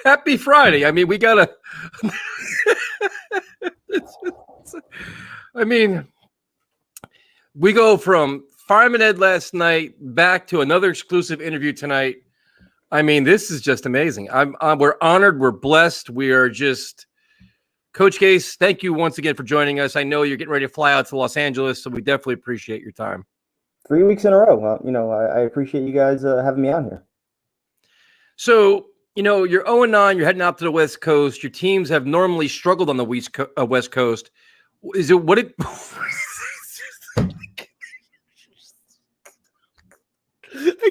Happy Friday. I mean, we gotta. I mean, we go from Fireman Ed last night back to another exclusive interview tonight. I mean, this is just amazing. We're honored. We're blessed. We are just. Coach Gase, thank you once again for joining us. I know you're getting ready to fly out to Los Angeles, so we definitely appreciate your time. 3 weeks in a row. I appreciate you guys having me on here. So, you're 0-9. You're heading out to the West Coast. Your teams have normally struggled on the West Coast. Is it what it? I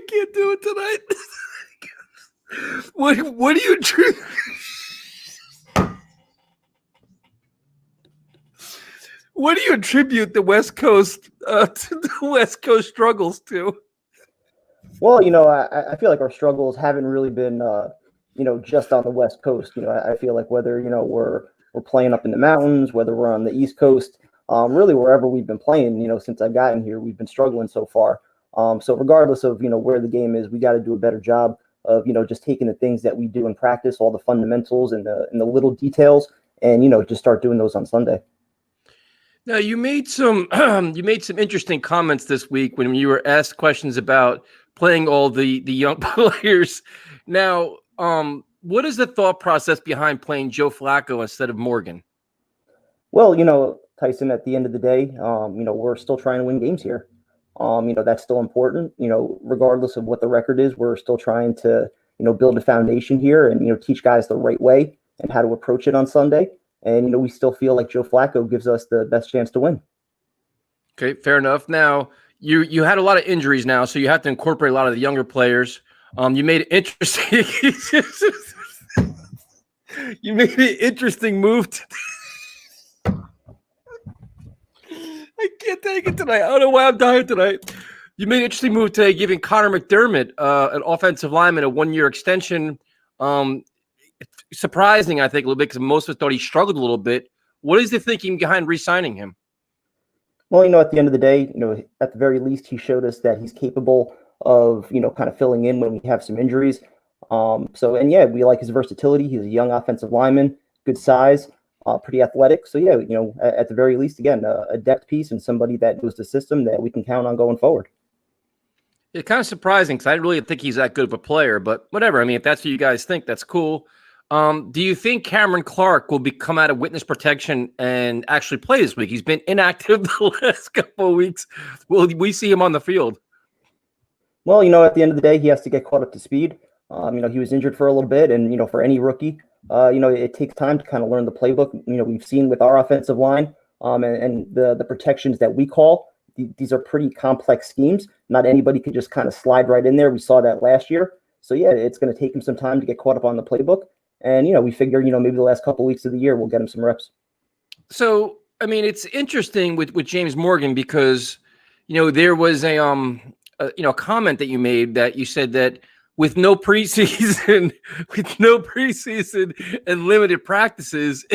can't do it tonight. What do you attribute? What do you attribute the West Coast to the West Coast struggles to? Well, I feel like our struggles haven't really been, just on the West Coast. I feel like whether we're playing up in the mountains, whether we're on the East Coast, really wherever we've been playing, since I've gotten here, we've been struggling so far. So regardless of where the game is, we got to do a better job of just taking the things that we do in practice, all the fundamentals and the little details, and just start doing those on Sunday. Now, you made some interesting comments this week when you were asked questions about playing all the young players. Now, what is the thought process behind playing Joe Flacco instead of Morgan? Well, Tyson, at the end of the day, we're still trying to win games here. That's still important. Regardless of what the record is, we're still trying to, build a foundation here and, teach guys the right way and how to approach it on Sunday. And, we still feel like Joe Flacco gives us the best chance to win. Okay, fair enough. Now, you had a lot of injuries now, so you have to incorporate a lot of the younger players. You made it interesting. You made an interesting move. I can't take it tonight. I don't know why I'm dying tonight. You made an interesting move today, giving Connor McDermott, an offensive lineman, a 1-year extension. Surprising, I think, a little bit because most of us thought he struggled a little bit. What is the thinking behind re-signing him? Well, at the end of the day, at the very least, he showed us that he's capable of, kind of filling in when we have some injuries. We like his versatility. He's a young offensive lineman, good size, pretty athletic. So, at the very least, again, a depth piece and somebody that knows the system that we can count on going forward. It's kind of surprising because I didn't really think he's that good of a player, but whatever. I mean, if that's what you guys think, that's cool. Do you think Cameron Clark will come out of witness protection and actually play this week? He's been inactive the last couple of weeks. Will we see him on the field? Well, at the end of the day, he has to get caught up to speed. He was injured for a little bit, and for any rookie, it takes time to kind of learn the playbook. We've seen with our offensive line, and the protections that we call. These are pretty complex schemes. Not anybody could just kind of slide right in there. We saw that last year. So yeah, it's going to take him some time to get caught up on the playbook. And, we figure, maybe the last couple of weeks of the year, we'll get him some reps. So, I mean, it's interesting with James Morgan because, there was a comment that you made that you said that with no preseason and limited practices,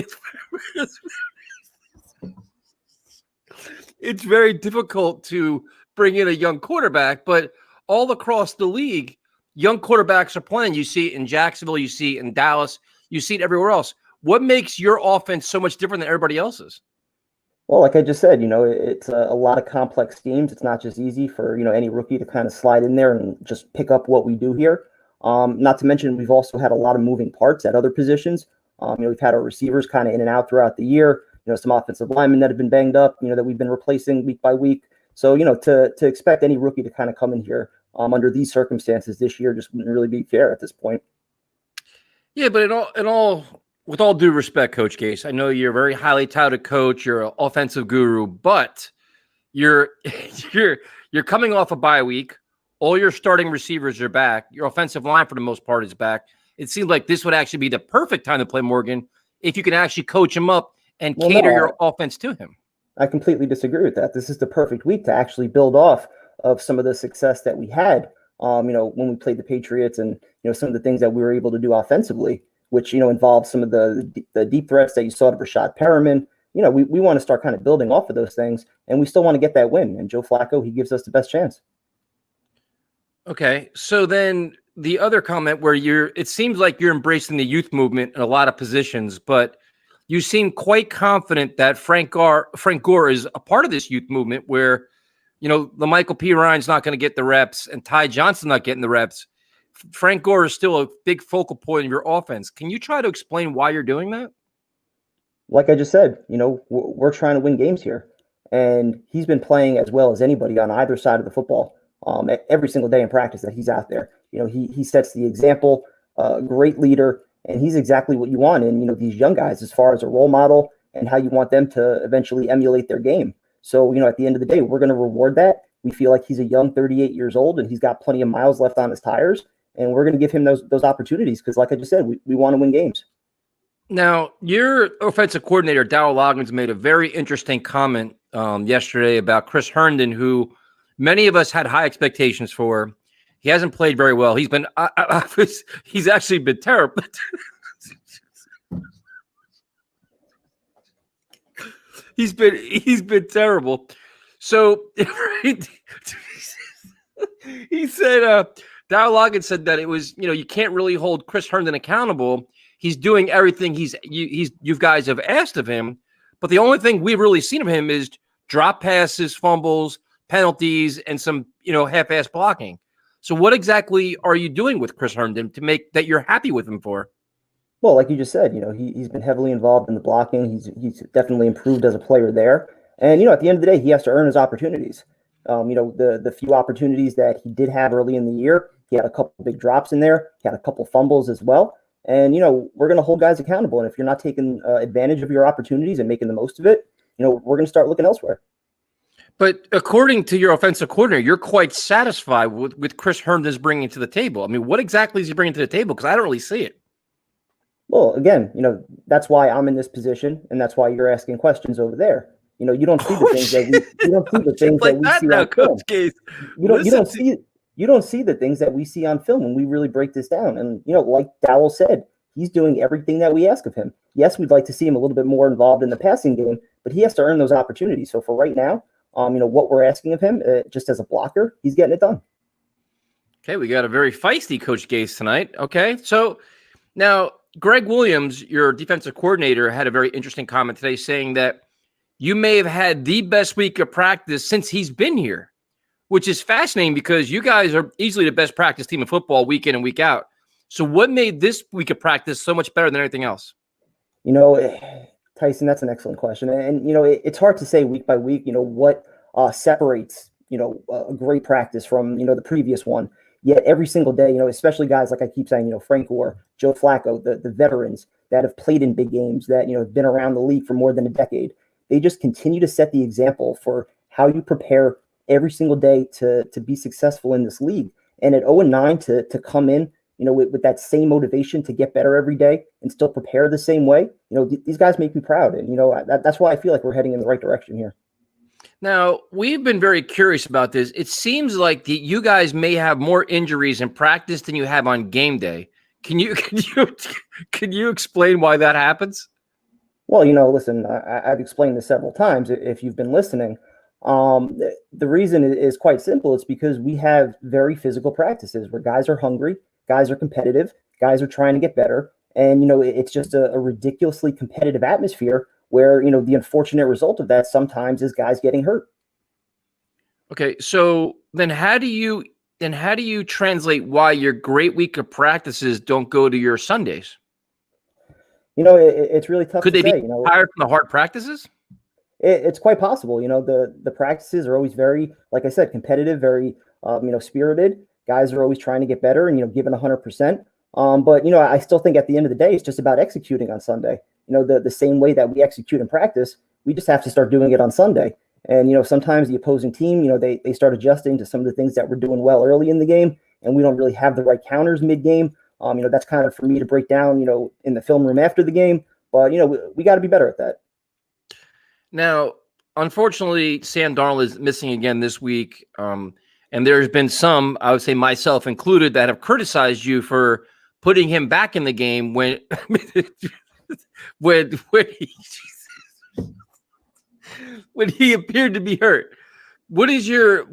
it's very difficult to bring in a young quarterback, but all across the league, young quarterbacks are playing. You see it in Jacksonville. You see it in Dallas. You see it everywhere else. What makes your offense so much different than everybody else's? Well, like I just said, it's a lot of complex schemes. It's not just easy for, any rookie to kind of slide in there and just pick up what we do here. Not to mention, we've also had a lot of moving parts at other positions. We've had our receivers kind of in and out throughout the year. Some offensive linemen that have been banged up, that we've been replacing week by week. So, to expect any rookie to kind of come in here under these circumstances this year just wouldn't really be fair at this point. Yeah, but with all due respect, Coach Gase, I know you're a very highly touted coach. You're an offensive guru, but you're coming off a bye week. All your starting receivers are back. Your offensive line, for the most part, is back. It seems like this would actually be the perfect time to play Morgan if you can actually coach him up and cater your offense to him. I completely disagree with that. This is the perfect week to actually build off of some of the success that we had, when we played the Patriots and, some of the things that we were able to do offensively, which, involved some of the deep threats that you saw to Rashad Perriman. We want to start kind of building off of those things, and we still want to get that win. And Joe Flacco, he gives us the best chance. Okay. So then the other comment where it seems like you're embracing the youth movement in a lot of positions, but you seem quite confident that Frank Gore is a part of this youth movement where, the Michael P. Ryan's not going to get the reps and Ty Johnson not getting the reps. Frank Gore is still a big focal point of your offense. Can you try to explain why you're doing that? Like I just said, we're trying to win games here, and he's been playing as well as anybody on either side of the football every single day in practice that he's out there. He sets the example, great leader, and he's exactly what you want in these young guys as far as a role model and how you want them to eventually emulate their game. So at the end of the day, we're going to reward that. We feel like he's a young 38 years old and he's got plenty of miles left on his tires, and we're going to give him those opportunities because, like I just said, we want to win games. Now, your offensive coordinator, Darryl Loggins, made a very interesting comment yesterday about Chris Herndon, who many of us had high expectations for. He hasn't played very well. He's been he's actually been terrible. He's been terrible. So he said Darryl Loggins said that it was, you can't really hold Chris Herndon accountable. He's doing everything you guys have asked of him, but the only thing we've really seen of him is drop passes, fumbles, penalties, and some half-ass blocking. So what exactly are you doing with Chris Herndon to make that you're happy with him for? Well, like you just said, he's been heavily involved in the blocking. He's definitely improved as a player there. And at the end of the day, he has to earn his opportunities. The few opportunities that he did have early in the year, he had a couple big drops in there. He had a couple fumbles as well. And, we're going to hold guys accountable. And if you're not taking advantage of your opportunities and making the most of it, we're going to start looking elsewhere. But according to your offensive coordinator, you're quite satisfied with Chris Herndon's bringing to the table. I mean, what exactly is he bringing to the table? Because I don't really see it. Well, again, that's why I'm in this position, and that's why you're asking questions over there. You don't see the things that we don't see the things that we see on film. You don't see the things that we see on film when we really break this down. And like Dowell said, he's doing everything that we ask of him. Yes, we'd like to see him a little bit more involved in the passing game, but he has to earn those opportunities. So for right now, what we're asking of him, just as a blocker, he's getting it done. Okay, we got a very feisty Coach Gase tonight. Okay, so now Greg Williams, your defensive coordinator, had a very interesting comment today saying that you may have had the best week of practice since he's been here, which is fascinating because you guys are easily the best practice team in football week in and week out. So what made this week of practice so much better than everything else? Tyson, that's an excellent question. And, it's hard to say week by week, what separates, a great practice from, the previous one. Yet every single day, especially guys like I keep saying, Frank Gore, Joe Flacco, the veterans that have played in big games, that, have been around the league for more than a decade, they just continue to set the example for how you prepare every single day to be successful in this league. And at 0-9 to come in, with that same motivation to get better every day and still prepare the same way, these guys make me proud. And, that's why I feel like we're heading in the right direction here. Now, we've been very curious about this. It seems like you guys may have more injuries in practice than you have on game day. Can you explain why that happens? Well, listen, I've explained this several times if you've been listening. The reason is quite simple. It's because we have very physical practices where guys are hungry, guys are competitive, guys are trying to get better. And, it's just a ridiculously competitive atmosphere where, the unfortunate result of that sometimes is guys getting hurt. Okay, so then how do you translate why your great week of practices don't go to your Sundays? It's really tough to say. Could they be tired from the hard practices? It's quite possible. The practices are always very, like I said, competitive, very, spirited. Guys are always trying to get better and, giving 100%. But, I still think at the end of the day, it's just about executing on Sunday. The same way that we execute in practice, we just have to start doing it on Sunday. And, sometimes the opposing team, they start adjusting to some of the things that we're doing well early in the game, and we don't really have the right counters mid-game. That's kind of for me to break down, in the film room after the game. But, we got to be better at that. Now, unfortunately, Sam Darnold is missing again this week. And there's been some, I would say myself included, that have criticized you for putting him back in the game when when he appeared to be hurt. What is your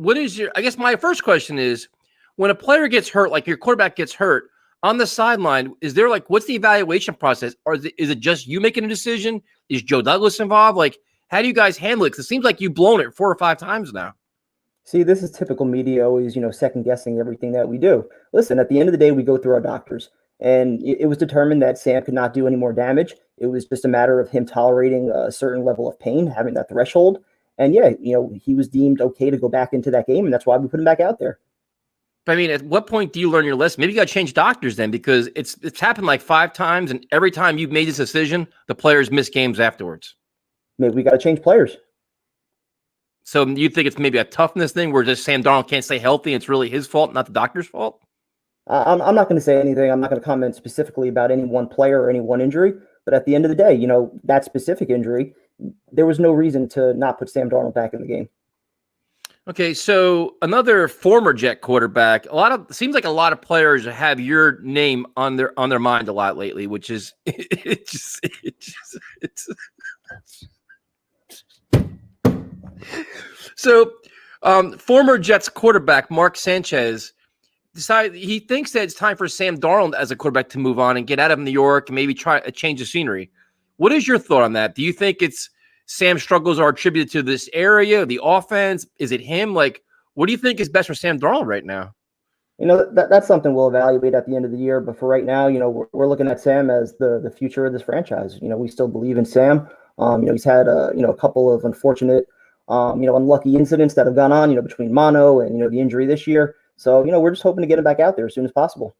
I guess my first question is, when a player gets hurt, like your quarterback gets hurt on the sideline, is there like, what's the evaluation process? Or is it just you making a decision? Is Joe Douglas involved? Like, how do you guys handle it? Because it seems like you've blown it 4 or 5 times now. See, this is typical media always, second guessing everything that we do. Listen, at the end of the day, we go through our doctors, and it was determined that Sam could not do any more damage. It was just a matter of him tolerating a certain level of pain, having that threshold. And yeah, he was deemed okay to go back into that game, and that's why we put him back out there. But I mean, at what point do you learn your lesson? Maybe you got to change doctors then, because it's happened like 5 times, and every time you've made this decision, the players miss games afterwards. Maybe we got to change players. So you think it's maybe a toughness thing where just Sam Darnold can't stay healthy, and it's really his fault, not the doctor's fault? I'm not going to say anything. I'm not going to comment specifically about any one player or any one injury. But at the end of the day, that specific injury, there was no reason to not put Sam Darnold back in the game. Okay, so another former Jet quarterback. Seems like a lot of players have your name on their mind a lot lately, which is it's. So, former Jets quarterback Mark Sanchez decided he thinks that it's time for Sam Darnold as a quarterback to move on and get out of New York and maybe try a change of scenery. What is your thought on that? Do you think it's Sam's struggles are attributed to this area, the offense? Is it him? Like, what do you think is best for Sam Darnold right now? That's something we'll evaluate at the end of the year. But for right now, we're looking at Sam as the future of this franchise. We still believe in Sam. He's had a couple of unfortunate, unlucky incidents that have gone on, between mono and the injury this year. So we're just hoping to get him back out there as soon as possible.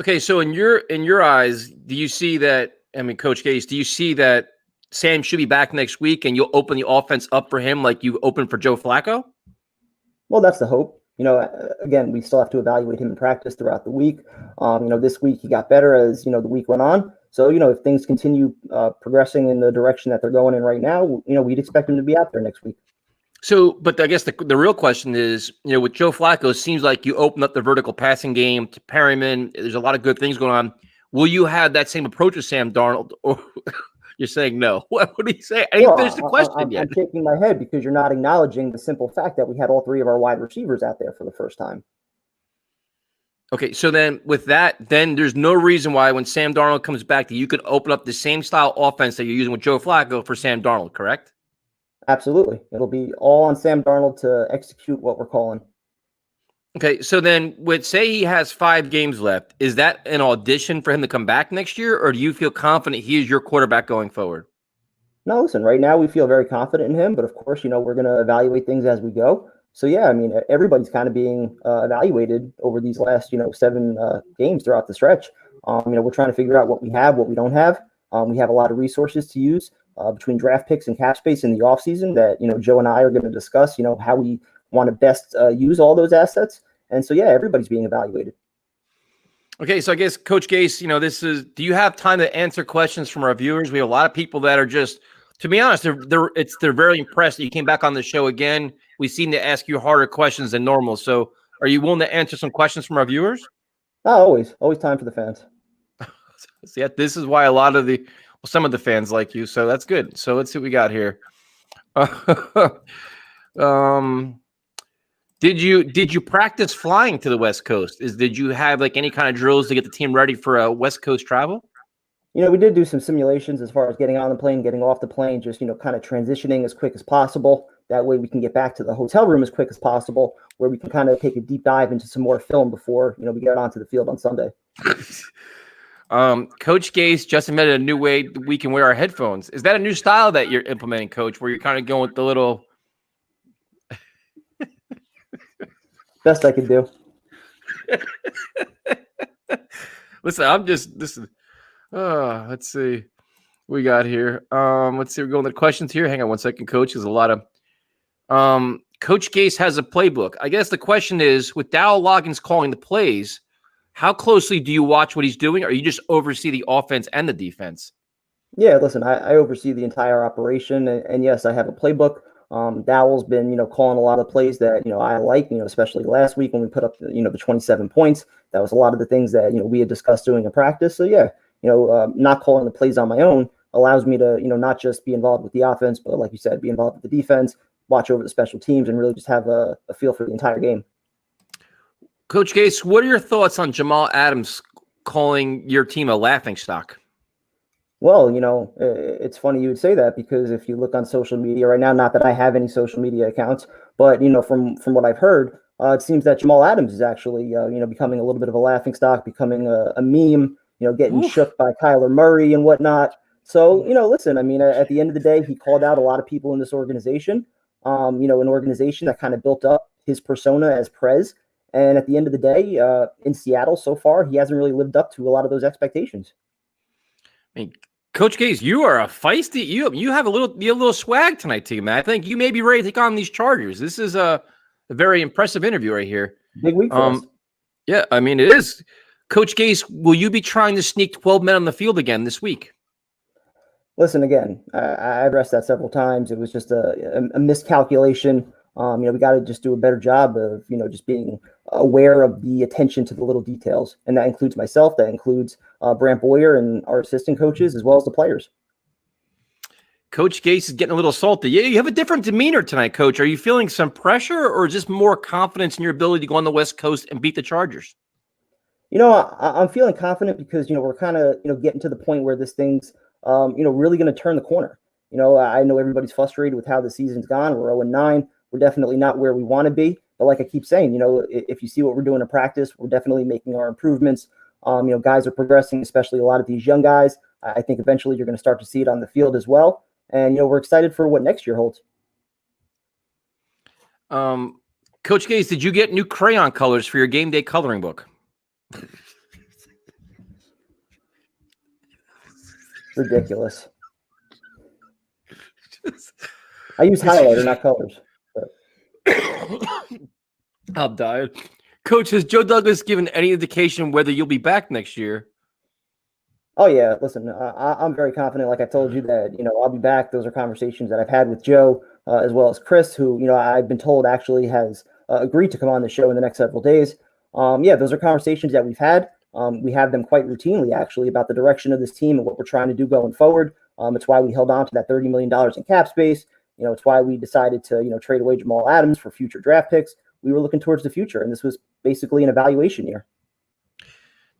Okay, so in your eyes, do you see that? I mean, Coach Gase, do you see that Sam should be back next week and you'll open the offense up for him like you opened for Joe Flacco? Well, that's the hope. Again, we still have to evaluate him in practice throughout the week. This week he got better as, the week went on. So, if things continue progressing in the direction that they're going in right now, we'd expect him to be out there next week. So, but I guess the real question is, with Joe Flacco, it seems like you open up the vertical passing game to Perryman. There's a lot of good things going on. Will you have that same approach with Sam Darnold, or you're saying no? What do you say? I didn't finish the question yet. I'm shaking my head because you're not acknowledging the simple fact that we had all 3 of our wide receivers out there for the first time. Okay, so then with that, then there's no reason why when Sam Darnold comes back that you could open up the same style offense that you're using with Joe Flacco for Sam Darnold, correct? Absolutely. It'll be all on Sam Darnold to execute what we're calling. Okay, so then say he has 5 games left. Is that an audition for him to come back next year, or do you feel confident he is your quarterback going forward? No, listen, right now we feel very confident in him, but of course, we're going to evaluate things as we go. So, yeah, I mean, everybody's kind of being evaluated over these last, 7 games throughout the stretch. We're trying to figure out what we have, what we don't have. We have a lot of resources to use between draft picks and cap space in the offseason that, Joe and I are going to discuss, how we want to best use all those assets. And so, yeah, everybody's being evaluated. Okay, so I guess, Coach Gase, do you have time to answer questions from our viewers? We have a lot of people that are just, to be honest, they're very impressed that you came back on the show again. We seem to ask you harder questions than normal. So are you willing to answer some questions from our viewers? Always time for the fans. See, this is why some of the fans like you. So that's good. So let's see what we got here. Did you practice flying to the West Coast? Did you have like any kind of drills to get the team ready for a West Coast travel? We did do some simulations as far as getting on the plane, getting off the plane, just, kind of transitioning as quick as possible. That way we can get back to the hotel room as quick as possible, where we can kind of take a deep dive into some more film before, we get onto the field on Sunday. Coach Gase just invented a new way we can wear our headphones. Is that a new style that you're implementing, Coach, where you're kind of going with the little... Best I could do. Listen, let's see what we got here. Let's see. We're going to the questions here. Hang on one second, Coach. There's a lot of Coach Gase has a playbook. I guess the question is, with Dowell Loggins calling the plays, how closely do you watch what he's doing, or you just oversee the offense and the defense? Yeah, listen, I oversee the entire operation, and yes, I have a playbook. Dowell's been, calling a lot of plays that, I like, especially last week when we put up, the 27 points. That was a lot of the things that, we had discussed doing in practice. So, yeah, not calling the plays on my own allows me to, not just be involved with the offense, but like you said, be involved with the defense, watch over the special teams, and really just have a feel for the entire game. Coach Gase, what are your thoughts on Jamal Adams calling your team a laughingstock? Well, it's funny you would say that because if you look on social media right now, not that I have any social media accounts, but from what I've heard, it seems that Jamal Adams is actually becoming a little bit of a laughingstock, becoming a meme, getting Oof. shook by Kyler Murray and whatnot. So, listen, I mean, at the end of the day, he called out a lot of people in this organization, an organization that kind of built up his persona as Prez. And at the end of the day, in Seattle so far, he hasn't really lived up to a lot of those expectations. I mean, Coach Gase, you are a feisty. You have a little swag tonight, team. Man. I think you may be ready to take on these Chargers. This is a very impressive interview right here. Big week for us. Yeah, I mean it is. Coach Gase, will you be trying to sneak 12 men on the field again this week? Listen, again, I addressed that several times. It was just a miscalculation. We got to just do a better job of, just being aware of the attention to the little details. And that includes myself. That includes Brant Boyer and our assistant coaches, as well as the players. Coach Gase is getting a little salty. Yeah, you have a different demeanor tonight, Coach. Are you feeling some pressure or just more confidence in your ability to go on the West Coast and beat the Chargers? I'm feeling confident because, we're kind of, getting to the point where this thing's, really going to turn the corner. I know everybody's frustrated with how the season's gone. We're 0-9. We're definitely not where we want to be. But like I keep saying, if you see what we're doing in practice, we're definitely making our improvements. Guys are progressing, especially a lot of these young guys. I think eventually you're going to start to see it on the field as well. And, we're excited for what next year holds. Coach Gase, did you get new crayon colors for your game day coloring book? Ridiculous. I use highlighter, not colors. I'll die. Coach, has Joe Douglas given any indication whether you'll be back next year? Oh, yeah. Listen, I'm very confident. Like I told you that, I'll be back. Those are conversations that I've had with Joe as well as Chris, who, I've been told actually has agreed to come on the show in the next several days. Those are conversations that we've had. We have them quite routinely, actually, about the direction of this team and what we're trying to do going forward. It's why we held on to that $30 million in cap space. It's why we decided to, trade away Jamal Adams for future draft picks. We were looking towards the future, and this was basically an evaluation year.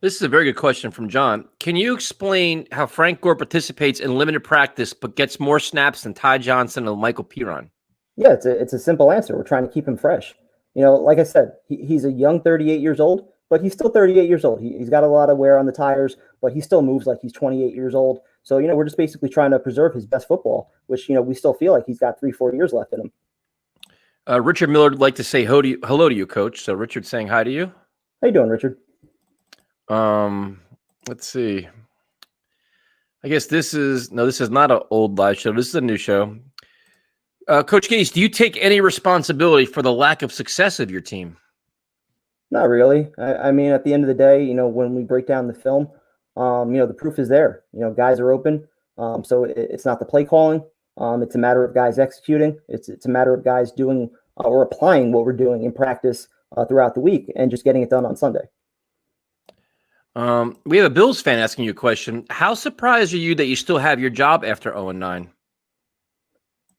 This is a very good question from John. Can you explain how Frank Gore participates in limited practice but gets more snaps than Ty Johnson and Michael Piron? Yeah, it's a simple answer. We're trying to keep him fresh. Like I said, he's a young 38 years old, but he's still 38 years old. He's got a lot of wear on the tires, but he still moves like he's 28 years old. So, we're just basically trying to preserve his best football, which, we still feel like he's got 3-4 years left in him. Richard Miller would like to say hello to you, Coach. So Richard's saying hi to you. How you doing, Richard? Let's see. I guess this is not an old live show. This is a new show. Coach Gase, do you take any responsibility for the lack of success of your team? Not really. I mean, at the end of the day, when we break down the film, the proof is there. Guys are open. So it's not the play calling. It's a matter of guys executing. It's a matter of guys doing or applying what we're doing in practice throughout the week and just getting it done on Sunday. We have a Bills fan asking you a question. How surprised are you that you still have your job after 0-9?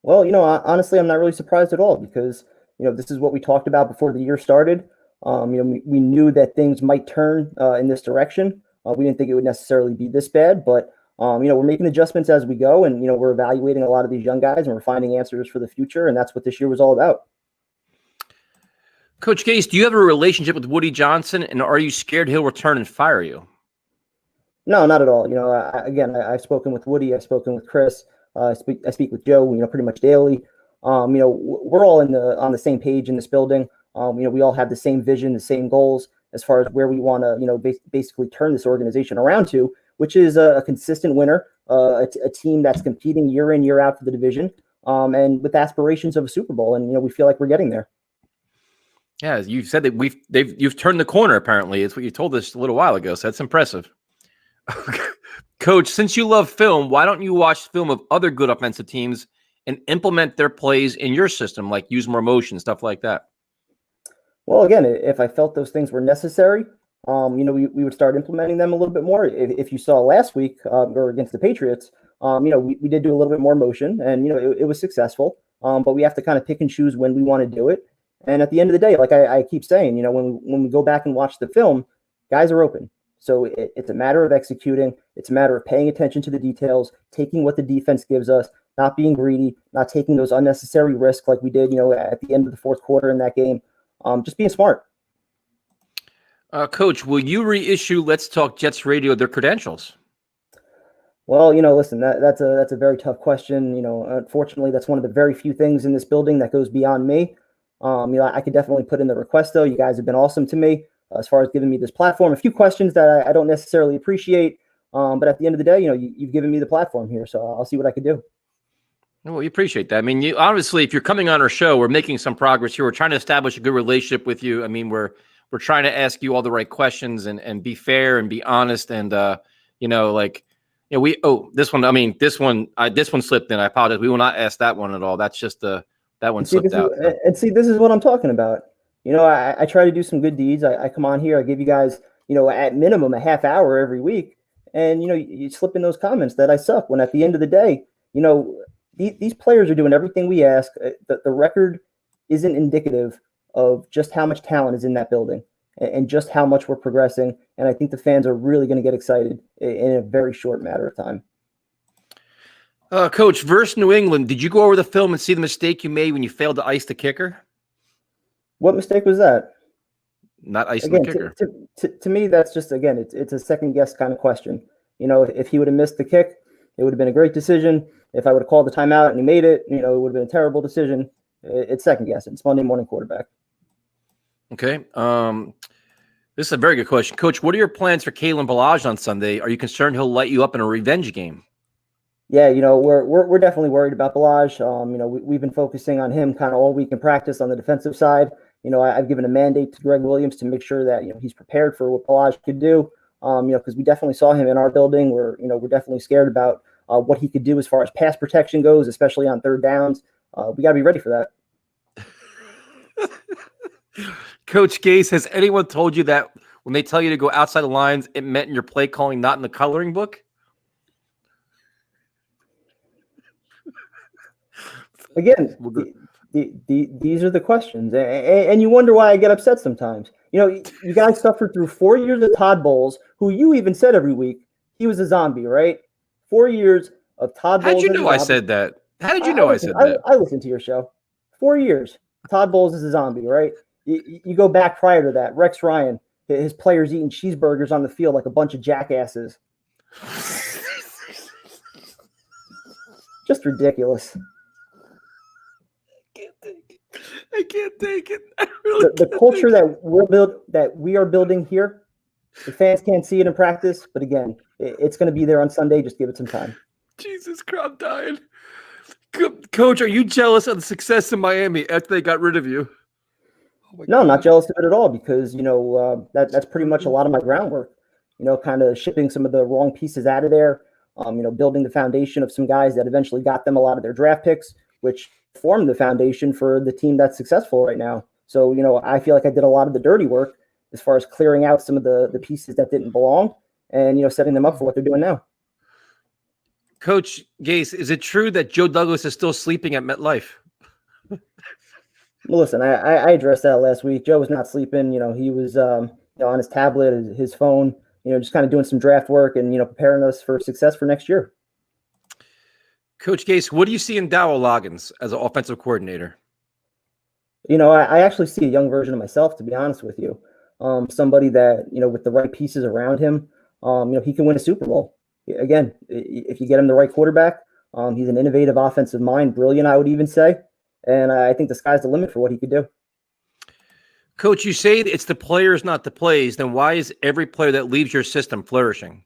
Well, honestly, I'm not really surprised at all because, this is what we talked about before the year started. We knew that things might turn in this direction. We didn't think it would necessarily be this bad, but, we're making adjustments as we go and, we're evaluating a lot of these young guys and we're finding answers for the future. And that's what this year was all about. Coach Gase, do you have a relationship with Woody Johnson, and are you scared he'll return and fire you? No, not at all. I've spoken with Woody. I've spoken with Chris. I speak with Joe, pretty much daily. We're all on the same page in this building. We all have the same vision, the same goals as far as where we want to, basically turn this organization around to, which is a consistent winner, a team that's competing year in, year out for the division, and with aspirations of a Super Bowl. And, we feel like we're getting there. Yeah, you said that you've turned the corner, apparently. It's what you told us a little while ago, so that's impressive. Coach, since you love film, why don't you watch film of other good offensive teams and implement their plays in your system, like use more motion, stuff like that? Well, again, if I felt those things were necessary, we would start implementing them a little bit more. If you saw last week or against the Patriots, we did do a little bit more motion and, it was successful. But we have to kind of pick and choose when we want to do it. And at the end of the day, like I keep saying, when we go back and watch the film, guys are open. So it's a matter of executing. It's a matter of paying attention to the details, taking what the defense gives us, not being greedy, not taking those unnecessary risks like we did, at the end of the fourth quarter in that game. Just being smart. Coach, will you reissue Let's Talk Jets Radio their credentials? Well, listen, that's a very tough question. Unfortunately, that's one of the very few things in this building that goes beyond me. I could definitely put in the request, though. You guys have been awesome to me as far as giving me this platform. A few questions that I don't necessarily appreciate, but at the end of the day, you've given me the platform here, so I'll see what I could do. Well, we appreciate that. I mean, you obviously, if you're coming on our show, we're making some progress here. We're trying to establish a good relationship with you. I mean, we're trying to ask you all the right questions and be fair and be honest. And this one slipped in. I apologize. We will not ask that one at all. That's just that one slipped out. This is what I'm talking about. I try to do some good deeds. I come on here. I give you guys, at minimum a half hour every week. And, you slip in those comments that I suck when at the end of the day, these players are doing everything we ask. The record isn't indicative of just how much talent is in that building and just how much we're progressing. And I think the fans are really going to get excited in a very short matter of time. Coach, versus New England, did you go over the film and see the mistake you made when you failed to ice the kicker? What mistake was that? Not icing the kicker. To me, that's just, again, it's a second guess kind of question. If he would have missed the kick, it would have been a great decision. If I would have called the timeout and he made it, it would have been a terrible decision. It's second guessing. It's Monday morning quarterback. Okay. This is a very good question. Coach, what are your plans for Kalen Ballage on Sunday? Are you concerned he'll light you up in a revenge game? Yeah, we're definitely worried about Ballage. We've been focusing on him kind of all week in practice on the defensive side. I've given a mandate to Greg Williams to make sure that he's prepared for what Ballage could do. Because we definitely saw him in our building. We're definitely scared about what he could do as far as pass protection goes, especially on third downs. We got to be ready for that. Coach Gase, has anyone told you that when they tell you to go outside the lines, it meant in your play calling, not in the coloring book? Again, these are the questions, and you wonder why I get upset sometimes. You guys suffered through 4 years of Todd Bowles, who you even said every week he was a zombie, right? 4 years of Todd Bowles. How'd you know I said that? How did you know I said that? I listened to your show. 4 years. Todd Bowles is a zombie, right? You go back prior to that. Rex Ryan, his players eating cheeseburgers on the field like a bunch of jackasses. Just ridiculous. I can't take it. The culture that we are building here, the fans can't see it in practice, but again, it's going to be there on Sunday. Just give it some time. Jesus Christ, I'm dying. Coach, are you jealous of the success in Miami after they got rid of you? No, I'm not jealous of it at all because, that's pretty much a lot of my groundwork, kind of shipping some of the wrong pieces out of there, building the foundation of some guys that eventually got them a lot of their draft picks, which formed the foundation for the team that's successful right now. So, I feel like I did a lot of the dirty work as far as clearing out some of the pieces that didn't belong and, setting them up for what they're doing now. Coach Gase, is it true that Joe Douglas is still sleeping at MetLife? Well, listen, I addressed that last week. Joe was not sleeping. He was on his tablet, his phone, just kind of doing some draft work and, preparing us for success for next year. Coach Gase, what do you see in Dowell Loggins as an offensive coordinator? I actually see a young version of myself, to be honest with you. Somebody that, with the right pieces around him, he can win a Super Bowl. Again, if you get him the right quarterback, he's an innovative offensive mind, brilliant, I would even say. And I think the sky's the limit for what he could do. Coach, you say it's the players, not the plays. Then why is every player that leaves your system flourishing?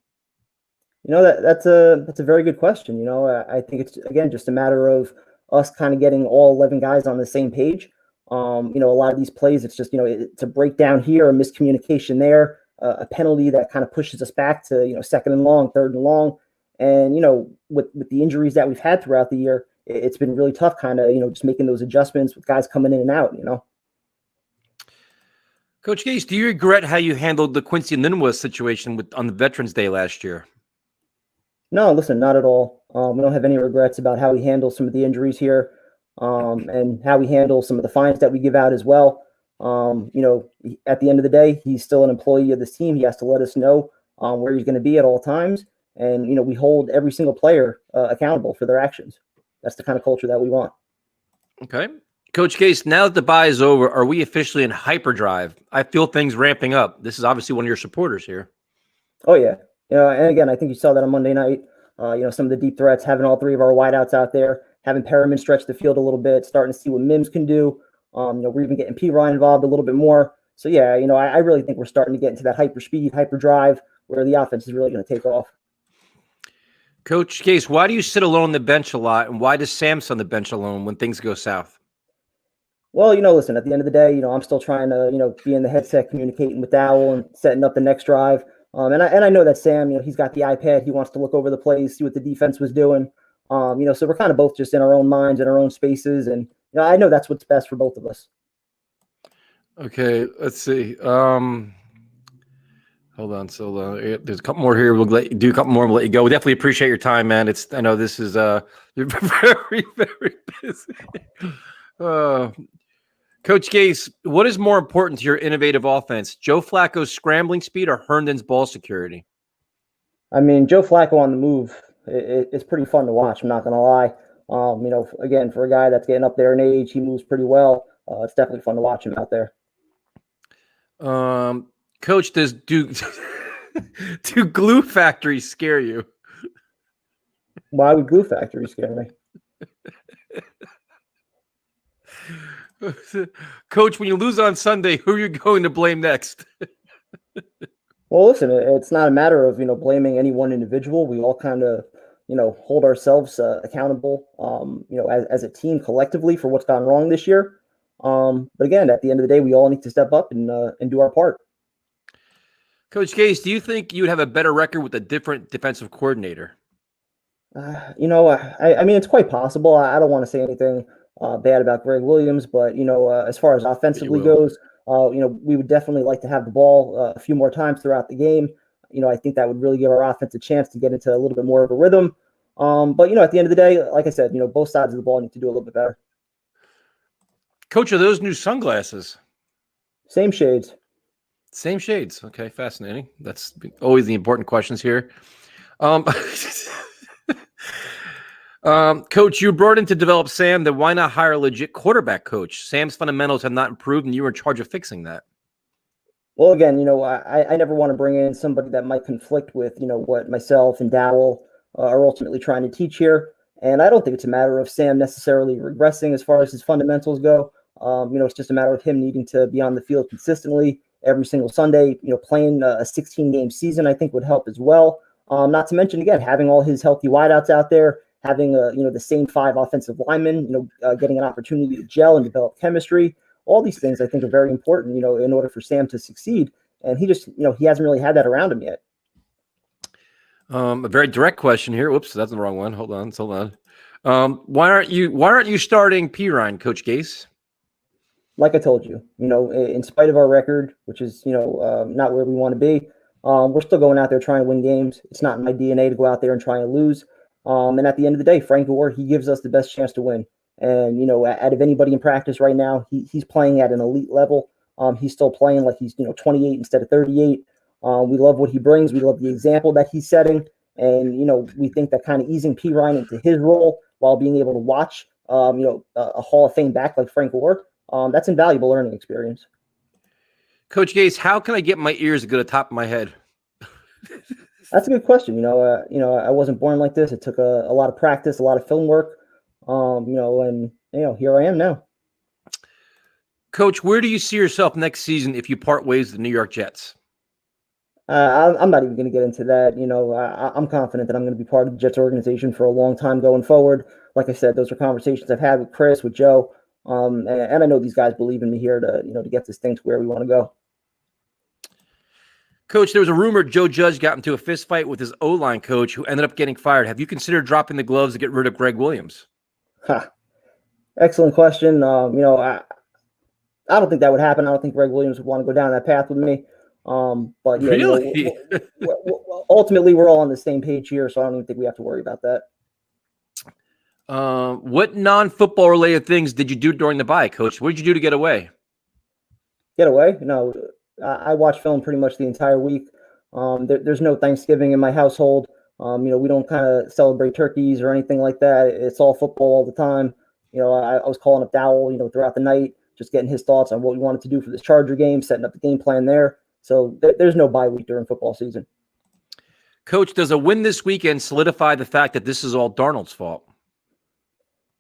That's a very good question. I think it's, again, just a matter of us kind of getting all 11 guys on the same page. A lot of these plays, it's just, it's a breakdown here, a miscommunication there, a penalty that kind of pushes us back to, second and long, third and long. And, with the injuries that we've had throughout the year, it's been really tough kind of, just making those adjustments with guys coming in and out, Coach Gase, do you regret how you handled the Quincy Linwa situation on the Veterans Day last year? No, listen, not at all. We don't have any regrets about how we handle some of the injuries here. and how we handle some of the fines that we give out as well. At the end of the day, he's still an employee of this team. He has to let us know where he's going to be at all times. And, we hold every single player accountable for their actions. That's the kind of culture that we want. Okay. Coach Case, now that the bye is over, are we officially in hyperdrive? I feel things ramping up. This is obviously one of your supporters here. Oh, yeah. And again, I think you saw that on Monday night. Some of the deep threats, having all three of our wideouts out there, having Perriman stretch the field a little bit, starting to see what Mims can do. We're even getting P. Ryan involved a little bit more. So, yeah, I really think we're starting to get into that hyper speed, hyper drive, where the offense is really going to take off. Coach Case, why do you sit alone on the bench a lot, and why does Sam sit on the bench alone when things go south? Well, listen, at the end of the day, I'm still trying to, be in the headset communicating with Dowell and setting up the next drive. And I know that Sam, he's got the iPad. He wants to look over the plays, see what the defense was doing. So we're kind of both just in our own minds, in our own spaces. And, I know that's what's best for both of us. Okay, let's see. Hold on. So there's a couple more here. We'll let you do a couple more. We'll let you go. We definitely appreciate your time, man. I know this is you're very, very busy. Coach Case, what is more important to your innovative offense, Joe Flacco's scrambling speed or Herndon's ball security? I mean, Joe Flacco on the move, it's pretty fun to watch. I'm not going to lie. Again, for a guy that's getting up there in age, he moves pretty well. It's definitely fun to watch him out there. Coach, do glue factories scare you? Why would glue factories scare me? Coach, when you lose on Sunday, who are you going to blame next? Well, listen, it's not a matter of, blaming any one individual. We all kind of, hold ourselves accountable, as a team collectively for what's gone wrong this year. But again, at the end of the day, we all need to step up and do our part. Coach Case, do you think you would have a better record with a different defensive coordinator? I mean, it's quite possible. I don't want to say anything bad about Greg Williams, but, as far as offensively goes, we would definitely like to have the ball a few more times throughout the game. I think that would really give our offense a chance to get into a little bit more of a rhythm. But, at the end of the day, like I said, both sides of the ball need to do a little bit better. Coach, are those new sunglasses? Same shades. Same shades. Okay, fascinating. That's always the important questions here. Coach, you brought in to develop Sam, then why not hire a legit quarterback coach? Sam's fundamentals have not improved, and you were in charge of fixing that. Well, again, I never want to bring in somebody that might conflict with, what myself and Dowell are ultimately trying to teach here. And I don't think it's a matter of Sam necessarily regressing as far as his fundamentals go. It's just a matter of him needing to be on the field consistently every single Sunday. Playing a 16-game season, I think, would help as well. Not to mention, again, having all his healthy wideouts out there, having the same 5 offensive linemen, getting an opportunity to gel and develop chemistry. All these things I think are very important, in order for Sam to succeed. And he just, he hasn't really had that around him yet. A very direct question here. Whoops, that's the wrong one. Hold on. Why aren't you starting P. Ryan, Coach Case? Like I told you, in spite of our record, which is, not where we want to be, we're still going out there trying to win games. It's not in my DNA to go out there and try and lose. And at the end of the day, Frank Gore, he gives us the best chance to win. And, out of anybody in practice right now, he's playing at an elite level. He's still playing like he's, 28 instead of 38. We love what he brings. We love the example that he's setting. And, we think that kind of easing P. Ryan into his role while being able to watch, a Hall of Fame back like Frank Gore, that's invaluable learning experience. Coach Case, how can I get my ears to go to the top of my head? That's a good question. I wasn't born like this. It took a lot of practice, a lot of film work, and here I am now. Coach, where do you see yourself next season if you part ways with the New York Jets? I'm not even going to get into that. I'm confident that I'm going to be part of the Jets organization for a long time going forward. Like I said, those are conversations I've had with Chris, with Joe, and I know these guys believe in me here to get this thing to where we want to go. Coach, there was a rumor Joe Judge got into a fist fight with his O-line coach who ended up getting fired. Have you considered dropping the gloves to get rid of Greg Williams? Excellent question. I don't think that would happen. I don't think Greg Williams would want to go down that path with me. But yeah, really? Ultimately, we're all on the same page here, so I don't even think we have to worry about that. What non-football related things did you do during the bye, Coach? What did you do to get away? Get away? No, I watch film pretty much the entire week. There's no Thanksgiving in my household. We don't kind of celebrate turkeys or anything like that. It's all football all the time. I was calling up Dowell, throughout the night, just getting his thoughts on what we wanted to do for this Charger game, setting up the game plan there. So there's no bye week during football season. Coach, does a win this weekend solidify the fact that this is all Darnold's fault?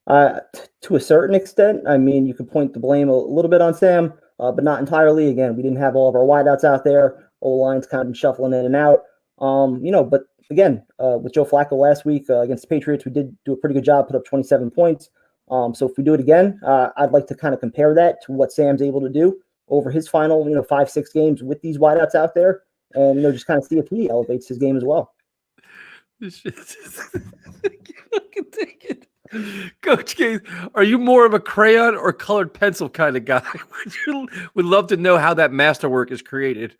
To a certain extent, I mean, you could point the blame a little bit on Sam, but not entirely. Again, we didn't have all of our wideouts out there. O-line's kind of been shuffling in and out. But again, with Joe Flacco last week against the Patriots, we did do a pretty good job, put up 27 points. So if we do it again, I'd like to kind of compare that to what Sam's able to do over his final, 5-6 games with these wideouts out there, and just kind of see if he elevates his game as well. Coach Case, are you more of a crayon or colored pencil kind of guy? Would love to know how that masterwork is created.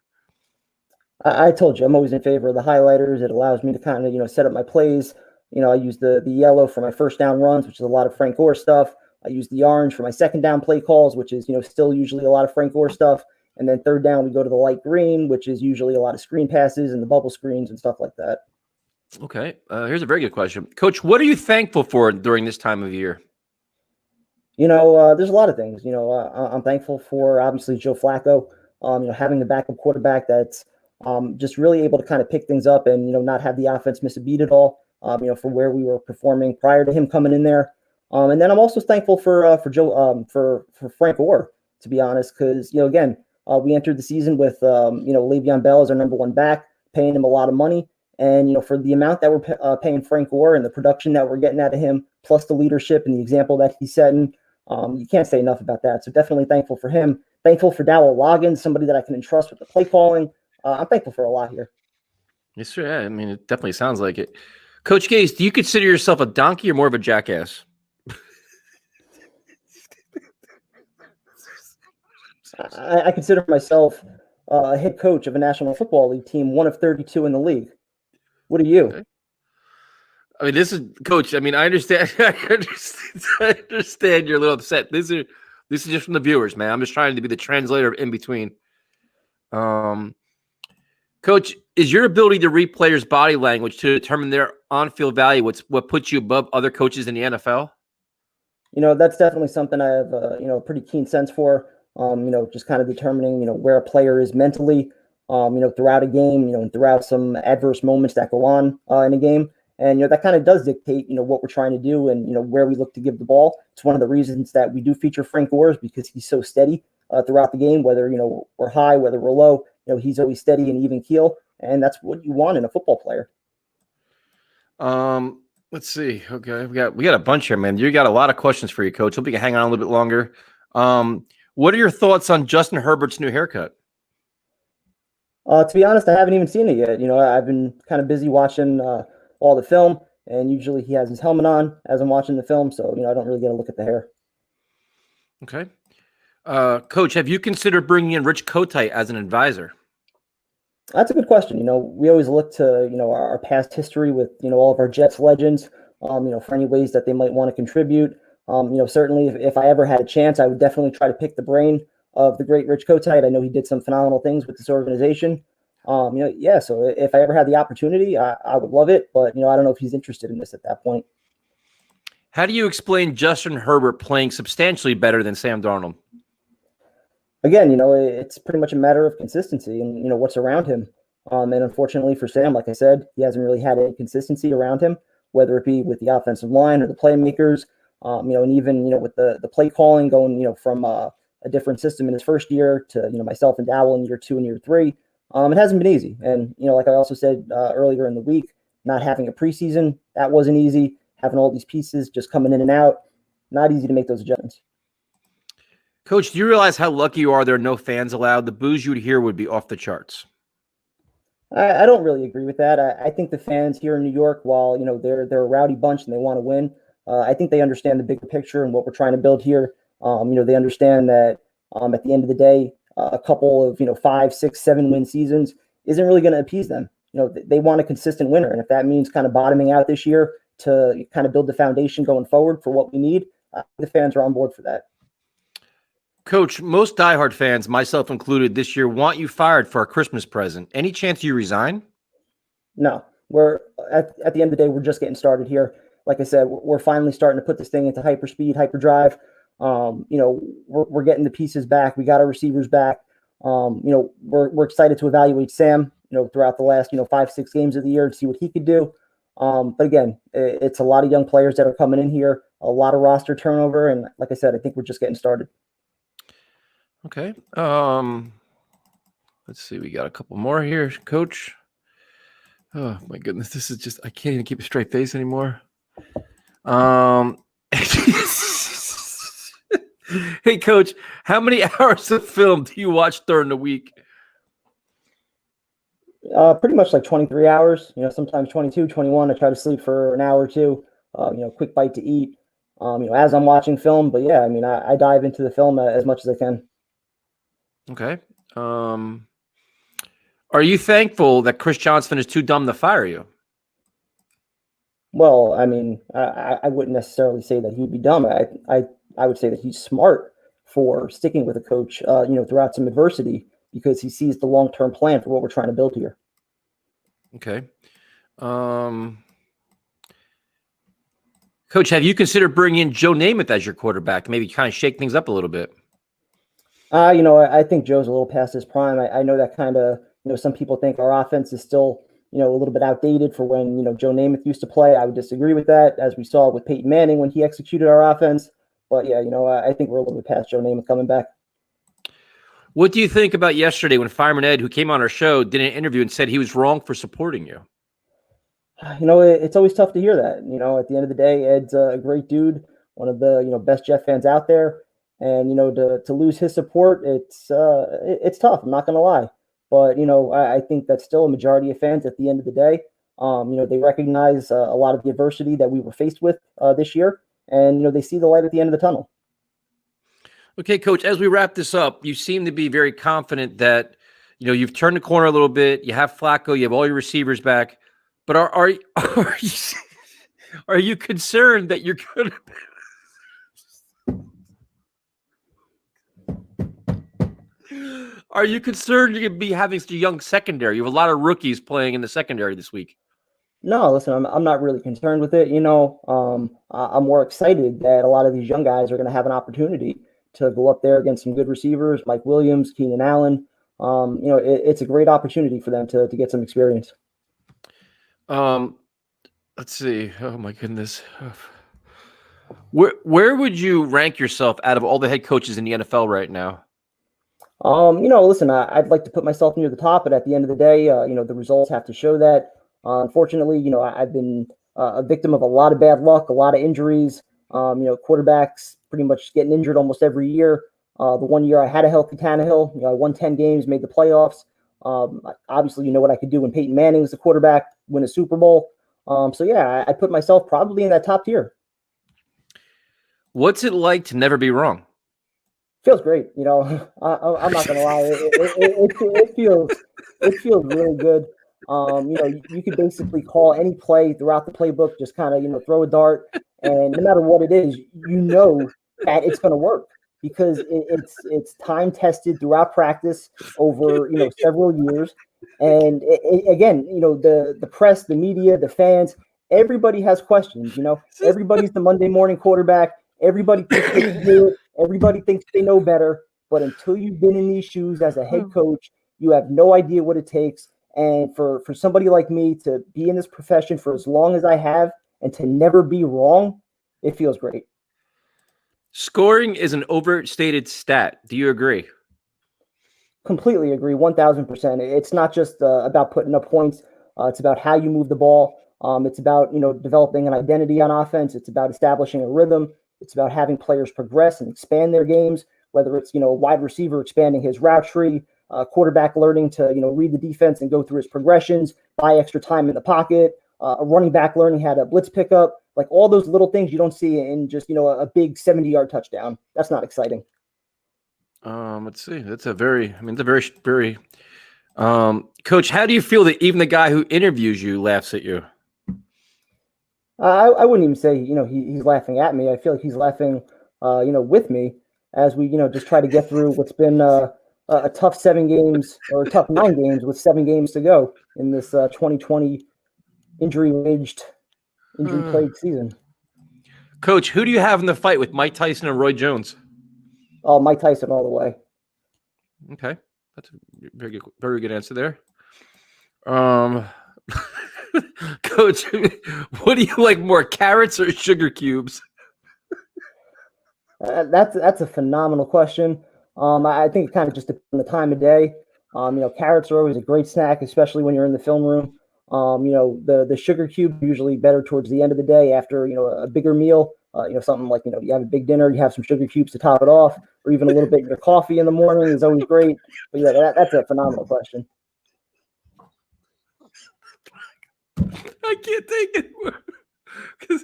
I told you, I'm always in favor of the highlighters. It allows me to kind of, set up my plays. I use the yellow for my first down runs, which is a lot of Frank Gore stuff. I use the orange for my second down play calls, which is, still usually a lot of Frank Gore stuff. And then third down, we go to the light green, which is usually a lot of screen passes and the bubble screens and stuff like that. Okay. Here's a very good question. Coach, what are you thankful for during this time of year? There's a lot of things. I'm thankful for, obviously, Joe Flacco, having the backup quarterback that's just really able to kind of pick things up and, not have the offense miss a beat at all, for where we were performing prior to him coming in there. And then I'm also thankful for Joe, for Frank Gore, to be honest, because, again, we entered the season with, Le'Veon Bell as our number one back, paying him a lot of money. And, for the amount that we're paying Frank Gore and the production that we're getting out of him, plus the leadership and the example that he's setting, you can't say enough about that. So definitely thankful for him. Thankful for Dowell Loggins, somebody that I can entrust with the play calling. I'm thankful for a lot here. Yes, sir. Yeah, I mean, it definitely sounds like it. Coach Gase, do you consider yourself a donkey or more of a jackass? I consider myself a head coach of a National Football League team, one of 32 in the league. What are you? Okay. I mean, this is Coach. I mean, I understand. I understand you're a little upset. This is just from the viewers, man. I'm just trying to be the translator in between. Coach, is your ability to read players' body language to determine their on-field value what puts you above other coaches in the NFL? That's definitely something I have, a pretty keen sense for. Just kind of determining, where a player is mentally, throughout a game, and throughout some adverse moments that go on in a game. And, that kind of does dictate, what we're trying to do and, where we look to give the ball. It's one of the reasons that we do feature Frank Gore, because he's so steady throughout the game, whether, we're high, whether we're low, he's always steady and even keel. And that's what you want in a football player. Let's see. Okay. We got a bunch here, man. You got a lot of questions for you, Coach. Hope you can hang on a little bit longer. What are your thoughts on Justin Herbert's new haircut? To be honest, I haven't even seen it yet. I've been kind of busy watching all the film, and usually he has his helmet on as I'm watching the film, so I don't really get a look at the hair. Okay. Coach, have you considered bringing in Rich Kotite as an advisor? That's a good question. We always look to our past history with all of our Jets legends, for any ways that they might want to contribute. Certainly if I ever had a chance, I would definitely try to pick the brain of the great Rich Kotite. I know he did some phenomenal things with this organization. So if I ever had the opportunity, I would love it. But, I don't know if he's interested in this at that point. How do you explain Justin Herbert playing substantially better than Sam Darnold? Again, it's pretty much a matter of consistency and, what's around him. And unfortunately for Sam, like I said, he hasn't really had any consistency around him, whether it be with the offensive line or the playmakers. And even, with the play calling going, from a different system in his first year to, myself and Dowell in year 2 and year 3. It hasn't been easy. And, like I also said earlier in the week, not having a preseason, that wasn't easy. Having all these pieces just coming in and out, not easy to make those adjustments. Coach, do you realize how lucky you are there are no fans allowed? The boos you would hear would be off the charts. I don't really agree with that. I think the fans here in New York, while, they're a rowdy bunch and they want to win, I think they understand the bigger picture and what we're trying to build here. They understand that at the end of the day, a couple of, 5, 6, 7 win seasons isn't really going to appease them. They want a consistent winner. And if that means kind of bottoming out this year, to kind of build the foundation going forward for what we need. The fans are on board for that. Coach, most diehard fans, myself included, this year want you fired for a Christmas present. Any chance you resign? No, we're at the end of the day, we're just getting started here. Like I said, we're finally starting to put this thing into hyperspeed, hyperdrive. We're getting the pieces back. We got our receivers back. We're excited to evaluate Sam, throughout the last, 5-6 games of the year and see what he could do. But again, it's a lot of young players that are coming in here, a lot of roster turnover. And like I said, I think we're just getting started. Okay. Let's see. We got a couple more here, Coach. Oh my goodness. This is just, I can't even keep a straight face anymore. Hey, Coach, how many hours of film do you watch during the week? Pretty much like 23 hours, sometimes 22, 21. I try to sleep for an hour or two, quick bite to eat, as I'm watching film. But yeah, I dive into the film as much as I can. Okay. Are you thankful that Chris Johnson is too dumb to fire you? Well, I wouldn't necessarily say that he'd be dumb. I would say that he's smart for sticking with a coach, throughout some adversity, because he sees the long-term plan for what we're trying to build here. Okay. Coach, have you considered bringing in Joe Namath as your quarterback to maybe kind of shake things up a little bit? I think Joe's a little past his prime. I know that kind of, some people think our offense is still, a little bit outdated for when, Joe Namath used to play. I would disagree with that, as we saw with Peyton Manning when he executed our offense. But yeah, I think we're a little bit past Joe Namath coming back. What do you think about yesterday when Fireman Ed, who came on our show, did an interview and said he was wrong for supporting you? It's always tough to hear that. At the end of the day, Ed's a great dude, one of the, best Jet fans out there. And, to lose his support, it's tough. I'm not going to lie. But, I think that's still a majority of fans at the end of the day. They recognize a lot of the adversity that we were faced with this year. And, they see the light at the end of the tunnel. Okay, Coach, as we wrap this up, you seem to be very confident that, you've turned the corner a little bit. You have Flacco, you have all your receivers back. But are you concerned that you're going to – Are you concerned you're going to be having such a young secondary? You have a lot of rookies playing in the secondary this week. No, listen, I'm not really concerned with it. I'm more excited that a lot of these young guys are going to have an opportunity to go up there against some good receivers, Mike Williams, Keenan Allen. It's a great opportunity for them to get some experience. Let's see. Oh my goodness. Where would you rank yourself out of all the head coaches in the NFL right now? Listen, I'd like to put myself near the top, but at the end of the day, the results have to show that. Unfortunately, I've been a victim of a lot of bad luck, a lot of injuries. Quarterbacks pretty much getting injured almost every year. The one year I had a healthy Tannehill, I won 10 games, made the playoffs. Obviously, what I could do when Peyton Manning was the quarterback, win a Super Bowl. So yeah, I put myself probably in that top tier. What's it like to never be wrong? Feels great. I'm not gonna lie. It feels really good. You could basically call any play throughout the playbook, just kind of, throw a dart, and no matter what it is, that it's going to work because it's time tested throughout practice over, several years. And again, the press, the media, the fans, everybody has questions, everybody's the Monday morning quarterback. Everybody thinks they can do it. Everybody thinks they know better. But until you've been in these shoes as a head coach, you have no idea what it takes. And for somebody like me to be in this profession for as long as I have and to never be wrong, it feels great. Scoring is an overstated stat. Do you agree? Completely agree, 1,000%. It's not just about putting up points. It's about how you move the ball. It's about, developing an identity on offense. It's about establishing a rhythm. It's about having players progress and expand their games, whether it's, a wide receiver expanding his route tree, quarterback learning to, read the defense and go through his progressions, buy extra time in the pocket, a running back learning how to blitz pickup, like all those little things you don't see in just, a big 70-yard touchdown. That's not exciting. Let's see. That's a very, Coach, how do you feel that even the guy who interviews you laughs at you? I wouldn't even say, he's laughing at me. I feel like he's laughing, with me as we, just try to get through what's been a tough 7 games or a tough 9 games with 7 games to go in this 2020 injury-plagued season. Coach, who do you have in the fight with Mike Tyson and Roy Jones? Oh, Mike Tyson all the way. Okay, that's a very good answer there. Coach, what do you like more, carrots or sugar cubes? That's a phenomenal question. I think it kind of just depends on the time of day. Carrots are always a great snack, especially when you're in the film room. The sugar cube usually better towards the end of the day after a bigger meal. Something like you have a big dinner, you have some sugar cubes to top it off, or even a little bit of your coffee in the morning is always great. But yeah, that's a phenomenal question. I can't take it because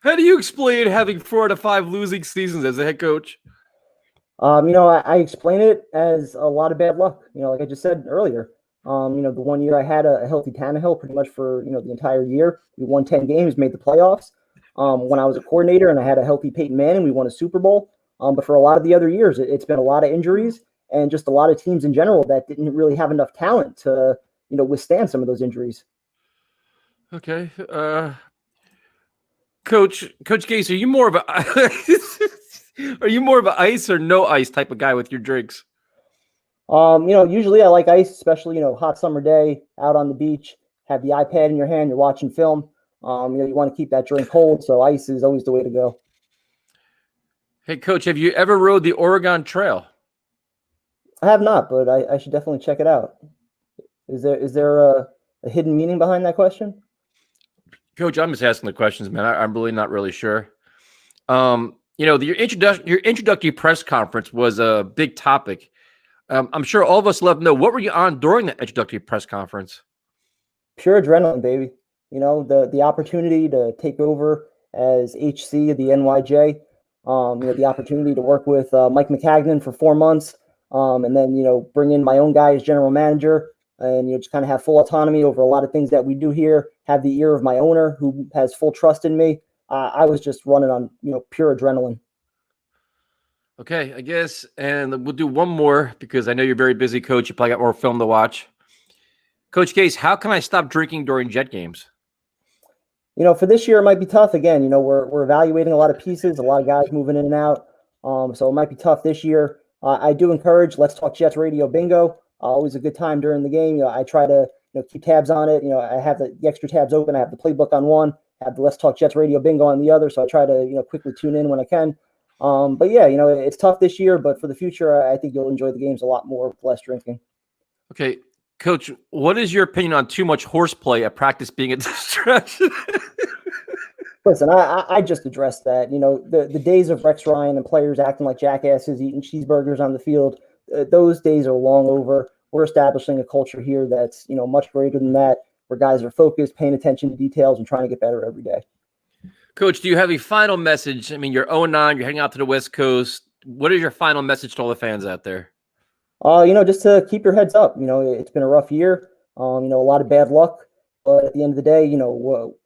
how do you explain having 4 out of 5 losing seasons as a head coach? I explain it as a lot of bad luck. Like I just said earlier. The one year I had a healthy Tannehill pretty much for the entire year. We won 10 games, made the playoffs. When I was a coordinator and I had a healthy Peyton Manning, we won a Super Bowl. But for a lot of the other years, it's been a lot of injuries and just a lot of teams in general that didn't really have enough talent to withstand some of those injuries. Okay, Coach Case, are you more of an ice or no ice type of guy with your drinks? Usually I like ice, especially, hot summer day out on the beach, have the iPad in your hand, you're watching film. You want to keep that drink cold. So ice is always the way to go. Hey, Coach, have you ever rode the Oregon Trail? I have not, but I should definitely check it out. Is there a hidden meaning behind that question? Coach, I'm just asking the questions, man. I'm really not really sure. Your introductory press conference was a big topic. I'm sure all of us love to know, what were you on during the introductory press conference? Pure adrenaline, baby. The opportunity to take over as HC of the NYJ. The opportunity to work with Mike McCagnon for 4 months, and then bring in my own guy as general manager, and just kind of have full autonomy over a lot of things that we do here. Have the ear of my owner, who has full trust in me. I was just running on pure adrenaline. Okay, I guess, and we'll do one more because I know you're very busy, Coach. You probably got more film to watch. Coach Case, how can I stop drinking during Jet games? For this year, it might be tough. Again, we're evaluating a lot of pieces, a lot of guys moving in and out. So it might be tough this year. I do encourage Let's Talk Jets Radio Bingo. Always a good time during the game. I try to keep tabs on it. I have the extra tabs open. I have the playbook on one. I have the Let's Talk Jets Radio Bingo on the other. So I try to quickly tune in when I can. But yeah, it's tough this year. But for the future, I think you'll enjoy the games a lot more with less drinking. Okay. Coach, what is your opinion on too much horseplay at practice being a distraction? Listen, I just addressed that. The days of Rex Ryan and players acting like jackasses, eating cheeseburgers on the field, those days are long over. We're establishing a culture here that's much greater than that, where guys are focused, paying attention to details, and trying to get better every day. Coach, do you have a final message? I mean, you're 0-9, you're heading out to the West Coast. What is your final message to all the fans out there? Just to keep your heads up. It's been a rough year. A lot of bad luck. But at the end of the day,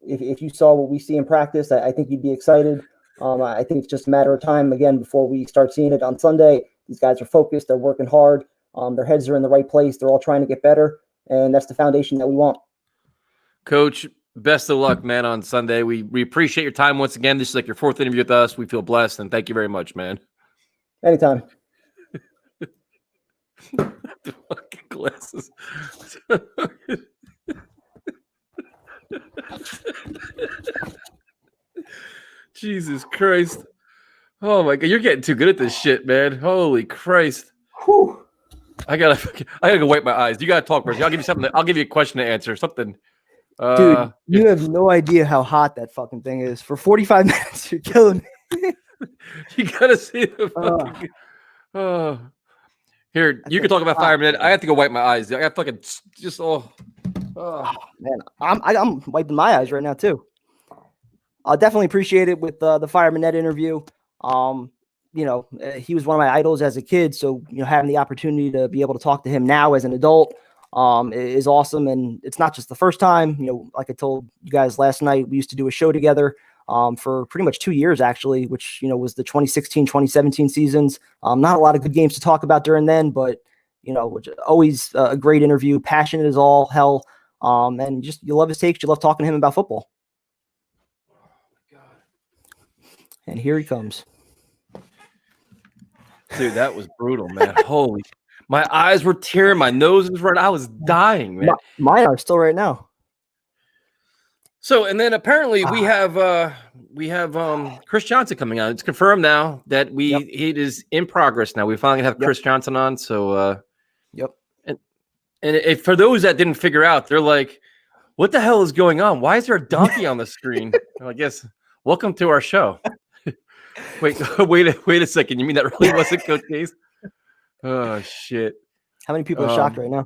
if you saw what we see in practice, I think you'd be excited. I think it's just a matter of time, again, before we start seeing it on Sunday. These guys are focused. They're working hard. Their heads are in the right place. They're all trying to get better. And that's the foundation that we want. Coach, best of luck, man, on Sunday. We appreciate your time once again. This is like your 4th interview with us. We feel blessed, and thank you very much, man. Anytime. The fucking glasses. Jesus Christ. Oh my God, you're getting too good at this shit, man. Holy Christ. Whew. I gotta go wipe my eyes. You gotta talk first. I'll give you something. I'll give you a question to answer. Something. Dude, you have no idea how hot that fucking thing is. For 45 minutes, you're killing me. You gotta see the fucking. Here, you can talk about fireman. I have to go wipe my eyes. I got fucking just Man, I'm wiping my eyes right now too. I definitely appreciate it with the Fireman Net interview. He was one of my idols as a kid, so having the opportunity to be able to talk to him now as an adult, is awesome. And it's not just the first time. Like I told you guys last night, we used to do a show together for pretty much 2 years, actually, which, was the 2016, 2017 seasons. Not a lot of good games to talk about during then, but, always a great interview, passionate as all hell. And just, you love his takes. You love talking to him about football. And here he comes. Dude, that was brutal, man. Holy, my eyes were tearing, my nose was running. I was dying, man. Mine are still right now. So, and then apparently we have Chris Johnson coming on. It's confirmed now that it is in progress now. We finally have Chris Johnson on. So, and if, for those that didn't figure out, they're like, "What the hell is going on? Why is there a donkey on the screen?" I guess, welcome to our show. Wait a second. You mean that really wasn't Coach Case? Oh shit! How many people are shocked right now?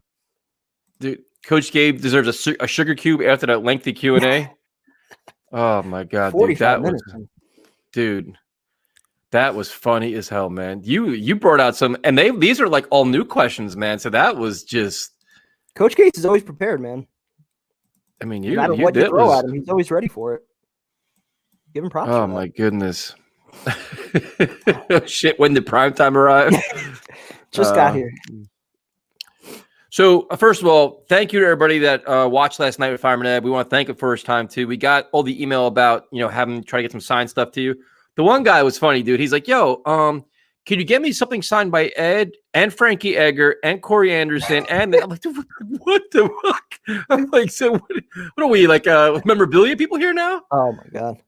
Dude, Coach Gabe deserves a sugar cube after that lengthy Q&A. Oh my god, dude, that was funny as hell, man. You brought out some, and these are like all new questions, man. So that was just Coach Gates is always prepared, man. I mean, no matter what you throw at him, he's always ready for it. Give him props. Oh my goodness. Shit, when did primetime arrive? Just got here. So first of all, thank you to everybody that watched last night with Fireman Ed. We want to thank him first time too. We got all the email about having try to get some signed stuff to you. The one guy was funny, dude. He's like, "Yo, can you get me something signed by Ed and Frankie Edgar and Corey Anderson?" And I'm like, dude, what the fuck? I'm like, so what are we like? Memorabilia people here now? Oh my god.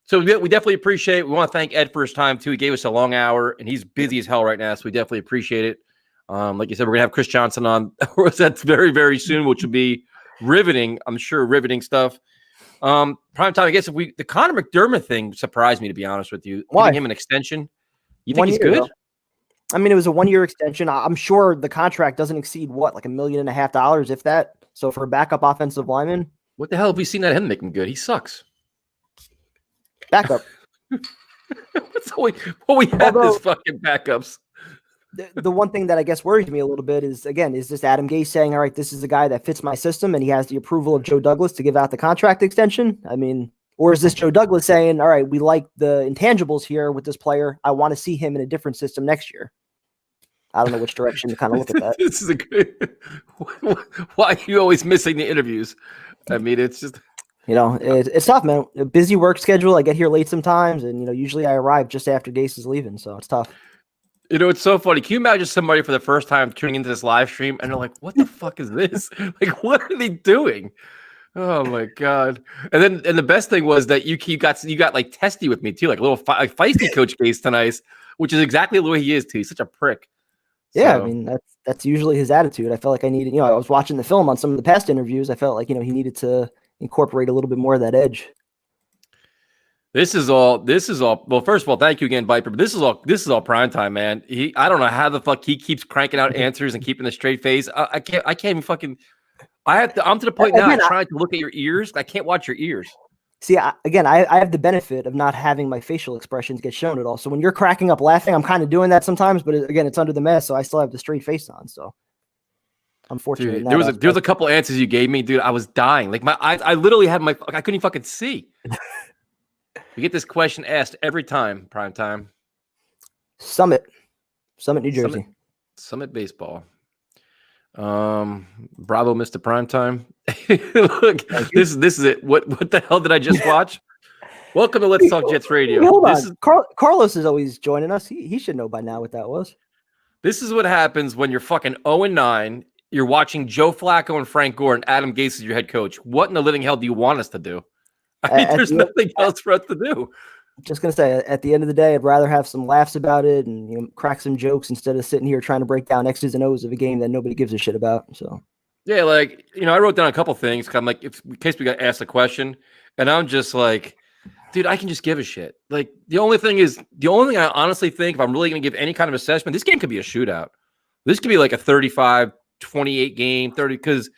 So we definitely appreciate it. We want to thank Ed for his time too. He gave us a long hour, and he's busy as hell right now. So we definitely appreciate it. Like you said, we're gonna have Chris Johnson on. That's very, very soon, which will be riveting. I'm sure riveting stuff. Prime time. I guess the Connor McDermott thing surprised me, to be honest with you. Why? Giving him an extension? You think he's good? Though. I mean, it was a 1-year extension. I'm sure the contract doesn't exceed what, like $1.5 million, if that. So for a backup offensive lineman, what the hell have we seen that him make him good? He sucks. Backup. That's what we have is fucking backups. The one thing that I guess worries me a little bit is this Adam Gase saying, all right, this is a guy that fits my system and he has the approval of Joe Douglas to give out the contract extension? I mean, or is this Joe Douglas saying, all right, we like the intangibles here with this player. I want to see him in a different system next year. I don't know which direction to kind of look at that. This is a good. Why are you always missing the interviews? I mean, it's just. It's tough, man. A busy work schedule. I get here late sometimes, and usually I arrive just after Gase is leaving, so it's tough. It's so funny. Can you imagine somebody for the first time tuning into this live stream and they're like, "What the fuck is this? Like, what are they doing?" Oh my god! And the best thing was that you got like testy with me too, like a little feisty Coach Gase tonight, which is exactly the way he is too. He's such a prick. Yeah, I mean that's usually his attitude. I felt like I needed. I was watching the film on some of the past interviews. I felt like he needed to incorporate a little bit more of that edge. This is all. Well, first of all, thank you again, Viper. But this is all prime time, man. I don't know how the fuck he keeps cranking out answers and keeping a straight face. I can't even fucking. I'm to the point now. I'm trying to look at your ears. I can't watch your ears. See, I have the benefit of not having my facial expressions get shown at all. So when you're cracking up laughing, I'm kind of doing that sometimes. But again, it's under the mask, so I still have the straight face on. So I'm fortunate. Dude, there was a couple answers you gave me, dude. I was dying. Like my eyes, I literally had I couldn't even fucking see. We get this question asked every time, prime time. Summit, New Jersey. Summit baseball. Bravo, Mr. Primetime. Look, this is it. What the hell did I just watch? Welcome to Let's Talk Jets Radio. Hold on. Carlos is always joining us. He should know by now what that was. This is what happens when you're fucking 0-9. You're watching Joe Flacco and Frank Gore and Adam Gase is your head coach. What in the living hell do you want us to do? I mean, there's nothing else for us to do. Just going to say, at the end of the day, I'd rather have some laughs about it and crack some jokes instead of sitting here trying to break down X's and O's of a game that nobody gives a shit about. So, yeah, like, I wrote down a couple things. I'm like, in case we got asked a question, and I'm just like, dude, I can just give a shit. Like, the only thing I honestly think, if I'm really going to give any kind of assessment, this game could be a shootout. This could be like a 35-28 game, 30, because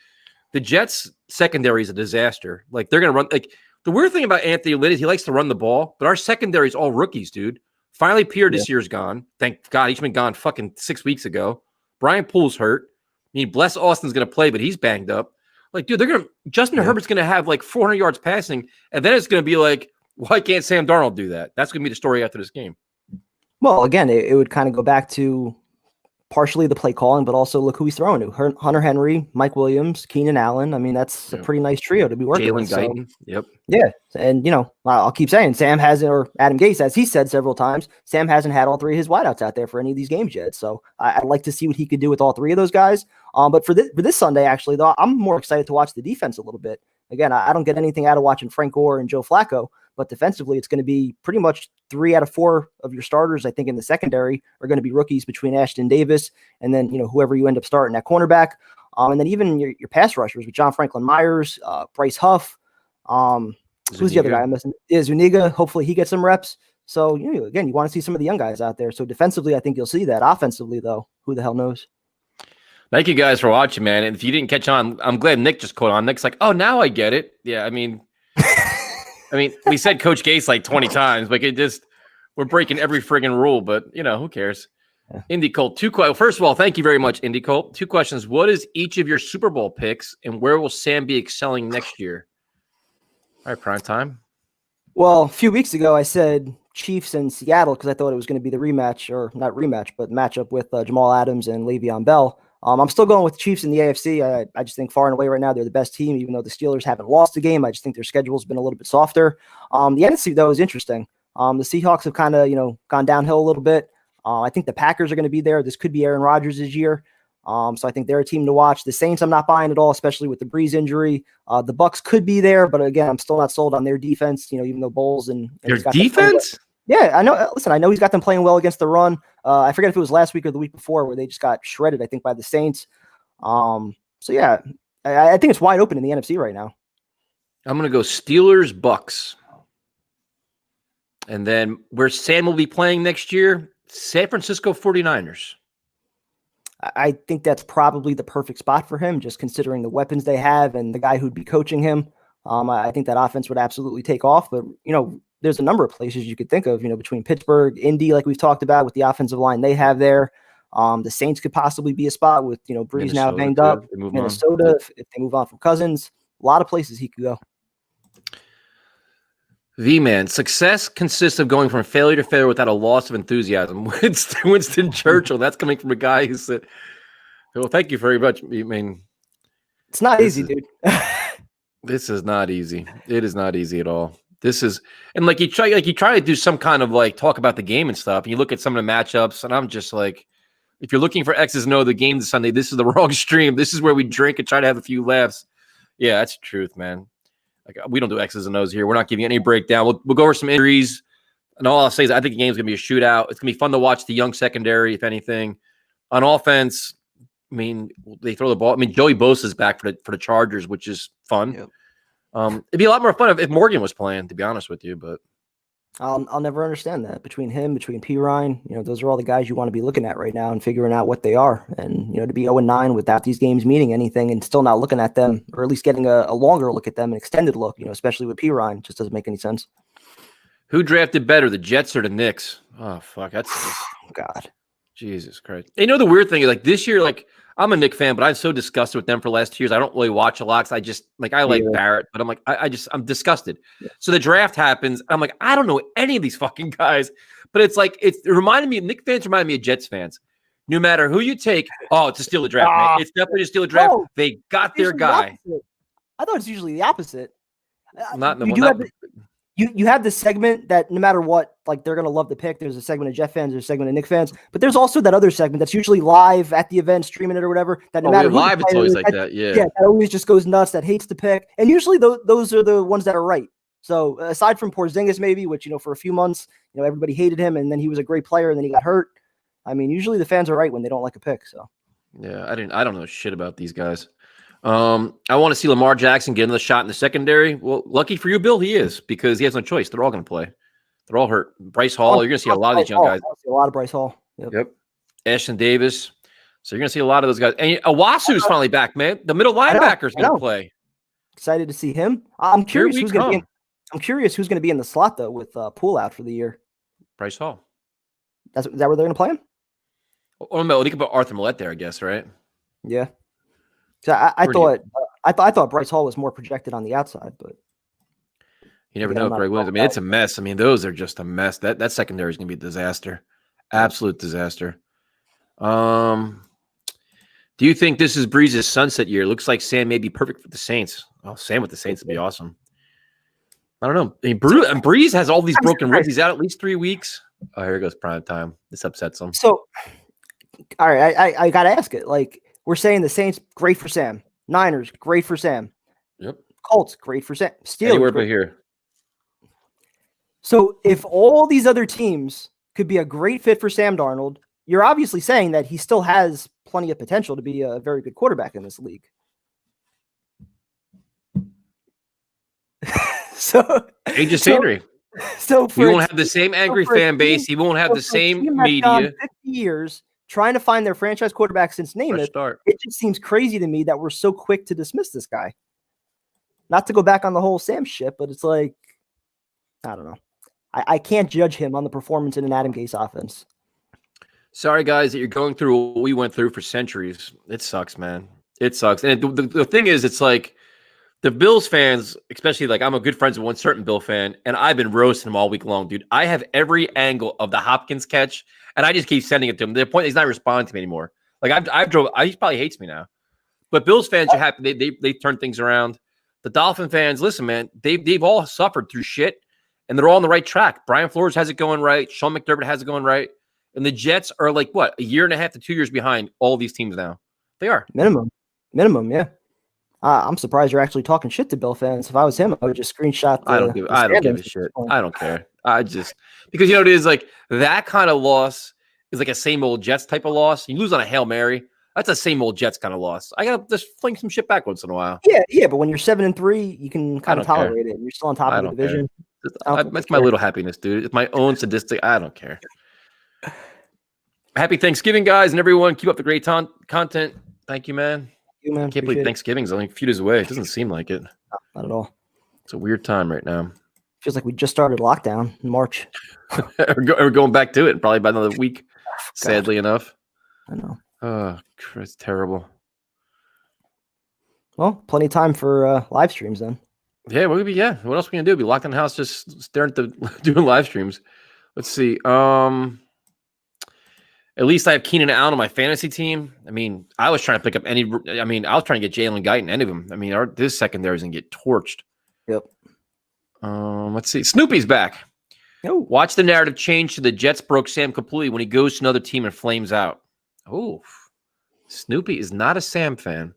the Jets secondary is a disaster. Like, they're going to run, like, the weird thing about Anthony Lynn is he likes to run the ball, but our secondary is all rookies, dude. Finally, Pierre this year's gone. Thank God. He's been gone fucking 6 weeks ago. Brian Poole's hurt. mean, bless Austin's going to play, but he's banged up. Like, dude, Justin Herbert's going to have like 400 yards passing, and then it's going to be like, why can't Sam Darnold do that? That's going to be the story after this game. Well, again, it would kind of go back to partially the play calling, but also look who he's throwing to. Hunter Henry, Mike Williams, Keenan Allen. I mean, that's a pretty nice trio to be working with. Guyton. Yep. Yeah. And, I'll keep saying Sam hasn't, or Adam Gase, as he said several times, Sam hasn't had all three of his wideouts out there for any of these games yet. So I'd like to see what he could do with all three of those guys. But for this Sunday, actually, though, I'm more excited to watch the defense a little bit. Again, I don't get anything out of watching Frank Gore and Joe Flacco, but defensively, it's going to be pretty much 3 out of 4 of your starters, I think, in the secondary are going to be rookies between Ashton Davis and then, whoever you end up starting at cornerback. And then even your pass rushers with John Franklin Myers, Bryce Huff. Who's the other guy I'm missing? Zuniga. Hopefully he gets some reps. So, again, you want to see some of the young guys out there. So defensively, I think you'll see that. Offensively, though, who the hell knows? Thank you guys for watching, man. And if you didn't catch on, I'm glad Nick just caught on. Nick's like, oh, now I get it. Yeah, I mean, we said Coach Gase like 20 times, but we're breaking every friggin' rule, but who cares? Yeah. Indy Colt, first of all, thank you very much, Indy Colt. 2 questions. What is each of your Super Bowl picks, and where will Sam be excelling next year? All right, prime time. Well, a few weeks ago, I said Chiefs and Seattle because I thought it was going to be the rematch, or not rematch, but matchup with Jamal Adams and Le'Veon Bell. I'm still going with the Chiefs in the AFC. I just think far and away right now they're the best team, even though the Steelers haven't lost a game. I just think their schedule's been a little bit softer. The NFC, though, is interesting. The Seahawks have kind of, gone downhill a little bit. I think the Packers are going to be there. This could be Aaron Rodgers' year. So I think they're a team to watch. The Saints, I'm not buying at all, especially with the Breeze injury. The Bucks could be there, but again, I'm still not sold on their defense. Even though Bowles and their defense. Yeah, I know. Listen, I know he's got them playing well against the run. I forget if it was last week or the week before where they just got shredded, I think, by the Saints. So yeah, I think it's wide open in the NFC right now. I'm going to go Steelers, Bucks. And then where Sam will be playing next year, San Francisco 49ers. I think that's probably the perfect spot for him, just considering the weapons they have and the guy who'd be coaching him. I think that offense would absolutely take off, but there's a number of places you could think of, between Pittsburgh, Indy, like we've talked about with the offensive line they have there. The Saints could possibly be a spot with, Breeze now banged up. Minnesota, if they move on from Cousins, a lot of places he could go. V-Man, success consists of going from failure to failure without a loss of enthusiasm. Winston Churchill, that's coming from a guy who said, well, thank you very much. I mean, it's not easy, dude. This is not easy. It is not easy at all. This is, and you try to do some kind of talk about the game and stuff, and you look at some of the matchups, and I'm just like, if you're looking for X's and O, the game this Sunday, this is the wrong stream. This is where we drink and try to have a few laughs. Yeah, that's the truth, man. We don't do X's and O's here. We're not giving you any breakdown. We'll go over some injuries. And all I'll say is I think the game's going to be a shootout. It's going to be fun to watch the young secondary, if anything. On offense, they throw the ball. Joey Bosa's back for the Chargers, which is fun. Yep. It'd be a lot more fun if Morgan was playing, to be honest with you. But I'll never understand that. Between P. Ryan, those are all the guys you want to be looking at right now and figuring out what they are. And, to be 0-9 without these games meaning anything and still not looking at them, or at least getting a longer look at them, an extended look, especially with P. Ryan, just doesn't make any sense. Who drafted better, the Jets or the Knicks? Oh, fuck. That's God. Jesus Christ. The weird thing is this year, I'm a Knick fan, but I'm so disgusted with them for the last 2 years. I don't really watch a lot because I just I like Barrett, but I'm I'm disgusted. Yeah. So the draft happens. I'm I don't know any of these fucking guys, but it reminded me, Knick fans reminded me of Jets fans. No matter who you take, it's a steal the draft, man. It's definitely a steal the draft. No, they got their guy. I thought it's usually the opposite. You have this segment that no matter what, they're going to love the pick. There's a segment of Jet fans, there's a segment of Knick fans, but there's also that other segment that's usually live at the event, streaming it or whatever. That no matter live, it's always like that. Yeah, that always just goes nuts. That hates the pick, and usually those are the ones that are right. So aside from Porzingis, maybe, which for a few months, everybody hated him, and then he was a great player, and then he got hurt. Usually the fans are right when they don't like a pick. So yeah, I don't know shit about these guys. I want to see Lamar Jackson get another shot in the secondary. Well, lucky for you, Bill, he is, because he has no choice. They're all going to play. They're all hurt. Bryce Hall, you're going to see a lot of these young guys. A lot of Bryce Hall. Yep. Ashton Davis. So you're going to see a lot of those guys. And Owasu's finally back, man. The middle linebacker's going to play. Excited to see him. I'm curious who's going to be in the slot though with Poole out for the year. Bryce Hall. Is that where they're going to play him? Oh no, they could put Arthur Millette there, I guess, right? Yeah. So I thought Bryce Hall was more projected on the outside, but you never know. Greg Williams. I mean, it's a mess. I mean, those are just a mess. That secondary is going to be a disaster, absolute disaster. Do you think this is Breeze's sunset year? Looks like Sam may be perfect for the Saints. Oh, Sam with the Saints would be awesome. I don't know. I mean, Breeze has all these broken ribs. He's out at least 3 weeks. Oh, here goes prime time. This upsets him. So, all right, I got to ask it. Like, we're saying the Saints, great for Sam. Niners, great for Sam. Yep. Colts, great for Sam. Steelers, anywhere but here. So, if all these other teams could be a great fit for Sam Darnold, you're obviously saying that he still has plenty of potential to be a very good quarterback in this league. Aegis Henry. So he won't have the same angry fan base. He won't have the same media. 50 years trying to find their franchise quarterback since Namath. It just seems crazy to me that we're so quick to dismiss this guy. Not to go back on the whole Sam shit, but it's like, I don't know. I can't judge him on the performance in an Adam Gase offense. Sorry, guys, that you're going through what we went through for centuries. It sucks, man. It sucks. And the thing is, it's like the Bills fans, especially like I'm a good friends with one certain Bill fan, and I've been roasting him all week long, dude. I have every angle of the Hopkins catch, and I just keep sending it to him. To the point he's not responding to me anymore. Like he probably hates me now. But Bills fans are happy. They turn things around. The Dolphin fans, listen, man, they've all suffered through shit, and they're all on the right track. Brian Flores has it going right. Sean McDermott has it going right. And the Jets are like, what, a year and a half to 2 years behind all these teams now. They are. Minimum, yeah. I'm surprised you're actually talking shit to Bill fans. If I was him, I would just screenshot I don't give a shit. I don't care. Because, you know, it is like that kind of loss is like a same old Jets type of loss. You lose on a Hail Mary. That's a same old Jets kind of loss. I got to just fling some shit back once in a while. Yeah. But when you're 7-3, you can kind of tolerate it. And you're still on top of the division. That's my little happiness, dude. It's my own sadistic. I don't care. Happy Thanksgiving, guys, and everyone. Keep up the great content. Thank you, man. I can't believe Thanksgiving's only a few days away. It doesn't seem like it. Not at all. It's a weird time right now. Feels like we just started lockdown in March. We're going back to it probably by another week, sadly enough. I know. Oh, it's terrible. Well, plenty of time for live streams then. Yeah, what else are we going to do? Be locked in the house just staring at doing live streams. Let's see. At least I have Keenan Allen on my fantasy team. I mean, I was trying to pick up I was trying to get Jalen Guyton, any of them. I mean, this secondary is going to get torched. Yep. Let's see. Snoopy's back. Oh. Watch the narrative change to the Jets broke Sam completely when he goes to another team and flames out. Oh, Snoopy is not a Sam fan.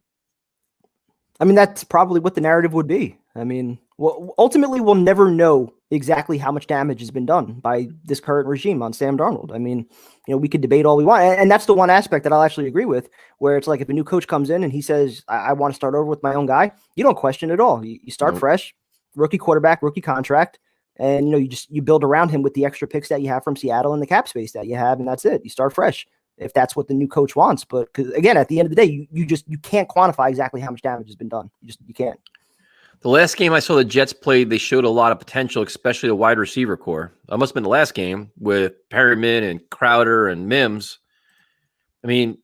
I mean, that's probably what the narrative would be. I mean, well, ultimately, we'll never know exactly how much damage has been done by this current regime on Sam Darnold. I mean, you know, we could debate all we want. And that's the one aspect that I'll actually agree with, where it's like if a new coach comes in and he says, I want to start over with my own guy, you don't question it at all. You start fresh, rookie quarterback, rookie contract. And, you know, you build around him with the extra picks that you have from Seattle and the cap space that you have. And that's it. You start fresh if that's what the new coach wants. But because again, at the end of the day, you can't quantify exactly how much damage has been done. You can't. The last game I saw the Jets played, they showed a lot of potential, especially the wide receiver core. That must have been the last game with Perryman and Crowder and Mims. I mean,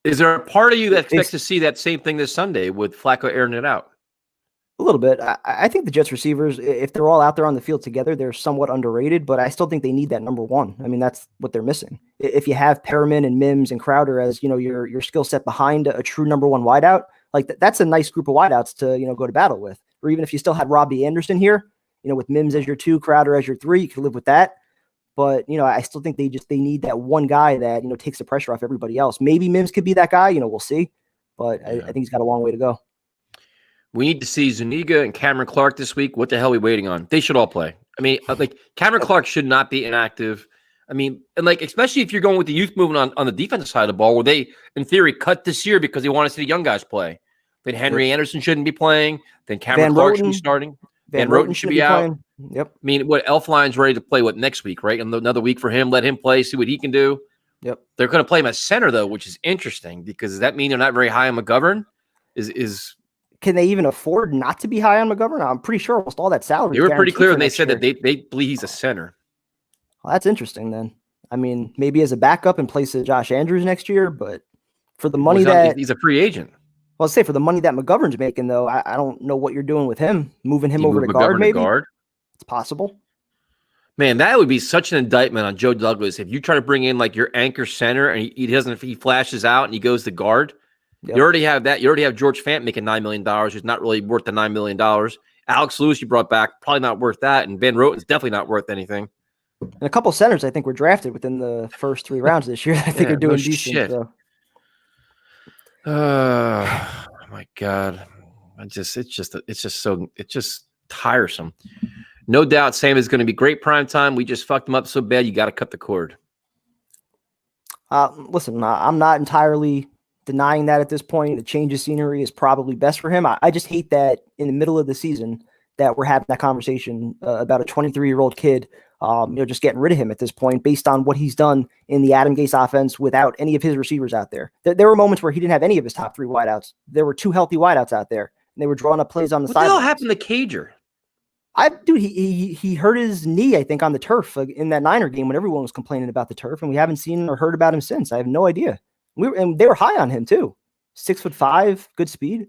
is there a part of you that expects to see that same thing this Sunday with Flacco airing it out? A little bit. I think the Jets receivers, if they're all out there on the field together, they're somewhat underrated, but I still think they need that number one. I mean, that's what they're missing. If you have Perriman and Mims and Crowder as, you know, your skill set behind a true number one wideout, like that's a nice group of wideouts to, you know, go to battle with. Or even if you still had Robbie Anderson here, you know, with Mims as your 2, Crowder as your 3, you could live with that. But, you know, I still think they need that one guy that, you know, takes the pressure off everybody else. Maybe Mims could be that guy, you know, we'll see. But I think he's got a long way to go. We need to see Zuniga and Cameron Clark this week. What the hell are we waiting on? They should all play. I mean, like Cameron Clark should not be inactive. I mean, and like, especially if you're going with the youth movement on the defensive side of the ball, where they, in theory, cut this year because they want to see the young guys play. Then Henry Anderson shouldn't be playing. Then Cameron Clark should be starting. Van Roten should be out. Playing. Yep. I mean, Elfline's ready to play next week, right? And another week for him. Let him play, see what he can do. Yep. They're going to play him as center though, which is interesting because does that mean they're not very high on McGovern? Can they even afford not to be high on McGovern? I'm pretty sure almost all that salary. They were pretty clear when they said that they believe he's a center. Well, that's interesting then. I mean, maybe as a backup in place of Josh Andrews next year, but for the money he's a free agent. Well, let's say for the money that McGovern's making, though, I don't know what you're doing with him. Moving him You over move to guard, McGovern to maybe? guard. It's possible. Man, that would be such an indictment on Joe Douglas if you try to bring in like your anchor center and he flashes out and he goes to guard. Yep. You already have that. You already have George Fant making $9 million, who's not really worth the $9 million. Alex Lewis you brought back, probably not worth that. And Van Roten's definitely not worth anything. And a couple centers I think were drafted within the first 3 rounds this year. I think are doing decent. Shit. So. Oh my God. It's just tiresome. No doubt Sam is going to be great prime time. We just fucked him up so bad. You got to cut the cord. Listen, I'm not entirely denying that at this point. The change of scenery is probably best for him. I just hate that in the middle of the season that we're having that conversation about a 23-year-old kid, just getting rid of him at this point based on what he's done in the Adam Gase offense without any of his receivers out there. There were moments where he didn't have any of his top 3 wideouts. There were 2 healthy wideouts out there, and they were drawing up plays on the side. What the hell happened to Cager? Dude, he hurt his knee, I think, on the turf in that Niner game when everyone was complaining about the turf, and we haven't seen or heard about him since. I have no idea. And they were high on him too. 6'5", good speed.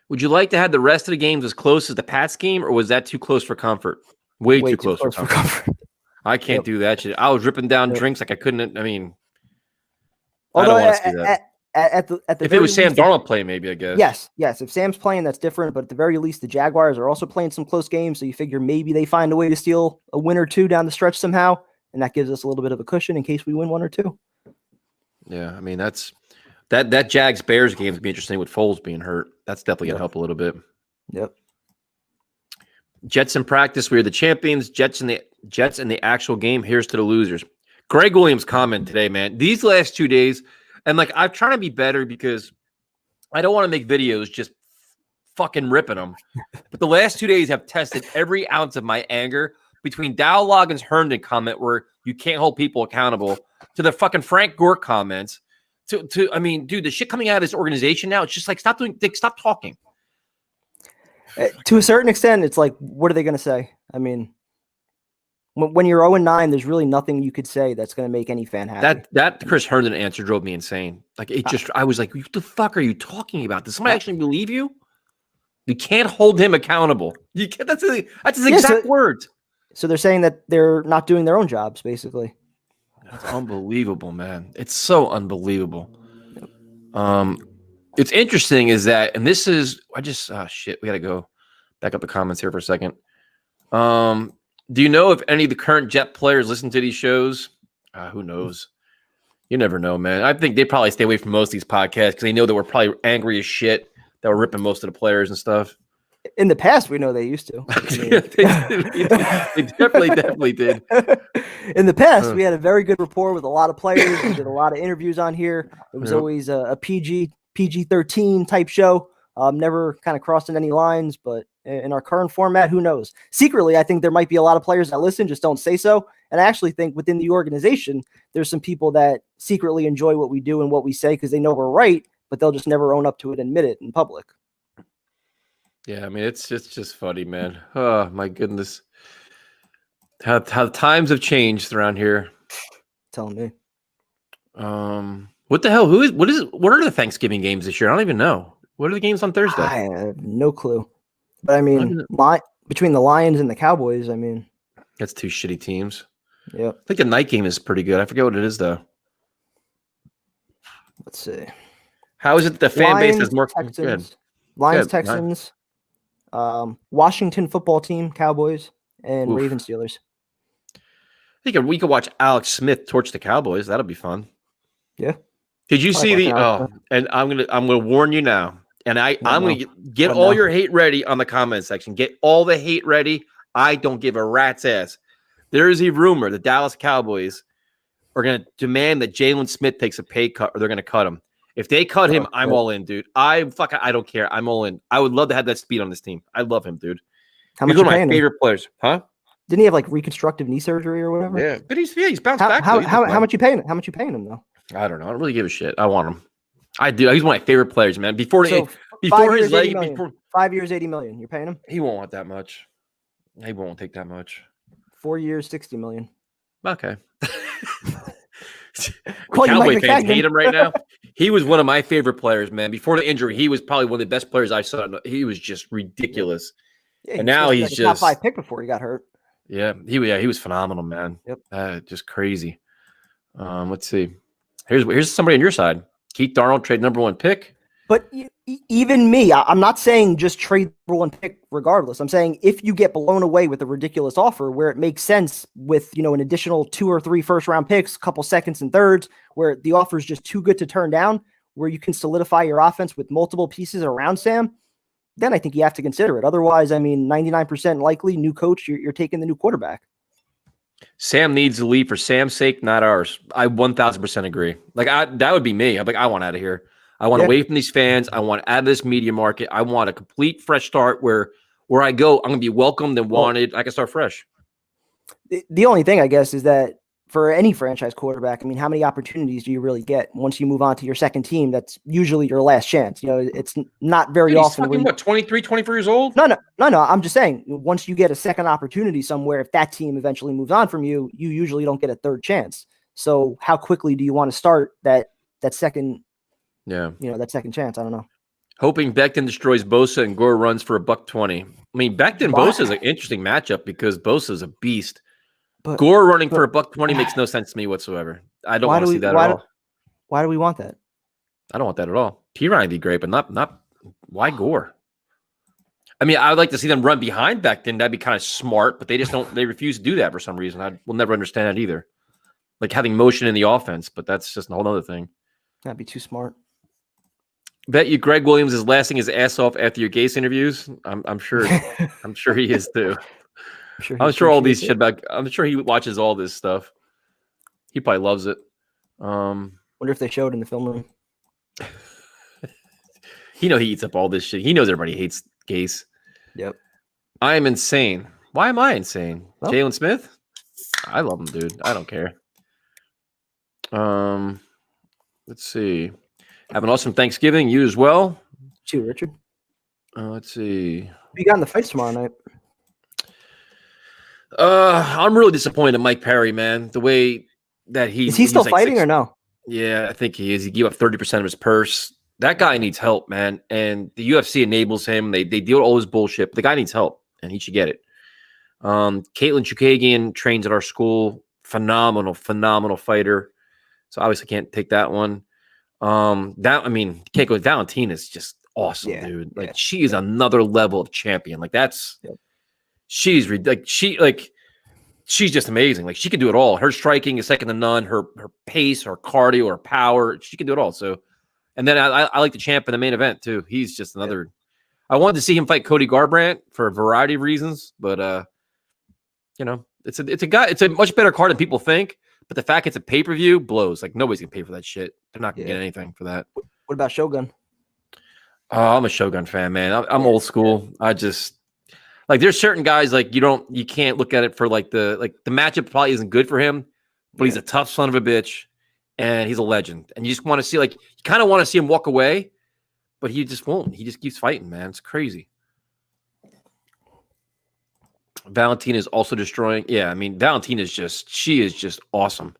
Would you like to have the rest of the games as close as the Pats game, or was that too close for comfort? Way too close for comfort. I can't do that shit. I was ripping down drinks like I couldn't. I mean, although I don't want to see that. At the if it was Sam Darnold playing, maybe I guess. Yes. If Sam's playing, that's different. But at the very least, the Jaguars are also playing some close games, so you figure maybe they find a way to steal a win or 2 down the stretch somehow, and that gives us a little bit of a cushion in case we win 1 or 2. Yeah, I mean that Jags Bears game is be interesting with Foles being hurt. That's definitely gonna help a little bit. Yep. Jets in practice, we are the champions. Jets in the actual game. Here's to the losers. Greg Williams' comment today, man. These last 2 days. And like, I'm trying to be better because I don't want to make videos just fucking ripping them. But the last 2 days have tested every ounce of my anger between Dow Loggins' Herndon comment where you can't hold people accountable to the fucking Frank Gore comments to I mean, dude, the shit coming out of this organization now, it's just like, stop talking. To a certain extent, it's like, what are they going to say? I mean, when you're 0-9, there's really nothing you could say that's going to make any fan happy. That Chris Herndon answer drove me insane. Like I was like, what the fuck are you talking about? Does somebody actually believe you? You can't hold him accountable. You can't. That's his exact words. So they're saying that they're not doing their own jobs, basically. That's unbelievable, man. It's so unbelievable. It's interesting is that, and this is shit. We got to go back up the comments here for a second. Do you know if any of the current Jet players listen to these shows? Who knows? You never know, man. I think they probably stay away from most of these podcasts because they know that we're probably angry as shit that we're ripping most of the players and stuff. In the past, we know they used to. They definitely did. In the past, we had a very good rapport with a lot of players. We did a lot of interviews on here. It was always a PG-13 type show. Never kind of crossing any lines, but in our current format, who knows? Secretly, I think there might be a lot of players that listen, just don't say so. And I actually think within the organization, there's some people that secretly enjoy what we do and what we say because they know we're right, but they'll just never own up to it and admit it in public. Yeah, I mean, it's just funny, man. Oh, my goodness. How times have changed around here. Telling me. What the hell? What are the Thanksgiving games this year? I don't even know. What are the games on Thursday? I have no clue. But I mean, between the Lions and the Cowboys, I mean. That's 2 shitty teams. Yeah. I think the night game is pretty good. I forget what it is, though. Let's see. How is it the fan base is more good? Lions, Texans, Washington football team, Cowboys, and Ravens, Steelers. I think we could watch Alex Smith torch the Cowboys. That'll be fun. Yeah. Did you see the? And I'm gonna warn you now. And I'm gonna get all your hate ready on the comment section. Get all the hate ready. I don't give a rat's ass. There is a rumor the Dallas Cowboys are gonna demand that Jalen Smith takes a pay cut, or they're gonna cut him. If they cut him, I'm all in, dude. I don't care. I'm all in. I would love to have that speed on this team. I love him, dude. How much? He's one of my favorite players, huh? Didn't he have like reconstructive knee surgery or whatever? Yeah, but he's bounced back. How much you paying? How much you paying him though? I don't know. I don't really give a shit. I want him. I do. He's one of my favorite players, man. Before his leg, 5 years, $80 million. You're paying him? He won't want that much. He won't take that much. 4 years, $60 million. Okay. Call Cowboy fans hate him right now. He was one of my favorite players, man. Before the injury, he was probably one of the best players I saw. He was just ridiculous. Yeah, And now he's like a just top 5 pick before he got hurt. Yeah, he was phenomenal, man. Yep. Just crazy. Let's see. Here's somebody on your side. Keith Darnold, trade number 1 pick. But even me, I'm not saying just trade number 1 pick regardless. I'm saying if you get blown away with a ridiculous offer where it makes sense with, an additional 2 or 3 first-round picks, a couple seconds and thirds, where the offer is just too good to turn down, where you can solidify your offense with multiple pieces around Sam, then I think you have to consider it. Otherwise, 99% likely, new coach, you're taking the new quarterback. Sam needs to leave for Sam's sake, not ours. I 1,000% agree. Like that would be me. I'm like, I want out of here. I want away from these fans. I want out of this media market. I want a complete fresh start where I go, I'm going to be welcomed and wanted. I can start fresh. The only thing, I guess, is that for any franchise quarterback, how many opportunities do you really get once you move on to your second team? That's usually your last chance. It's not very often. He's 23, 24 years old? No. I'm just saying, once you get a second opportunity somewhere, if that team eventually moves on from you, you usually don't get a third chance. So how quickly do you want to start that second? Yeah. That second chance. I don't know. Hoping Becton destroys Bosa and Gore runs for $120. Becton and Bosa is an interesting matchup because Bosa is a beast. But Gore running for $120 makes no sense to me whatsoever. I don't want to see that at all. Why do we want that? I don't want that at all. Pirine would be great, but not why Gore? I would like to see them run behind Becton. That'd be kind of smart, but they just don't. They refuse to do that for some reason. I will never understand that either. Like having motion in the offense, but that's just a whole other thing. That'd be too smart. Bet you Greg Williams is lasting his ass off after your Gase interviews. I'm sure. I'm sure he is too. I'm sure all these shit about. I'm sure he watches all this stuff. He probably loves it. Wonder if they showed in the film room. He eats up all this shit. He knows everybody hates Gase. Yep. I am insane. Why am I insane? Well, Jalen Smith? I love him, dude. I don't care. Let's see. Have an awesome Thanksgiving. You as well. You, Richard. Let's see. You got in the fights tomorrow night. I'm really disappointed in Mike Perry, man. The way that is he still fighting or no? Yeah, I think he is. He gave up 30% of his purse. That guy needs help, man. And the UFC enables him. They deal with all his bullshit. The guy needs help, and he should get it. Caitlin Chukagian trains at our school. Phenomenal fighter. So obviously can't take that one. Can't go. Valentina's just awesome, dude. Like she is another level of champion. Like that's. Yep. She's just amazing. Like she can do it all. Her striking is second to none. Her pace, her cardio, her power. She can do it all. So, and then I like the champ in the main event too. He's just another. I wanted to see him fight Cody Garbrandt for a variety of reasons, but it's a much better card than people think. But the fact it's a pay-per-view blows. Like nobody's gonna pay for that shit. They're not gonna get anything for that. What about Shogun? I'm a Shogun fan, man. I'm old school. I just. Like there's certain guys like you can't look at it for the matchup probably isn't good for him, but he's a tough son of a bitch and he's a legend. And you just want to see you kind of want to see him walk away, but he just won't. He just keeps fighting, man. It's crazy. Valentina is also destroying. Yeah, Valentina is just awesome.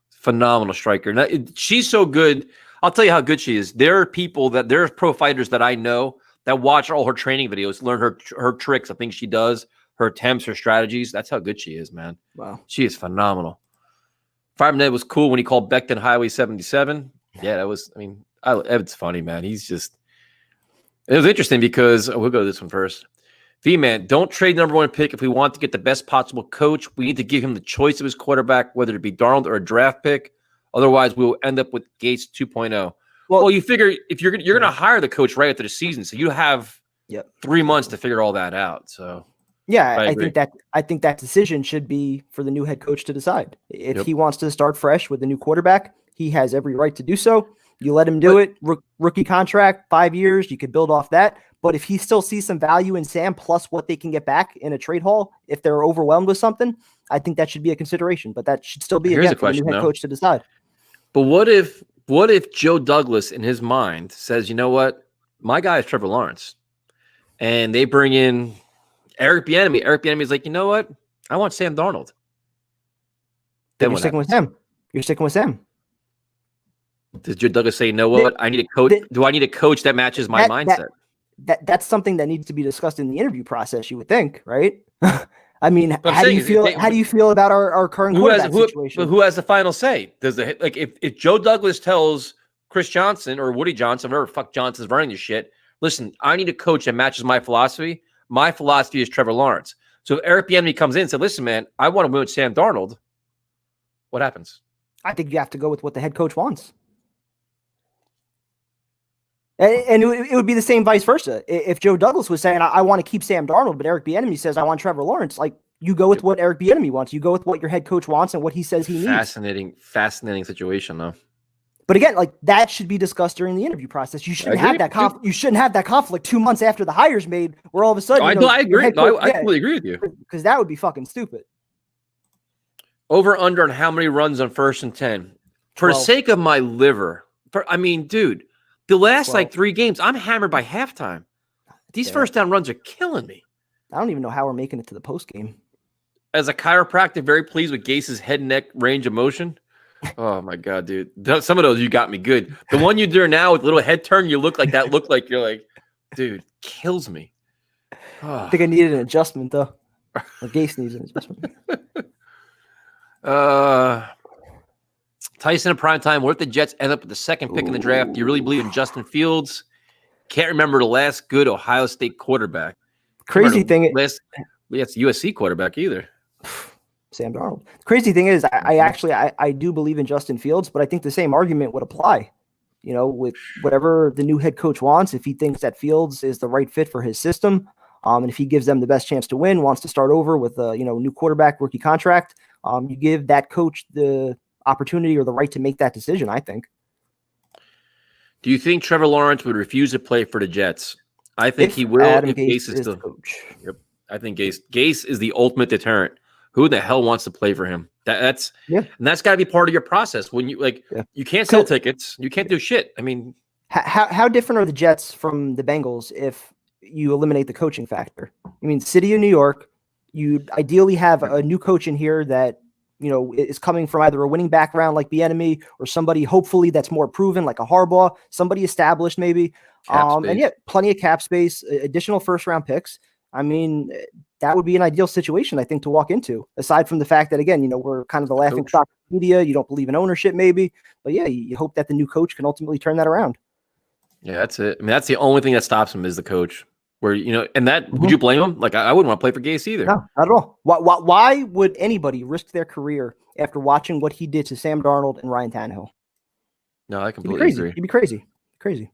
Phenomenal striker. Now, she's so good. I'll tell you how good she is. There are pro fighters that I know that watch all her training videos, learn her tricks, the things she does, her attempts, her strategies. That's how good she is, man. Wow. She is phenomenal. Fireman Ed was cool when he called Becton Highway 77. Yeah, that was, Ed's funny, man. It was interesting because, we'll go to this one first. V-Man, don't trade number 1 pick if we want to get the best possible coach. We need to give him the choice of his quarterback, whether it be Darnold or a draft pick. Otherwise, we will end up with Gates 2.0. Well, you figure if you're going to hire the coach right after the season, so you have 3 months to figure all that out. So yeah, I think that decision should be for the new head coach to decide. If he wants to start fresh with a new quarterback, he has every right to do so. You let him do it. Rookie contract, 5 years. You could build off that. But if he still sees some value in Sam plus what they can get back in a trade haul, if they're overwhelmed with something, I think that should be a consideration. But that should still be for the new head coach to decide. But what if Joe Douglas in his mind says, you know what, my guy is Trevor Lawrence, and they bring in Eric Bieniemy. Eric Bieniemy is like, you know what, I want Sam Darnold. Then you're sticking with him. You're sticking with Sam. Does Joe Douglas say, "You know what? I need a coach. Do I need a coach that matches my mindset?" That's something that needs to be discussed in the interview process. You would think, right? I mean, But how do you feel about our current quarterback situation? But who has the final say? Does if Joe Douglas tells Chris Johnson or Woody Johnson, whatever fuck Johnson's running this shit, listen, I need a coach that matches my philosophy. My philosophy is Trevor Lawrence. So if Eric Bieniemy comes in and says, "Listen, man, I want to win with Sam Darnold," what happens? I think you have to go with what the head coach wants. And it would be the same vice versa. If Joe Douglas was saying, I want to keep Sam Darnold, but Eric Bieniemy says, I want Trevor Lawrence, like, you go with what Eric Bieniemy wants. You go with what your head coach wants and what he says he needs. Fascinating situation, though. But again, like, that should be discussed during the interview process. You shouldn't have that conflict. You shouldn't have that conflict 2 months after the hire's made, where all of a sudden, I agree. I completely agree with you. Because that would be fucking stupid. Over under on how many runs on 1st and 10. For the sake of my liver, dude. The last 3 games, I'm hammered by halftime. These first down runs are killing me. I don't even know how we're making it to the post game. As a chiropractor, very pleased with Gase's head and neck range of motion. Oh my god, dude! Some of those you got me good. The one you do now with a little head turn, you look like that. Look like you're like, dude, kills me. Oh. I think I needed an adjustment though. Gase needs an adjustment. Tyson in prime time. What if the Jets end up with the 2nd pick in the draft? Do you really believe in Justin Fields? Can't remember the last good Ohio State quarterback. Crazy thing is, it's USC quarterback either. Sam Darnold. The crazy thing is, I do believe in Justin Fields, but I think the same argument would apply. With whatever the new head coach wants, if he thinks that Fields is the right fit for his system, and if he gives them the best chance to win, wants to start over with a new quarterback, rookie contract, you give that coach the opportunity or the right to make that decision, I think. Do you think Trevor Lawrence would refuse to play for the Jets? I think he will if Gase is the coach. Yep. I think Gase is the ultimate deterrent. Who the hell wants to play for him? And that's got to be part of your process. When you you can't sell tickets, you can't do shit. I mean, how different are the Jets from the Bengals if you eliminate the coaching factor? I mean, city of New York, you ideally have a new coach in here that is coming from either a winning background like Bieniemy or somebody hopefully that's more proven like a Harbaugh, somebody established maybe. And plenty of cap space, additional 1st-round picks. I mean, that would be an ideal situation, I think, to walk into, aside from the fact that, again, we're kind of the laughingstock media. You don't believe in ownership maybe, but yeah, you hope that the new coach can ultimately turn that around. Yeah, that's it. I mean, that's the only thing that stops him is the coach. Where, and that, would you blame him? Like, I wouldn't want to play for Gase either. No, not at all. Why would anybody risk their career after watching what he did to Sam Darnold and Ryan Tannehill? No, I completely agree. You'd be crazy. Crazy.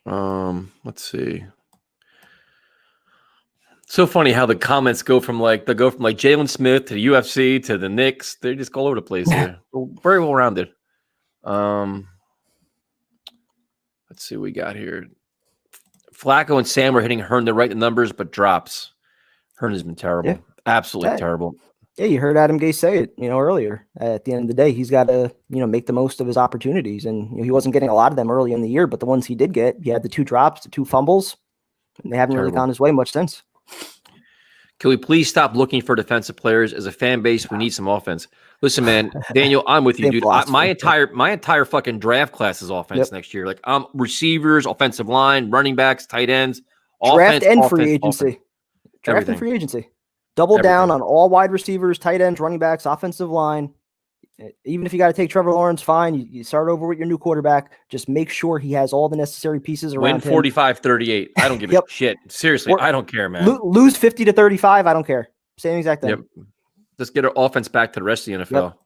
Let's see. So funny how the comments go from Jalen Smith to the UFC to the Knicks. They just go all over the place here. Very well rounded. Let's see what we got here. Flacco and Sam are hitting Herndon right the numbers, but drops. Herndon's been terrible. Yeah. Absolutely terrible. Yeah, you heard Adam Gase say it, earlier. At the end of the day, he's got to, make the most of his opportunities. And he wasn't getting a lot of them early in the year, but the ones he did get, he had the 2 drops, the 2 fumbles, and they haven't really gone his way much since. Can we please stop looking for defensive players? As a fan base, we need some offense. Listen, man, Daniel, I'm with you, dude. My entire fucking draft class is offense next year. Like, receivers, offensive line, running backs, tight ends, draft and free agency. Draft and free agency. Double down on all wide receivers, tight ends, running backs, offensive line. Even if you got to take Trevor Lawrence, fine. You start over with your new quarterback. Just make sure he has all the necessary pieces around him. Win 45-38. I don't give a shit. Seriously, I don't care, man. Lose 50-35. I don't care. Same exact thing. Yep. Just get our offense back to the rest of the NFL. Yep.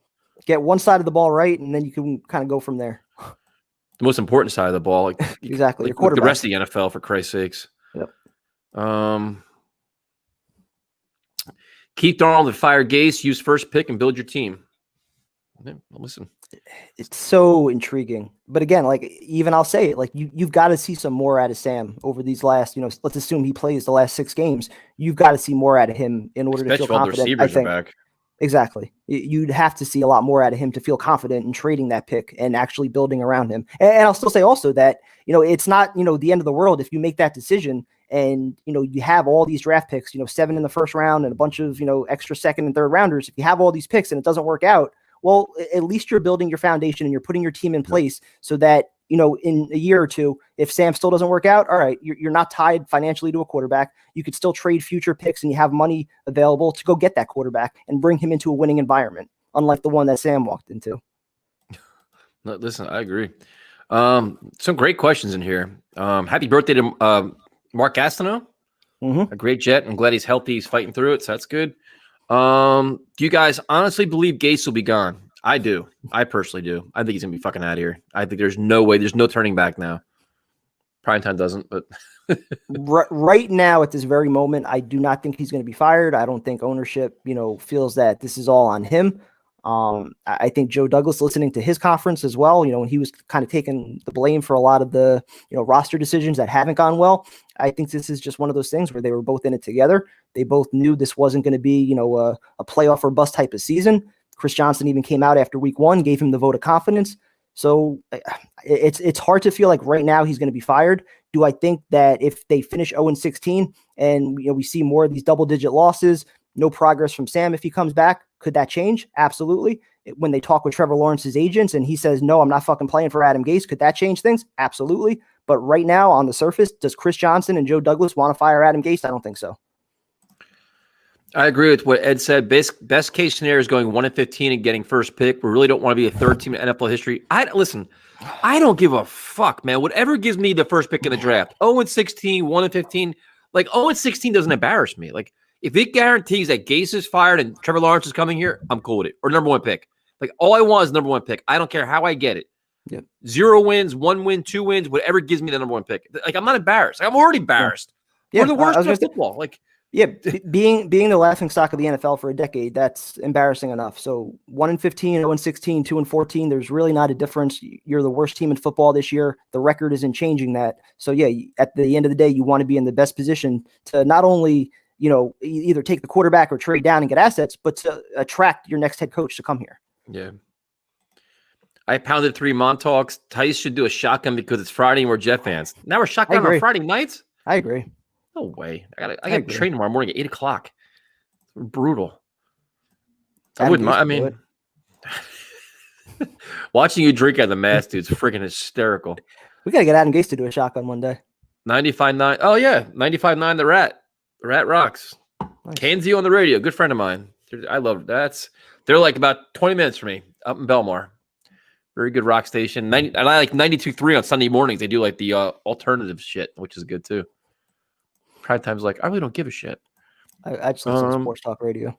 Get one side of the ball right, and then you can kind of go from there. The most important side of the ball. Exactly. Your quarterback. The rest of the NFL, for Christ's sakes. Yep. Keep Darnold and fire Gase. Use 1st pick and build your team. Yeah, listen, it's so intriguing, but again, even I'll say it, you've got to see some more out of Sam over these last, let's assume he plays the last 6 games. You've got to see more out of him in order to feel confident. The receivers are back. Exactly. You'd have to see a lot more out of him to feel confident in trading that pick and actually building around him. And I'll still say also that, it's not, the end of the world if you make that decision and, you have all these draft picks, 7 in the 1st round and a bunch of, extra 2nd and 3rd rounders. If you have all these picks and it doesn't work out, Well, at least you're building your foundation and you're putting your team in place so that, in a year or two, if Sam still doesn't work out, all right, you're not tied financially to a quarterback. You could still trade future picks and you have money available to go get that quarterback and bring him into a winning environment, unlike the one that Sam walked into. No, listen, I agree. Some great questions in here. Happy birthday to Mark Gastineau. A great Jet. I'm glad he's healthy. He's fighting through it, so that's good. Do you guys honestly believe Gase will be gone? I do. I personally do. I think he's going to be fucking out of here. I think there's no way. There's no turning back now. Primetime doesn't, but right now at this very moment, I do not think he's going to be fired. I don't think ownership, feels that this is all on him. I think Joe Douglas, listening to his conference as well, when he was kind of taking the blame for a lot of the, roster decisions that haven't gone well. I think this is just one of those things where they were both in it together. They both knew this wasn't going to be, a playoff or bust type of season. Chris Johnson even came out after week 1, gave him the vote of confidence. So it's hard to feel like right now he's going to be fired. Do I think that if they finish 0-16 and we see more of these double-digit losses, no progress from Sam if he comes back, could that change? Absolutely. When they talk with Trevor Lawrence's agents and he says, no, I'm not fucking playing for Adam Gase, could that change things? Absolutely. But right now on the surface, does Chris Johnson and Joe Douglas want to fire Adam Gase? I don't think so. I agree with what Ed said. Best case scenario is going 1-15 and getting first pick. We really don't want to be a third team in NFL history. Listen, I don't give a fuck, man. Whatever gives me the first pick in the draft, 0-16, 1-15, like 0-16 doesn't embarrass me. Like if it guarantees that Gase is fired and Trevor Lawrence is coming here, I'm cool with it. Or number 1 pick. Like all I want is number 1 pick. I don't care how I get it. Yep. 0 wins, 1 win, 2 wins, whatever gives me the number 1 pick. Like I'm not embarrassed. Like, I'm already embarrassed. Yeah. We're the worst in football. Like. Yeah, being the laughingstock of the NFL for a decade, that's embarrassing enough. So 1-15, 0-16, 2-14, there's really not a difference. You're the worst team in football this year. The record isn't changing that. So yeah, at the end of the day, you want to be in the best position to not only, either take the quarterback or trade down and get assets, but to attract your next head coach to come here. Yeah. I pounded 3 Montauk's. Tice should do a shotgun because it's Friday and we're Jet fans. Now we're shotgun on Friday nights? I agree. No way. I got to train tomorrow morning at 8 o'clock. Brutal. I wouldn't mind. I mean, watching you drink out of the mask, dude, it's freaking hysterical. We got to get Adam Gase to do a shotgun one day. 95.9. Oh, yeah. 95.9, The Rat. The Rat rocks. Nice. Kanzi on the radio. Good friend of mine. I love that. They're like about 20 minutes from me up in Belmar. Very good rock station. And I like 92.3 on Sunday mornings. They do like the alternative shit, which is good too. Prime time's like, I really don't give a shit. I just listen to sports talk radio.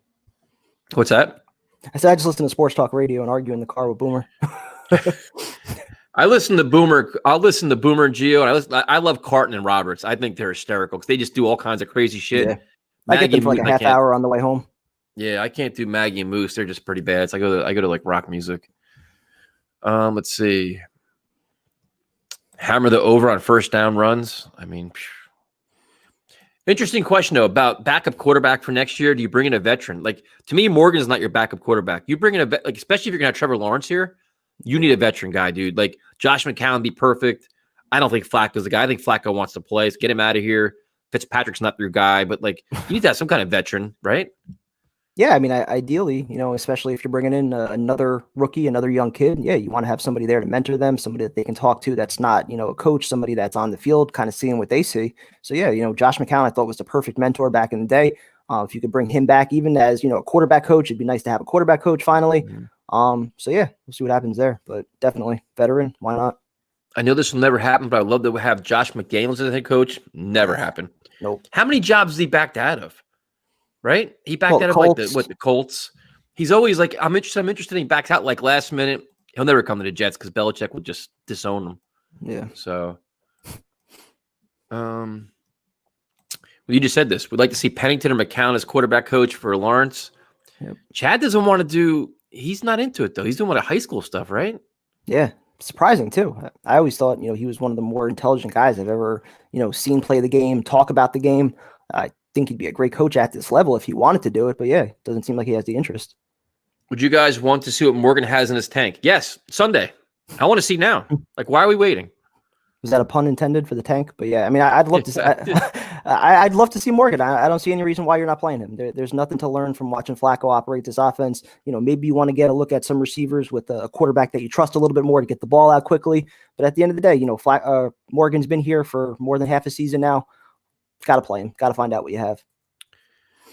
What's that? I said I just listen to sports talk radio and argue in the car with Boomer. I listen to Boomer. I'll listen to Boomer and Gio. And I love Carton and Roberts. I think they're hysterical because they just do all kinds of crazy shit. Yeah. I get them for like a half hour on the way home. Yeah, I can't do Maggie and Moose. They're just pretty bad. So I go to like rock music. Let's see. Hammer the over on first down runs. I mean. Interesting question, though, about backup quarterback for next year. Do you bring in a veteran? Like, to me, Morgan is not your backup quarterback. You bring in especially if you're going to have Trevor Lawrence here, you need a veteran guy, dude. Like, Josh McCown be perfect. I don't think Flacco's the guy. I think Flacco wants to play. So get him out of here. Fitzpatrick's not your guy, but, like, you need to have some kind of veteran, right? Yeah, I mean, ideally, especially if you're bringing in another rookie, another young kid, yeah, you want to have somebody there to mentor them, somebody that they can talk to that's not, a coach, somebody that's on the field kind of seeing what they see. So, yeah, Josh McCown, I thought was the perfect mentor back in the day. If you could bring him back, even as, a quarterback coach, it'd be nice to have a quarterback coach finally. Mm-hmm. So, yeah, we'll see what happens there. But definitely veteran. Why not? I know this will never happen, but I'd love to have Josh McDaniels as a head coach. Never happen. Nope. How many jobs has he backed out of? Right? He backed out of like the Colts. He's always like, I'm interested. He backs out like last minute. He'll never come to the Jets because Belichick would just disown him. Yeah. So, well, you just said this. We'd like to see Pennington or McCown as quarterback coach for Lawrence. Yep. Chad doesn't want to do. He's not into it though. He's doing a lot of high school stuff, right? Yeah. Surprising too. I always thought, he was one of the more intelligent guys I've ever, seen play the game, talk about the game. I think he'd be a great coach at this level if he wanted to do it, but yeah, it doesn't seem like he has the interest. Would you guys want to see what Morgan has in his tank? Yes, Sunday. I want to see now. Like, why are we waiting? Was that a pun intended for the tank? But yeah, I mean, I'd love to see. I'd love to see Morgan. I don't see any reason why you're not playing him. There's nothing to learn from watching Flacco operate this offense. Maybe you want to get a look at some receivers with a quarterback that you trust a little bit more to get the ball out quickly. But at the end of the day, Morgan's been here for more than half a season now. Got to play him. Got to find out what you have.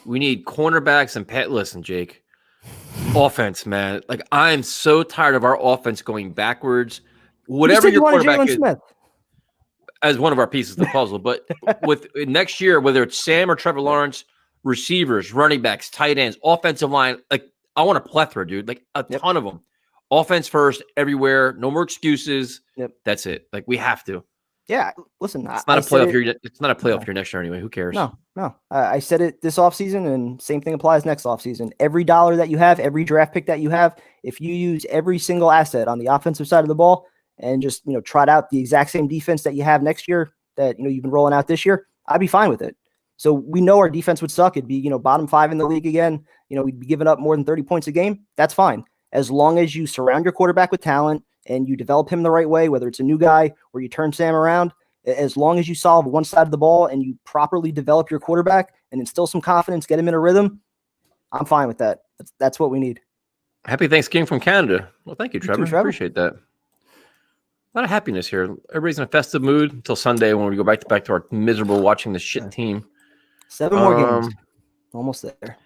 We need cornerbacks and listen, Jake. Offense, man. Like, I'm so tired of our offense going backwards. Whatever your quarterback is. Smith. As one of our pieces of the puzzle, but with next year, whether it's Sam or Trevor Lawrence, receivers, running backs, tight ends, offensive line, like I want a plethora, dude, like a ton of them. Offense first, everywhere, no more excuses. Yep, that's it. Like we have to. Yeah, listen, it's not a playoff year. It's not a playoff year next year anyway. Who cares? No. I said it this offseason, and same thing applies next offseason. Every dollar that you have, every draft pick that you have, if you use every single asset on the offensive side of the ball, and just, trot out the exact same defense that you have next year that, you've been rolling out this year, I'd be fine with it. So we know our defense would suck. It'd be, bottom 5 in the league again. We'd be giving up more than 30 points a game. That's fine. As long as you surround your quarterback with talent and you develop him the right way, whether it's a new guy or you turn Sam around, as long as you solve one side of the ball and you properly develop your quarterback and instill some confidence, get him in a rhythm, I'm fine with that. That's what we need. Happy Thanksgiving from Canada. Well, thank you, Trevor. You too, Trevor. Appreciate that. A lot of happiness here. Everybody's in a festive mood until Sunday when we go back to our miserable watching the shit team. 7 more games. Almost there.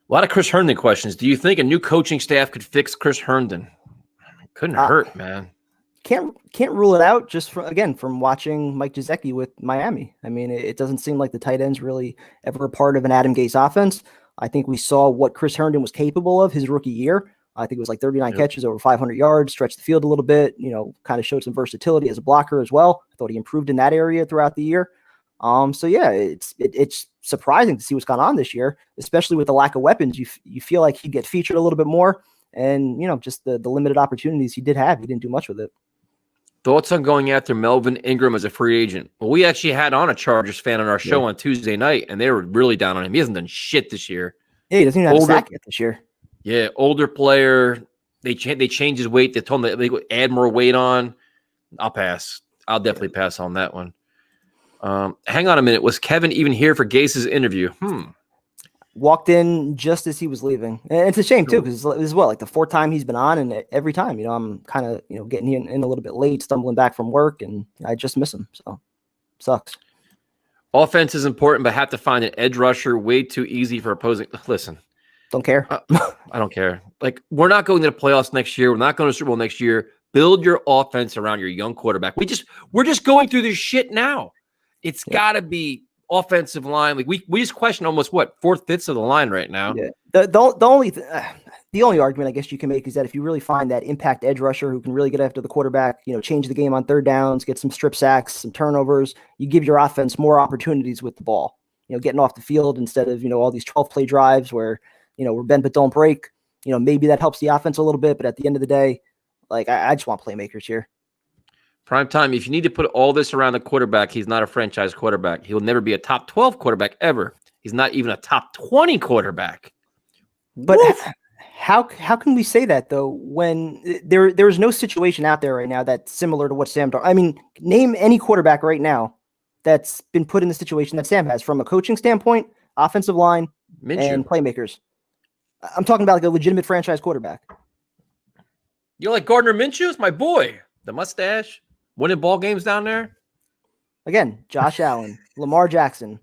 A lot of Chris Herndon questions. Do you think a new coaching staff could fix Chris Herndon? Couldn't hurt, man. Can't rule it out just from watching Mike Gesicki with Miami. I mean, it doesn't seem like the tight end's really ever a part of an Adam Gase offense. I think we saw what Chris Herndon was capable of his rookie year. I think it was like 39 catches, over 500 yards, stretched the field a little bit, kind of showed some versatility as a blocker as well. I thought he improved in that area throughout the year. So yeah, it's surprising to see what's gone on this year, especially with the lack of weapons. You feel like he'd get featured a little bit more, and just the limited opportunities he did have, he didn't do much with it. Thoughts on going after Melvin Ingram as a free agent? Well, we actually had on a Chargers fan on our show on Tuesday night, and they were really down on him. He hasn't done shit this year. Yeah, he doesn't even have a sack yet this year. Yeah, older player. They changed his weight. They told him they would add more weight on. I'll pass. I'll definitely pass on that one. Hang on a minute. Was Kevin even here for Gase's interview? Walked in just as he was leaving. And it's a shame, too, because this is like the 4th time he's been on, and every time, I'm kind of, getting in a little bit late, stumbling back from work, and I just miss him. So, sucks. Offense is important, but have to find an edge rusher way too easy for opposing. Listen. Don't care. I don't care. Like, we're not going to the playoffs next year. We're not going to Super Bowl next year. Build your offense around your young quarterback. We're just going through this shit now. It's got to be offensive line. Like we just question almost 4th, 5th of the line right now. Yeah. The only argument I guess you can make is that if you really find that impact edge rusher who can really get after the quarterback, change the game on 3rd downs, get some strip sacks, some turnovers, you give your offense more opportunities with the ball. Getting off the field instead of all these 12-play drives where we're bend but don't break. Maybe that helps the offense a little bit, but at the end of the day, like I just want playmakers here. Prime time. If you need to put all this around the quarterback, he's not a franchise quarterback. He'll never be a top 12 quarterback ever. He's not even a top 20 quarterback. But how can we say that though when there's no situation out there right now that's similar to what Sam Darnold? I mean, name any quarterback right now that's been put in the situation that Sam has from a coaching standpoint, offensive line, and playmakers. I'm talking about like a legitimate franchise quarterback. You like Gardner Minshew's my boy. The mustache, winning ball games down there. Again, Josh Allen, Lamar Jackson,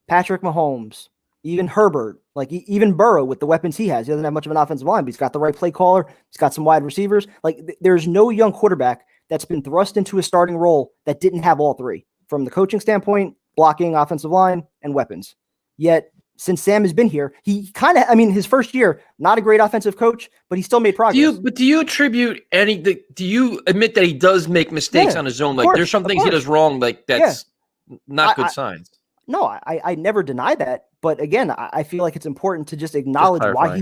Patrick Mahomes, even Herbert, like even Burrow with the weapons he has. He doesn't have much of an offensive line, but he's got the right play caller. He's got some wide receivers. Like there's no young quarterback that's been thrust into a starting role that didn't have all three from the coaching standpoint, blocking, offensive line, and weapons. Yet since Sam has been here, he kind of, his first year, not a great offensive coach, but he still made progress. Do you attribute do you admit that he does make mistakes on his own? Like there's some things he does wrong, like that's not good signs. No, I never deny that. But again, I feel like it's important to just acknowledge why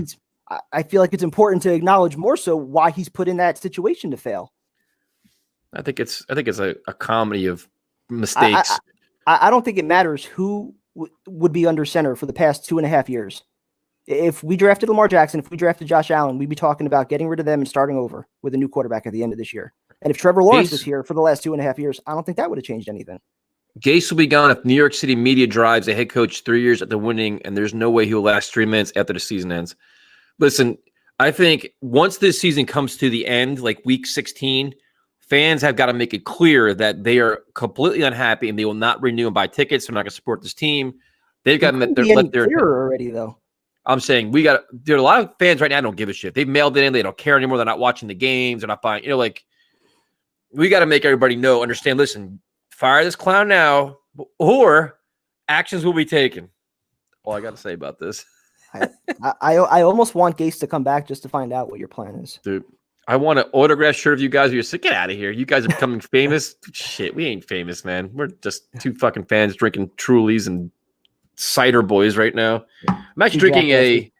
I feel like it's important to acknowledge more so why he's put in that situation to fail. I think it's a comedy of mistakes. I don't think it matters who would be under center for the past 2.5 years. If we drafted Lamar Jackson, if we drafted Josh Allen, we'd be talking about getting rid of them and starting over with a new quarterback at the end of this year. And if Trevor Lawrence was here for the last 2.5 years, I don't think that would have changed anything. Gase will be gone if New York City media drives a head coach 3 years after winning, and there's no way he'll last 3 minutes after the season ends. Listen, I think once this season comes to the end, like week 16, fans have got to make it clear that they are completely unhappy and they will not renew and buy tickets. They're not going to support this team. They've got to let their clearer already, though. I'm saying there are a lot of fans right now don't give a shit. They've mailed it in. They don't care anymore. They're not watching the games. They're not buying, we got to make everybody understand, listen, fire this clown now or actions will be taken. All I got to say about this. I almost want Gase to come back just to find out what your plan is. Dude, I want an autograph shirt of you guys. You're sick. Get out of here. You guys are becoming famous. Shit, we ain't famous, man. We're just two fucking fans drinking Trulies and cider boys right now. I'm actually drinking a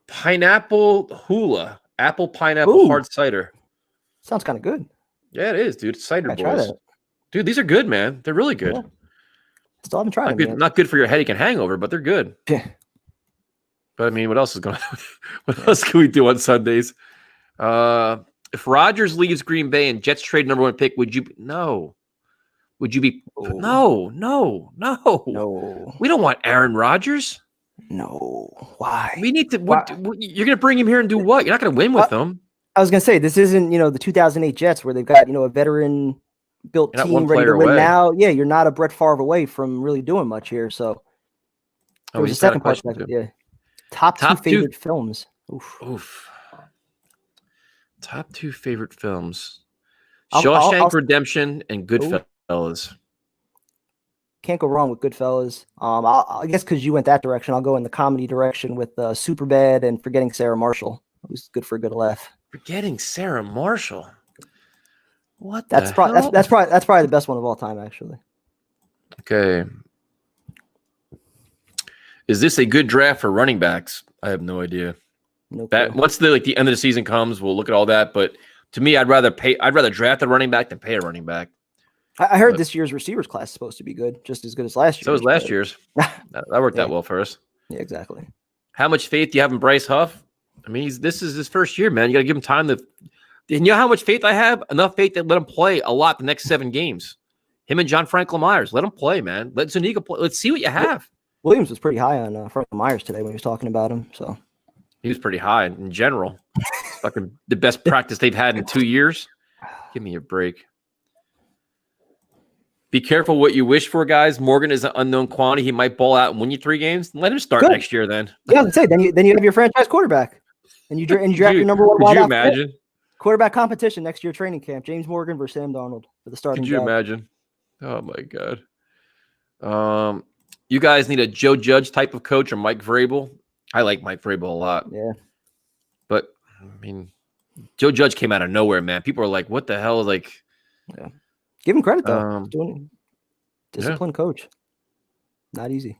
pineapple hula, apple pineapple hard cider. Sounds kind of good. Yeah, it is, dude. It's cider boys. Try that. Dude, these are good, man. They're really good. Yeah. Still haven't tried them. Not good for your headache and hangover, but they're good. Yeah. But I mean, what else is going on? What else can we do on Sundays? If Rodgers leaves Green Bay and Jets trade number 1 pick, would you? No. Would you be? No. We don't want Aaron Rodgers. No. Why? We need to. You're going to bring him here and do what? You're not going to win with him. I was going to say, this isn't, the 2008 Jets where they've got, a veteran-built team ready to win now. Yeah, you're not a Brett Favre away from really doing much here. So there's a second part. Yeah. Top two favorite films. Oof. Top 2 favorite films. Shawshank Redemption and Goodfellas. Can't go wrong with Goodfellas. I guess because you went that direction, I'll go in the comedy direction with Superbad and Forgetting Sarah Marshall. It was good for a good laugh. Forgetting Sarah Marshall. What? That's probably the best one of all time, actually. Okay. Is this a good draft for running backs? I have no idea. No. Once the end of the season comes, we'll look at all that. But to me, I'd rather draft a running back than pay a running back. I heard this year's receivers class is supposed to be good, just as good as last year. So was last year's. That worked out well for us. Yeah, exactly. How much faith do you have in Bryce Huff? I mean, this is his first year, man. You got to give him time to. You know how much faith I have? Enough faith to let him play a lot the next 7 games. Him and John Franklin Myers, let him play, man. Let Zuniga play. Let's see what you have. Williams was pretty high on Franklin Myers today when he was talking about him. So he was pretty high in general. It's fucking the best practice they've had in 2 years. Give me a break. Be careful what you wish for, guys. Morgan is an unknown quantity. He might ball out and win you 3 games. Let him start next year then. Yeah, let's say then you have your franchise quarterback. And you draft your number 1 wide. Could you imagine? Quarterback competition next year training camp. James Morgan versus Sam Darnold for the starting job. Could you imagine? Oh, my God. You guys need a Joe Judge type of coach or Mike Vrabel. I like Mike Vrabel a lot. Yeah. But, I mean, Joe Judge came out of nowhere, man. People are like, what the hell? Like, yeah. Give him credit, though. He's doing disciplined coach. Not easy.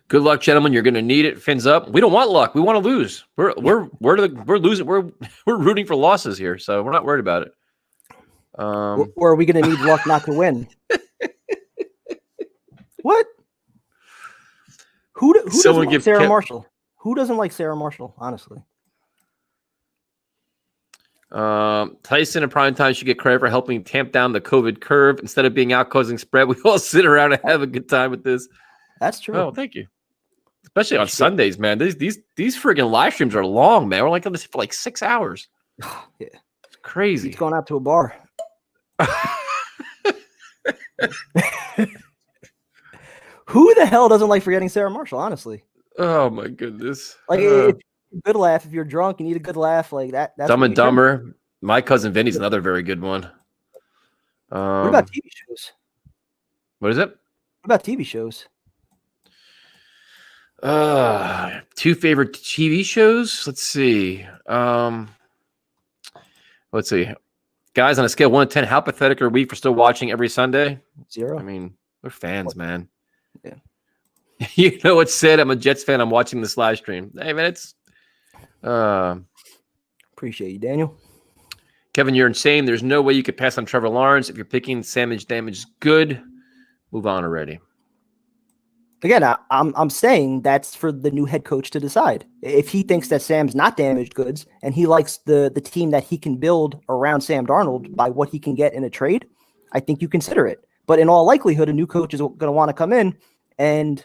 Good luck, gentlemen. You're going to need it. Fins up. We don't want luck. We want to lose. We're losing. We're rooting for losses here, so we're not worried about it. Or are we going to need luck not to win? What? Who doesn't like Sarah Marshall? Who doesn't like Sarah Marshall? Honestly. Tyson in prime time should get credit for helping tamp down the COVID curve instead of being out causing spread. We all sit around and have a good time with this. That's true. Oh, thank you. Especially on Sundays, man. These friggin' live streams are long, man. We're like on this for like 6 hours. Yeah, it's crazy. He's going out to a bar. Who the hell doesn't like Forgetting Sarah Marshall? Honestly. Oh my goodness. Like it's a good laugh. If you're drunk, you need a good laugh. Like that. That's Dumb and Dumber. My Cousin Vinny's another very good one. What about TV shows? What is it? What about TV shows? 2 favorite TV shows. Let's see. Guys, on a scale of 1 to 10, how pathetic are we for still watching every Sunday? 0. I mean, we're fans, man. Yeah. You know what's said? I'm a Jets fan. I'm watching this live stream. Hey, man, it's appreciate you, Daniel. Kevin, you're insane. There's no way you could pass on Trevor Lawrence. If you're picking damage is good. Move on already. Again, I'm saying that's for the new head coach to decide. If he thinks that Sam's not damaged goods and he likes the team that he can build around Sam Darnold by what he can get in a trade, I think you consider it. But in all likelihood, a new coach is going to want to come in and,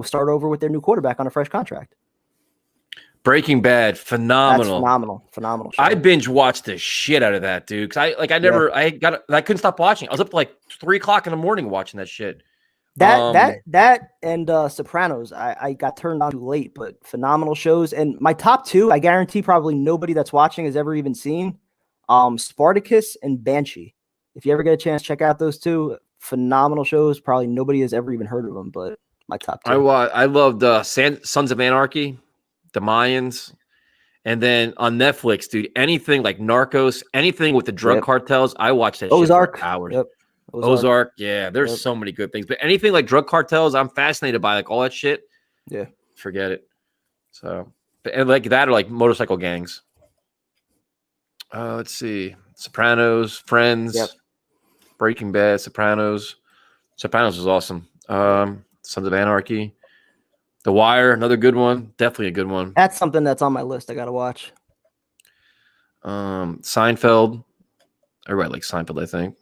start over with their new quarterback on a fresh contract. Breaking Bad, phenomenal. That's phenomenal show. I binge watched the shit out of that, dude. Because I couldn't stop watching. I was up to like 3:00 in the morning watching that shit. That and Sopranos, I got turned on too late, but phenomenal shows. And my top two, I guarantee probably nobody that's watching has ever even seen. Spartacus and Banshee. If you ever get a chance, check out those two phenomenal shows. Probably nobody has ever even heard of them, but my top two. I loved Sons of Anarchy, The Mayans, and then on Netflix, dude, anything like Narcos, anything with the drug cartels, I watched that Ozark. shit for hours. Yep. Ozark, yeah, there's so many good things, but anything like drug cartels, I'm fascinated by, like all that shit. Yeah, forget it. So, and like that, or like motorcycle gangs. Let's see, Sopranos, Friends, Breaking Bad, Sopranos. Sopranos was awesome. Sons of Anarchy, The Wire, another good one, definitely a good one. That's something that's on my list. I gotta watch. Seinfeld. Everybody likes Seinfeld, I think.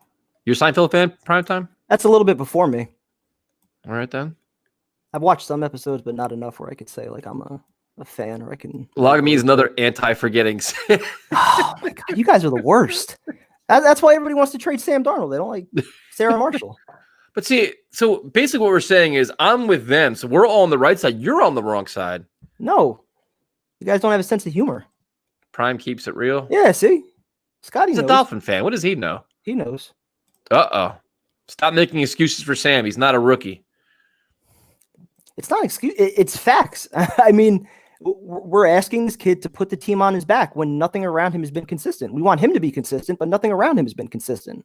You're a Seinfeld fan, primetime? That's a little bit before me. All right, then. I've watched some episodes, but not enough where I could say like I'm a fan, or I can. Log Me is another anti-forgetting. Oh my god, you guys are the worst. That's why everybody wants to trade Sam Darnold. They don't like Sarah Marshall. But see, so basically what we're saying is I'm with them, so we're all on the right side. You're on the wrong side. No, you guys don't have a sense of humor. Prime keeps it real. Yeah, see, Scotty He's knows. a Dolphin fan. What does he know? He knows. Stop making excuses for Sam. He's not a rookie. It's not excuse. It's facts. I mean, we're asking this kid to put the team on his back when nothing around him has been consistent. We want him to be consistent, but nothing around him has been consistent.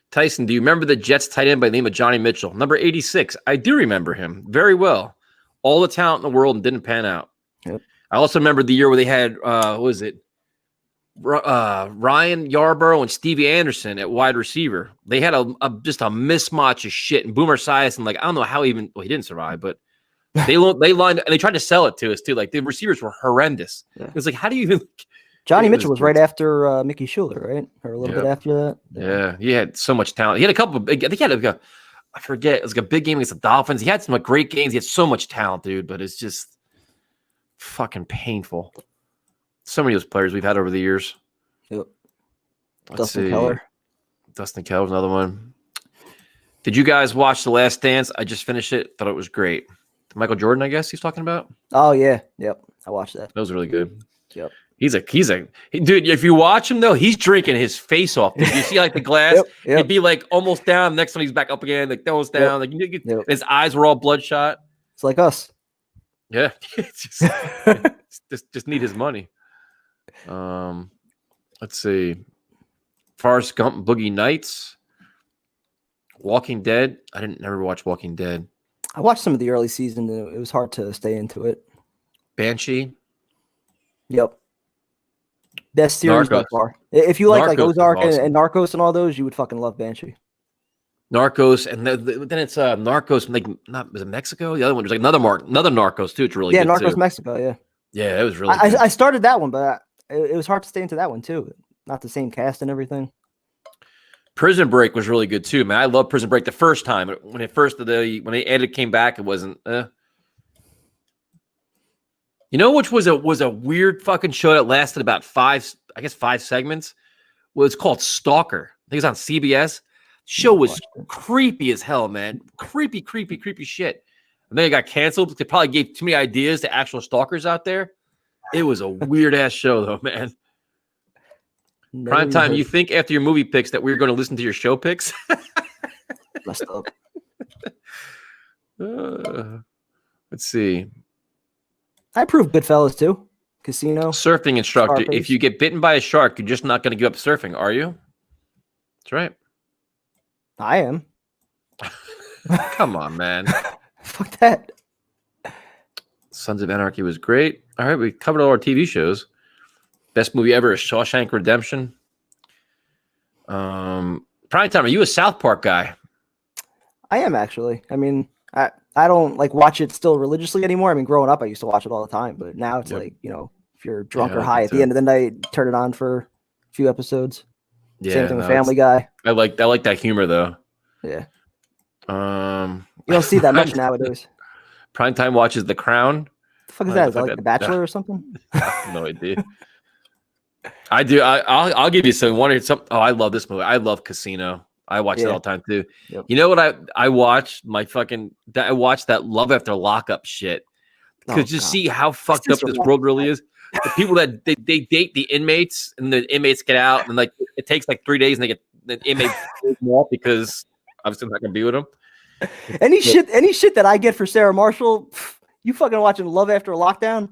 Tyson, do you remember the Jets tight end by the name of Johnny Mitchell? Number 86. I do remember him very well. All the talent in the world and didn't pan out. Yep. I also remember the year where they had, what was it? Ryan Yarborough and Stevie Anderson at wide receiver. They had just a mismatch of shit. And Boomer Esiason, like, I don't know how he didn't survive, but they lined and they tried to sell it to us too. Like the receivers were horrendous. Yeah. It was like, how do you even? Johnny Mitchell was right after Mickey Schuler, right? Or a little bit after that. Yeah, he had so much talent. He had a couple of big. I think he had I forget. It was like a big game against the Dolphins. He had some great games. He had so much talent, dude. But it's just fucking painful. So many of those players we've had over the years. Yep. Dustin Keller was another one. Did you guys watch The Last Dance? I just finished it. Thought it was great. Michael Jordan, I guess he's talking about. Oh yeah, yep. I watched that. That was really good. Yep. He's a dude. If you watch him though, he's drinking his face off. Dude. You see like the glass, it'd be like almost down. Next one he's back up again. Like nose down. Like his eyes were all bloodshot. It's like us. Yeah, just need his money. Let's see. Forrest Gump, Boogie Nights, Walking Dead. I didn't never watch Walking Dead. I watched some of the early season. And it was hard to stay into it. Banshee. Yep. Best series by far. If you like Ozark and Narcos and all those, you would fucking love Banshee. Narcos, and then it's Narcos. Like, was it Mexico? The other one was like another Narcos too. It's really good Narcos too. Mexico. Yeah. Yeah, it was really. I started that one, but it was hard to stay into that one too. Not the same cast and everything. Prison Break was really good too, man. I love Prison Break the first time when they added came back. It wasn't. You know, which was a weird fucking show that lasted about 5 segments. Well, it's called Stalker. I think it's on CBS. Show was creepy as hell, man. Creepy shit. And then it got canceled because they probably gave too many ideas to actual stalkers out there. It was a weird ass show, though, man. Prime time. You think after your movie picks that we're going to listen to your show picks? Messed up. Let's see. I approve Goodfellas too. Casino. Surfing instructor. Scarface. If you get bitten by a shark, you're just not going to give up surfing, are you? That's right. I am. Come on, man. Fuck that. Sons of Anarchy was great. All right, we covered all our TV shows. Best movie ever is Shawshank Redemption. Prime time. Are you a South Park guy? I am actually. I mean, I don't like watch it still religiously anymore. I mean, growing up, I used to watch it all the time, but now it's like, if you're drunk or high at the end of the night, turn it on for a few episodes. Yeah, Same thing with Family Guy. I like that humor though. Yeah. You don't see that much nowadays. Primetime watches The Crown. The fuck is that? Is that like The Bachelor or something? I have no idea. I do. I'll give you some. Oh, I love this movie. I love Casino. I watch it all the time too. Yep. You know what? I watched I watched that Love After Lockup shit because just see how fucked up this world really is. The people that they date the inmates and the inmates get out and like it takes like 3 days and they get the inmates off because I'm still not gonna be with them. Any shit that I get for Sarah Marshall, you fucking watching Love After Lockdown?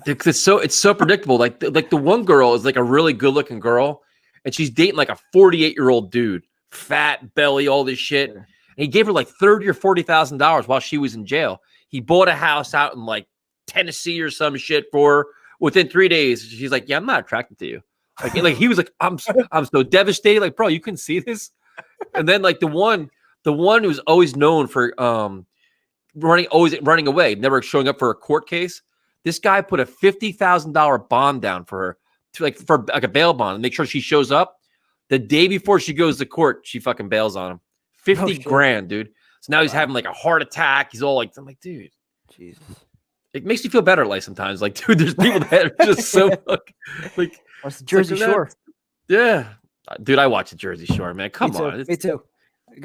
It's so predictable. Like the one girl is like a really good looking girl, and she's dating like a 48-year-old dude, fat belly, all this shit. And he gave her like $30,000 or $40,000 while she was in jail. He bought a house out in like Tennessee or some shit for her. Within 3 days. She's like, "Yeah, I'm not attracted to you." Like he was like, "I'm so devastated." Like, bro, you couldn't see this. And then like the one who's always known for running away, never showing up for a court case. This guy put a $50,000 bond down for her for a bail bond and make sure she shows up. The day before she goes to court, she fucking bails on him. 50 grand, dude. So now he's having like a heart attack. He's all like, I'm like, dude, Jesus. It makes me feel better like sometimes. Like, dude, there's people that are just so like what's the Jersey Shore? Yeah. Dude, I watch the Jersey Shore, man. Come on. Me too.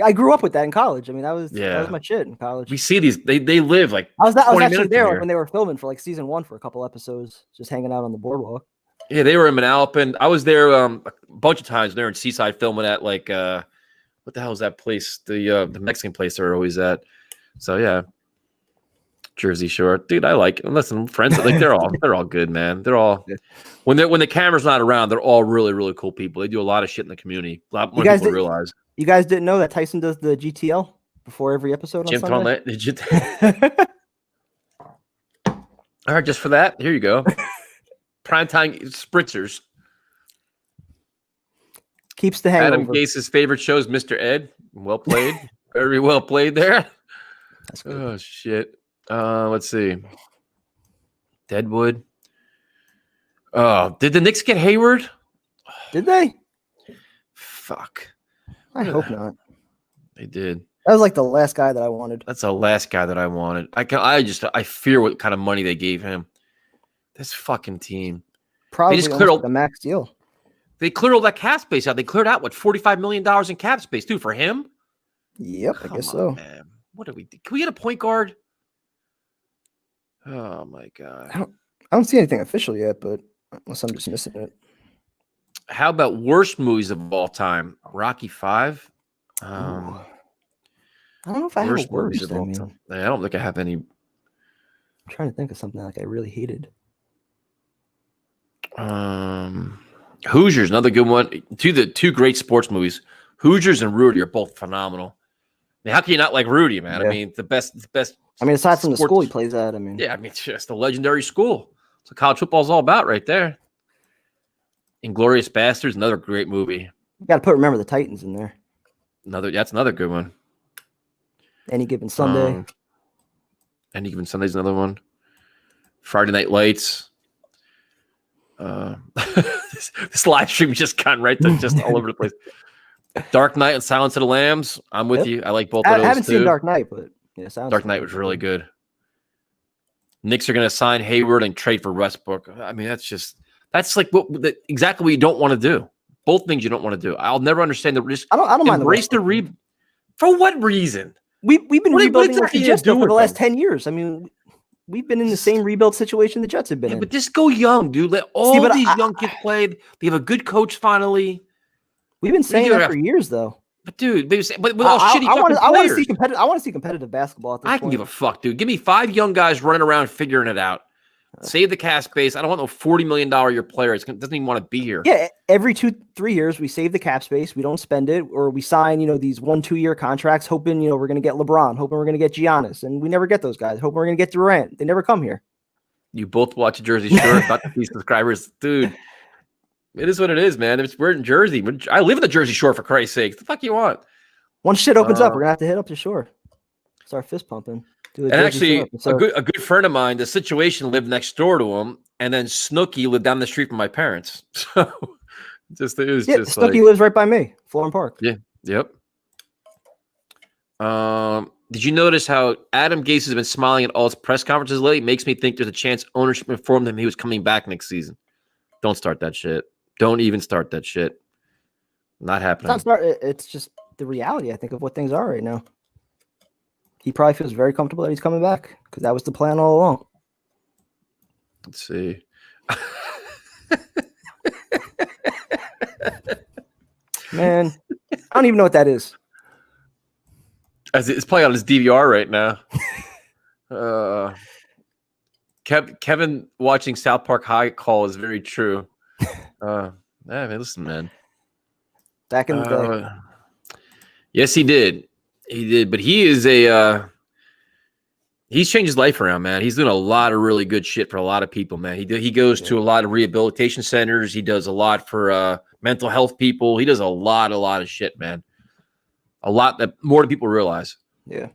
I grew up with that in college. I mean, that was my shit in college. We see these. They live like. I was actually there when they were filming for like season 1 for a couple episodes, just hanging out on the boardwalk. Yeah, they were in Manalapan. I was there a bunch of times. They were in Seaside filming at like what the hell is that place? The Mexican place they're always at. So yeah, Jersey Shore, dude. I like it. Listen, friends, like they're all good, man. They're all when the camera's not around, they're all really really cool people. They do a lot of shit in the community. A lot more people realize. You guys didn't know that Tyson does the GTL before every episode on Sunday? All right, just for that, here you go. Primetime spritzers. Keeps the hangover. Adam Gase's favorite show is Mr. Ed. Well played. Very well played there. That's good. Oh, shit. Let's see. Deadwood. Oh, did the Knicks get Hayward? Did they? Fuck. I hope not. They did. That was like the last guy that I wanted. That's the last guy that I wanted. I fear what kind of money they gave him. This fucking team. Probably just cleared the max deal. They cleared all that cap space out. They cleared out $45 million in cap space, too, for him. Yep, I guess so. Man. What do we do? Can we get a point guard? Oh my god. I don't see anything official yet, but unless I'm just missing it. How about worst movies of all time? Rocky 5. I don't know if I have a worst. I don't think I have any. I'm trying to think of something like I really hated. Hoosiers, another good one. Two great sports movies. Hoosiers and Rudy are both phenomenal. I mean, how can you not like Rudy, man? Yeah. I mean, the best. I mean, aside from the school he plays at, I mean, yeah, I mean, it's just a legendary school. That's what college football's all about, right there. Inglourious Bastards, another great movie. You got to put Remember the Titans in there. That's another good one. Any Given Sunday. Any Given Sunday's another one. Friday Night Lights. This live stream just gone right to just all over the place. Dark Knight and Silence of the Lambs. I'm with you. I like both of those. I haven't seen Dark Knight, but yeah, Dark Knight was really good. Knicks are going to sign Hayward and trade for Westbrook. I mean, that's like exactly what you don't want to do. Both things you don't want to do. I'll never understand the risk. I don't mind embrace the rebuild. For what reason? We've been rebuilding with the Jets for the last 10 years. I mean, we've been in the same rebuild situation the Jets have been in. But just go young, dude. Let all these young kids play. They have a good coach finally. We've been saying that for years, though. But dude, with all shitty players. I want to see competitive basketball. At this I can give a fuck, dude. Give me 5 young guys running around figuring it out. Save the cap space. I don't want no $40 million a year player. It doesn't even want to be here. Yeah, every 2-3 years we save the cap space. We don't spend it, or we sign these 1-2 year contracts, hoping we're going to get LeBron, hoping we're going to get Giannis, and we never get those guys. Hoping we're going to get Durant. They never come here. You both watch Jersey Shore, about to be subscribers, dude. It is what it is, man. We're in Jersey. I live in the Jersey Shore, for Christ's sake. What the fuck you want? Once shit opens up, we're gonna have to hit up the shore. Start fist pumping. And actually, a good friend of mine, the situation lived next door to him, and then Snooki lived down the street from my parents. So Just it was Yeah, just Snooki lives right by me, Florham Park. Yeah. Yep. Did you notice how Adam Gase has been smiling at all his press conferences lately? Makes me think there's a chance ownership informed him he was coming back next season. Don't start that shit. Don't even start that shit. Not happening. It's just the reality, I think, of what things are right now. He probably feels very comfortable that he's coming back because that was the plan all along. Let's see. Man, I don't even know what that is. It's playing on his DVR right now. Kevin watching South Park High Call is very true. Man, listen, man. Back in the day. Yes, he did. He did, but he is he's changed his life around, man. He's doing a lot of really good shit for a lot of people, man. He goes to a lot of rehabilitation centers. He does a lot for mental health people. He does a lot of shit, man. A lot that more than people realize. Yeah.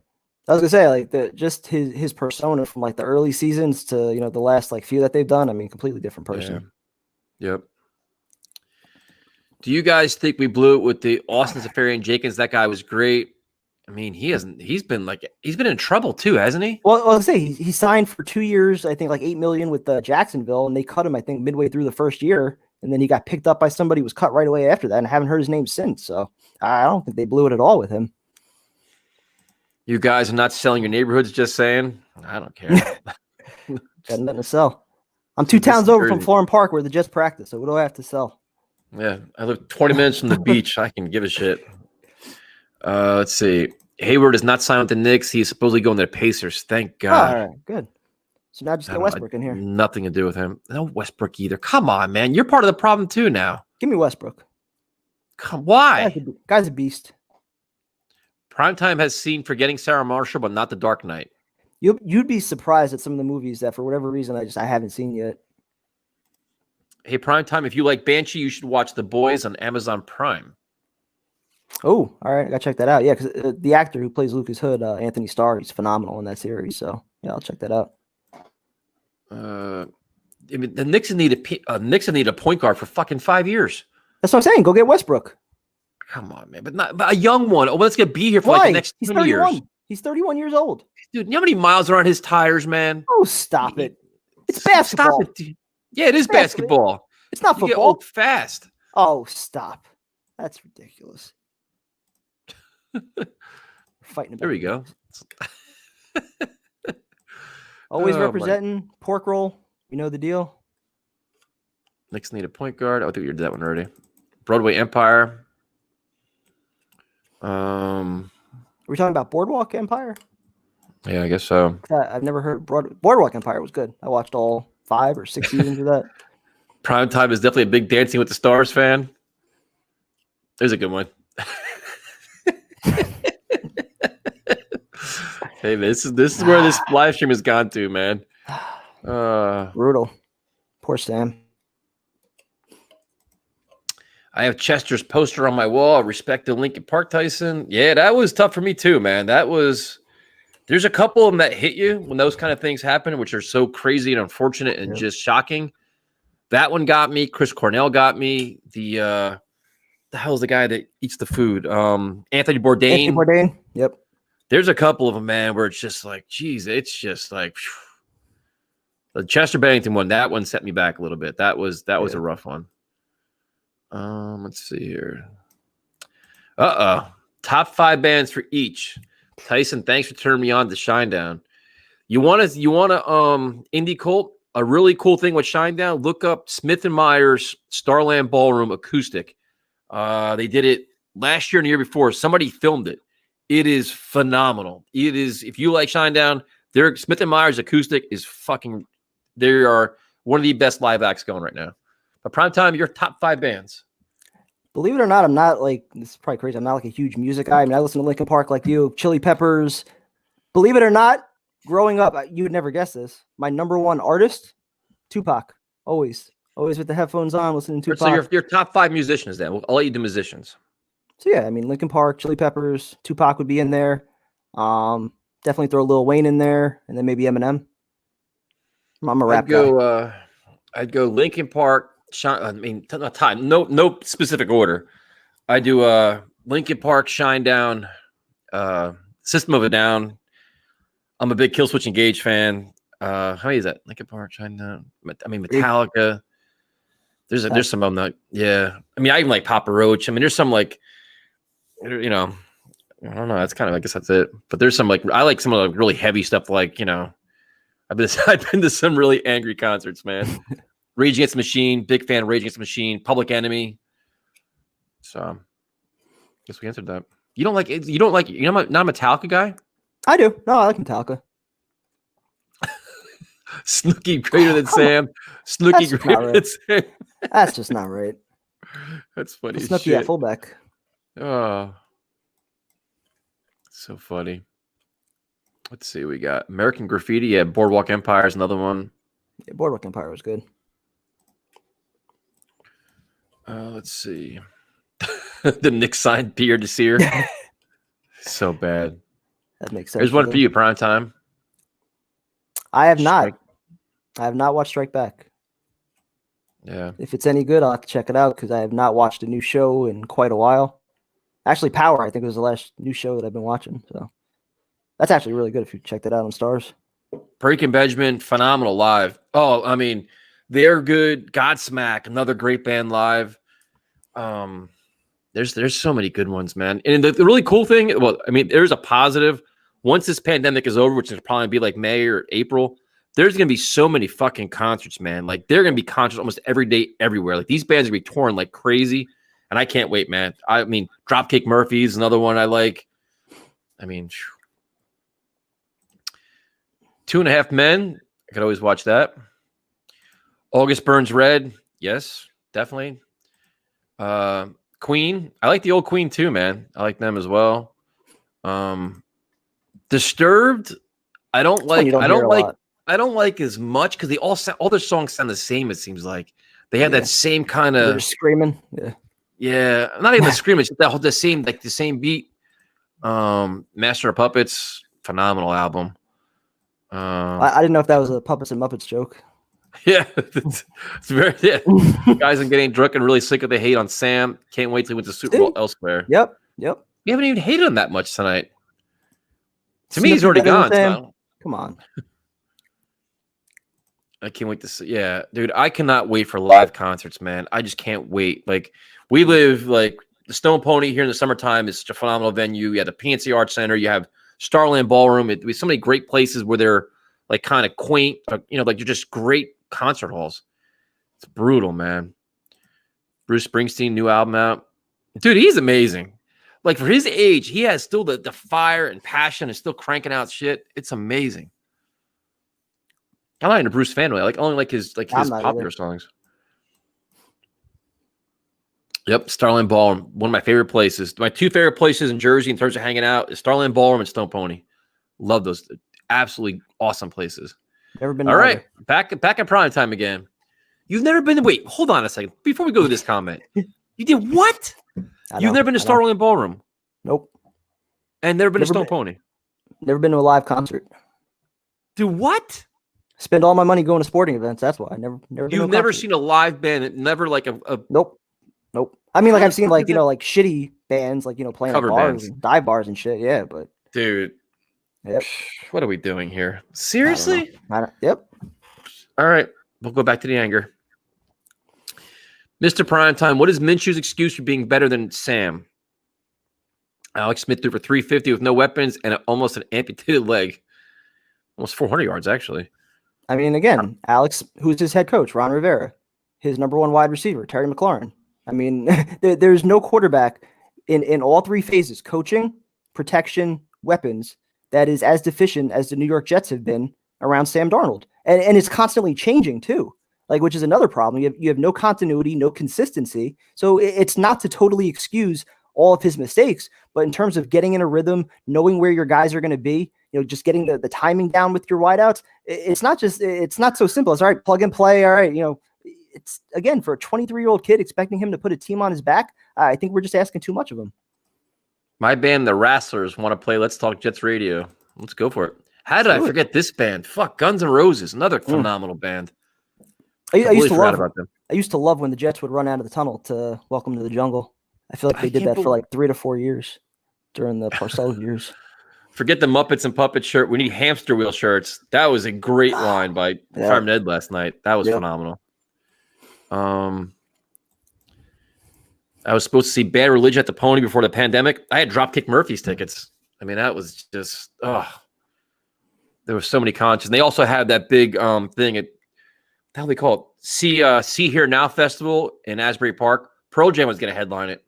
I was gonna say, like, just his persona from like the early seasons to the last like few that they've done. I mean, completely different person. Yeah. Yep. Do you guys think we blew it with the Austin Seferian-Jenkins? That guy was great. I mean, he's been in trouble too, hasn't he? Well, I was gonna say he signed for 2 years, I think like $8 million with Jacksonville, and they cut him, I think, midway through the first year, and then he got picked up by somebody who was cut right away after that, and I haven't heard his name since. So I don't think they blew it at all with him. You guys are not selling your neighborhoods, just saying. I don't care. Got nothing to sell. I'm 2 towns over from Florham Park where the Jets practice, so what do I have to sell? Yeah, I live 20 minutes from the beach. I can give a shit. Let's see. Hayward is not signed with the Knicks. He's supposedly going to the Pacers. Thank God. Oh, all right, good. So now just get Westbrook in here. Nothing to do with him. No Westbrook either. Come on, man. You're part of the problem too now. Give me Westbrook. Why? Guy's a beast. Primetime has seen Forgetting Sarah Marshall, but not The Dark Knight. You'd be surprised at some of the movies that, for whatever reason, I haven't seen yet. Hey, Primetime, if you like Banshee, you should watch The Boys on Amazon Prime. Oh, all right. I got to check that out. Yeah, because the actor who plays Lucas Hood, Anthony Starr, he's phenomenal in that series. So, yeah, I'll check that out. I mean, the Knicks need a point guard for fucking 5 years. That's what I'm saying. Go get Westbrook. Come on, man. But a young one. Oh, let's get be here for like the next 20 years. He's 31 years old. Dude, you know how many miles are on his tires, man? Oh, stop it. It's basketball. Stop it. Yeah, it is basketball. It's not football. You get old fast. Oh, stop. That's ridiculous. We're fighting about There we go. Always representing pork roll. You know the deal. Knicks need a point guard. I think we did that one already. Broadway Empire. Are we talking about Boardwalk Empire? Yeah, I guess so. I've never heard Boardwalk Empire was good. I watched all 5 or 6 seasons of that. Primetime is definitely a big Dancing with the Stars fan. There's a good one. Hey, this is where this live stream has gone to, man. Brutal. Poor Sam. I have Chester's poster on my wall. Respect to Lincoln Park Tyson. Yeah, that was tough for me too, man. There's a couple of them that hit you when those kind of things happen, which are so crazy and unfortunate and just shocking. That one got me. Chris Cornell got me. The hell's the guy that eats the food? Anthony Bourdain. Anthony Bourdain. Yep. There's a couple of them, man, where it's just like, geez, it's just like the Chester Bennington one. That one set me back a little bit. That was a rough one. Let's see here. Top 5 bands for each. Tyson, thanks for turning me on to Shinedown. You want to indie cult? A really cool thing with Shinedown, look up Smith & Meyer's Starland Ballroom acoustic. They did it last year and the year before. Somebody filmed it. It is phenomenal. It is, if you like Shinedown, their Smith & Meyer's acoustic is fucking, they are one of the best live acts going right now. But Primetime, your top 5 bands. Believe it or not, I'm not like, this is probably crazy, I'm not like a huge music guy. I mean, I listen to Linkin Park like you, Chili Peppers. Believe it or not, growing up, you would never guess this. My number 1 artist, Tupac. Always with the headphones on, listening to Tupac. So your top 5 musicians then. I'll let you do musicians. So yeah, I mean, Linkin Park, Chili Peppers, Tupac would be in there. Definitely throw Lil Wayne in there, and then maybe Eminem. I'm a rap guy. I'd go Linkin Park, I mean, not time. No specific order. I do Linkin Park, Shine Down, System of a Down. I'm a big Killswitch Engage fan. How many is that? Linkin Park, Shine Down. I mean, Metallica. There's some of them that, yeah. I mean, I even like Papa Roach. I mean, there's some like, you know, I don't know. That's kind of, I guess that's it. But there's some like, I like some of the really heavy stuff. Like, you know, I've been to some really angry concerts, man. Rage Against the Machine, big fan of Rage Against the Machine, Public Enemy. So, I guess we answered that. You're not a Metallica guy? I do. No, I like Metallica. Snooki greater than Sam. Snooki greater than Sam. That's just not right. That's funny. Snooki at fullback. Oh, so funny. Let's see. We got American Graffiti. Yeah, Boardwalk Empire is another one. Yeah, Boardwalk Empire was good. Let's see. The Nick signed Pierre Desir. So bad. That makes sense. There's one for you, Prime Time. I have not. I have not watched Strike Back. Yeah. If it's any good, I'll have to check it out because I have not watched a new show in quite a while. Actually, Power, I think, was the last new show that I've been watching. So that's actually really good if you checked it out on Stars. Breaking Benjamin, phenomenal live. Oh, I mean, they're good. Godsmack, another great band live. There's so many good ones, man. And the really cool thing, well, I mean, there's a positive. Once this pandemic is over, which will probably be like May or April, there's going to be so many fucking concerts, man. Like, they're going to be concerts almost every day, everywhere. Like, these bands are going to be touring like crazy. And I can't wait, man. I mean, Dropkick Murphys, another one I like. I mean, 2.5 Men. I could always watch that. August Burns Red. Yes, definitely. Queen. I like the old Queen too, man. I like them as well. Disturbed. I don't like as much because they all their songs sound the same. It seems like they have that same kind of screaming. Yeah, not even the screaming. It's the same beat. Master of Puppets, phenomenal album. I didn't know if that was a Puppets and Muppets joke. Yeah, it's very Guys, I'm getting drunk and really sick of the hate on Sam. Can't wait till he wins the Super Bowl elsewhere. Yep. You haven't even hated him that much tonight. To me, he's already gone. So. Come on. I can't wait to see. Yeah, dude, I cannot wait for live concerts, man. I just can't wait. Like, we live like the Stone Pony here in the summertime is such a phenomenal venue. You have the PNC Arts Center. You have Starland Ballroom. There's so many great places where they're like kind of quaint, like you're just great concert halls. It's brutal, man. Bruce Springsteen, new album out. Dude, he's amazing. Like, for his age, he has still the fire and passion and still cranking out shit. It's amazing. I'm not even a Bruce fan, really. I only like his popular songs. Yep, Starland Ballroom, one of my favorite places. My two favorite places in Jersey in terms of hanging out is Starland Ballroom and Stone Pony. Love those. Absolutely awesome places. Never been. All right, back at Prime Time again. You've never been. Wait, hold on a second. Before we go to this comment, you did what? You've never been to Starland Ballroom? Nope. And never been to Stone Pony? Never been to a live concert. Do what? Spend all my money going to sporting events. That's why I never. You've never seen a live band? Never like a. Nope. I mean, like I've seen like like shitty bands like playing at bars and dive bars and shit. Yeah, but dude, yep. What are we doing here? Seriously? Yep. All right, we'll go back to the anger. Mr. Primetime, what is Minshew's excuse for being better than Sam? Alex Smith threw for 350 with no weapons and almost an amputated leg. Almost 400 yards, actually. I mean, again, Alex, who's his head coach? Ron Rivera. His number one wide receiver, Terry McLaurin. I mean, there's no quarterback in all three phases, coaching, protection, weapons, that is as deficient as the New York Jets have been around Sam Darnold. And it's constantly changing, too. Like, which is another problem. You have no continuity, no consistency. So it's not to totally excuse all of his mistakes, but in terms of getting in a rhythm, knowing where your guys are going to be, just getting the timing down with your wideouts, it's not so simple. It's all right, plug and play. All right. It's again, for a 23-year-old kid, expecting him to put a team on his back. I think we're just asking too much of him. My band, the Wrestlers, want to play Let's Talk Jets Radio. Let's go for it. How did I forget this band? Fuck, Guns N' Roses, another phenomenal band. I used to love them. I used to love when the Jets would run out of the tunnel to Welcome to the Jungle. I feel like they did that for like 3 to 4 years during the Parcells years. Forget the Muppets and Puppet shirt. We need hamster wheel shirts. That was a great line by Fireman Ed last night. That was phenomenal. I was supposed to see Bad Religion at the Pony before the pandemic. I had Dropkick Murphys tickets. I mean, that was just there were so many concerts. And they also had that big thing at how do they call it? See Here Now Festival in Asbury Park. Pearl Jam was going to headline it.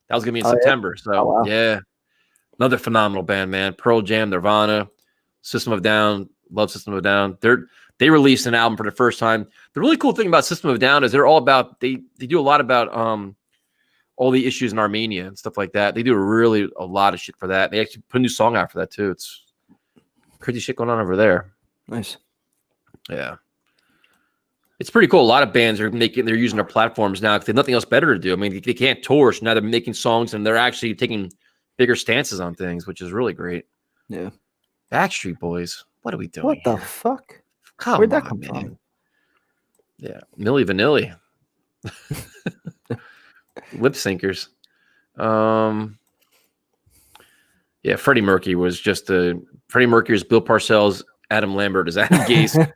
That was going to be in September. Yeah? So yeah, another phenomenal band, man. Pearl Jam, Nirvana, System of a Down. Love System of a Down. They released an album for the first time. The really cool thing about System of a Down is they're all about they do a lot about all the issues in Armenia and stuff like that. They do a lot of shit for that. They actually put a new song out for that too. It's crazy shit going on over there. Nice. Yeah. It's pretty cool. A lot of bands they're using their platforms now because they have nothing else better to do. I mean, they can't tour, so now they're making songs and they're actually taking bigger stances on things, which is really great. Yeah. Backstreet Boys. What are we doing? What here? the fuck? Where'd that come from? Yeah. Milli Vanilli. Lip syncers. Yeah, Freddie Mercury was Freddie Mercury is Bill Parcells, Adam Lambert is Adam Gase.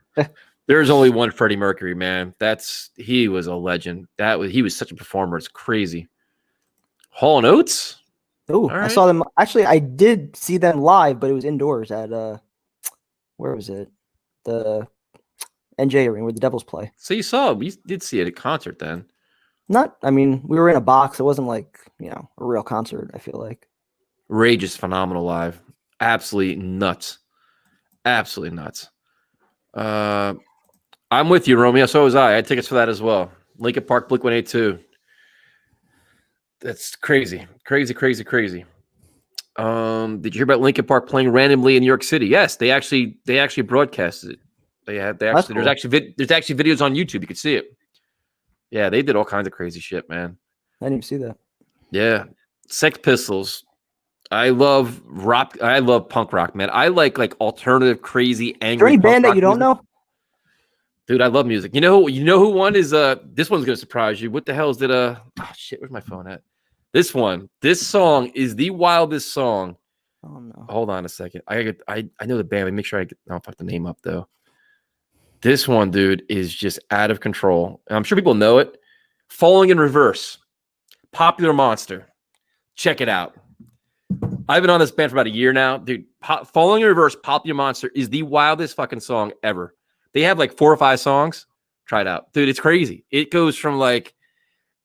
There's only one Freddie Mercury, man. He was a legend. He was such a performer. It's crazy. Hall & Oates? Oh, right. I saw them. Actually, I did see them live, but it was indoors at where was it? The NJ Arena where the Devils play. So we did see it at a concert then. I mean, we were in a box. It wasn't like, a real concert, I feel like. Rage is phenomenal live. Absolutely nuts. Absolutely nuts. I'm with you, Romeo. So was I. I had tickets for that as well. Lincoln Park, Blink-182. That's crazy. Crazy. Did you hear about Lincoln Park playing randomly in New York City? Yes, they actually broadcasted it. There's actually videos on YouTube. You can see it. Yeah, they did all kinds of crazy shit, man. I didn't even see that. Yeah. Sex Pistols. I love rock. I love punk rock, man. I like alternative, crazy, angry. Is there any band that you don't know? Dude, I love music. You know who one is this one's gonna surprise you. What the hell is it? Oh shit, where's my phone at? This song is the wildest song. Oh no. Hold on a second. I know the band. Make sure I don't fuck the name up though. This one, dude, is just out of control. And I'm sure people know it. Falling in Reverse. Popular Monster. Check it out. I've been on this band for about a year now. Dude, Falling in Reverse, Popular Monster is the wildest fucking song ever. They have like 4 or 5 songs. Try it out. Dude, it's crazy. It goes from like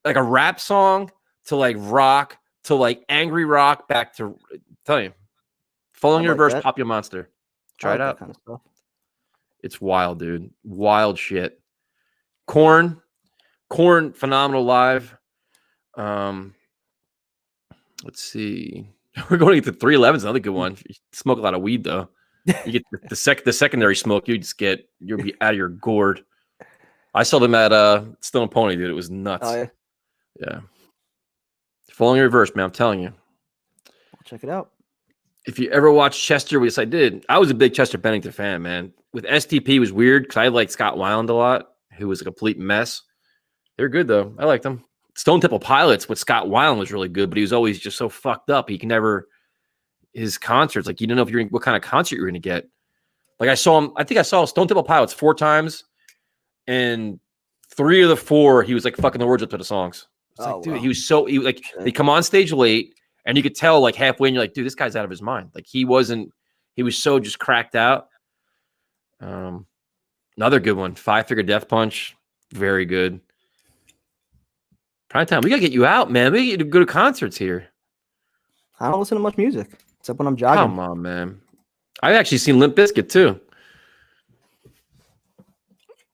a rap song to like rock to like angry rock back to, tell you, Falling in Reverse, Popular Monster. Try it out. Kind of stuff. It's wild, dude. Wild shit. Korn, phenomenal live. Let's see. We're going to get to 311's another good one. You smoke a lot of weed though. You get the secondary smoke. You'll be out of your gourd. I saw them at Stone Pony, dude. It was nuts. Oh, yeah. Falling in Reverse, man. I'm telling you. I'll check it out. If you ever watched Chester, yes, I did. I was a big Chester Bennington fan, man. With STP, it was weird because I liked Scott Weiland a lot, who was a complete mess. They're good though. I liked them. Stone Temple Pilots with Scott Weiland was really good, but he was always just so fucked up. He can never. His concerts, like you don't know if what kind of concert you're going to get. Like I saw him. I think I saw Stone Temple Pilots 4 times, and 3 of the 4 he was like fucking the words up to the songs. It's like, dude, wow. They come on stage late, and you could tell like halfway, and you're like, dude, this guy's out of his mind. Like he was so just cracked out. Another good one, 5 Finger Death Punch, very good. Prime time, we gotta get you out, man. We gotta go to concerts here. I don't listen to much music except when I'm jogging. Come on, man. I've actually seen Limp Bizkit too.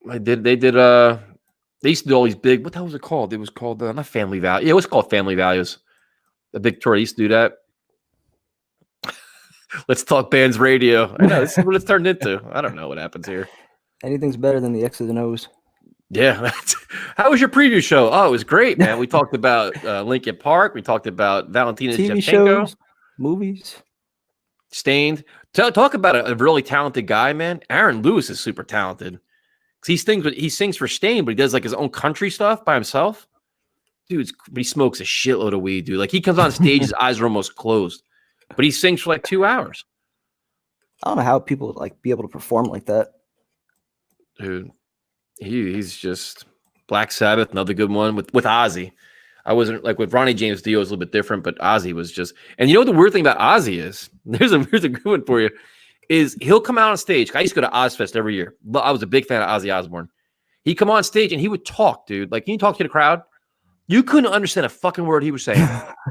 They used to do all these big, what the hell was it called? It was called not Family Value. Yeah, it was called Family Values. The big tour. They used to do that. Let's talk bands radio. I know this is what it's turned into. I don't know what happens here. Anything's better than the X's and O's. Yeah. How was your preview show? Oh, it was great, man. We talked about Lincoln Park. We talked about Valentina TV Shevchenko. shows, movies. Stained. Talk about a really talented guy, man. Aaron Lewis is super talented. He sings for Stain, but he does like his own country stuff by himself. Dude, but he smokes a shitload of weed, dude. Like he comes on stage, his eyes are almost closed, but he sings for like 2 hours. I don't know how people like be able to perform like that. Dude, he's just Black Sabbath, another good one with Ozzy. I wasn't like with Ronnie James Dio is a little bit different, but Ozzy was just. And you know what the weird thing about Ozzy is? Here's a good one for you. Is he'll come out on stage. I used to go to Ozfest every year. I was a big fan of Ozzy Osbourne. He'd come on stage and he would talk, dude. Like he talk to the crowd. You couldn't understand a fucking word he was saying.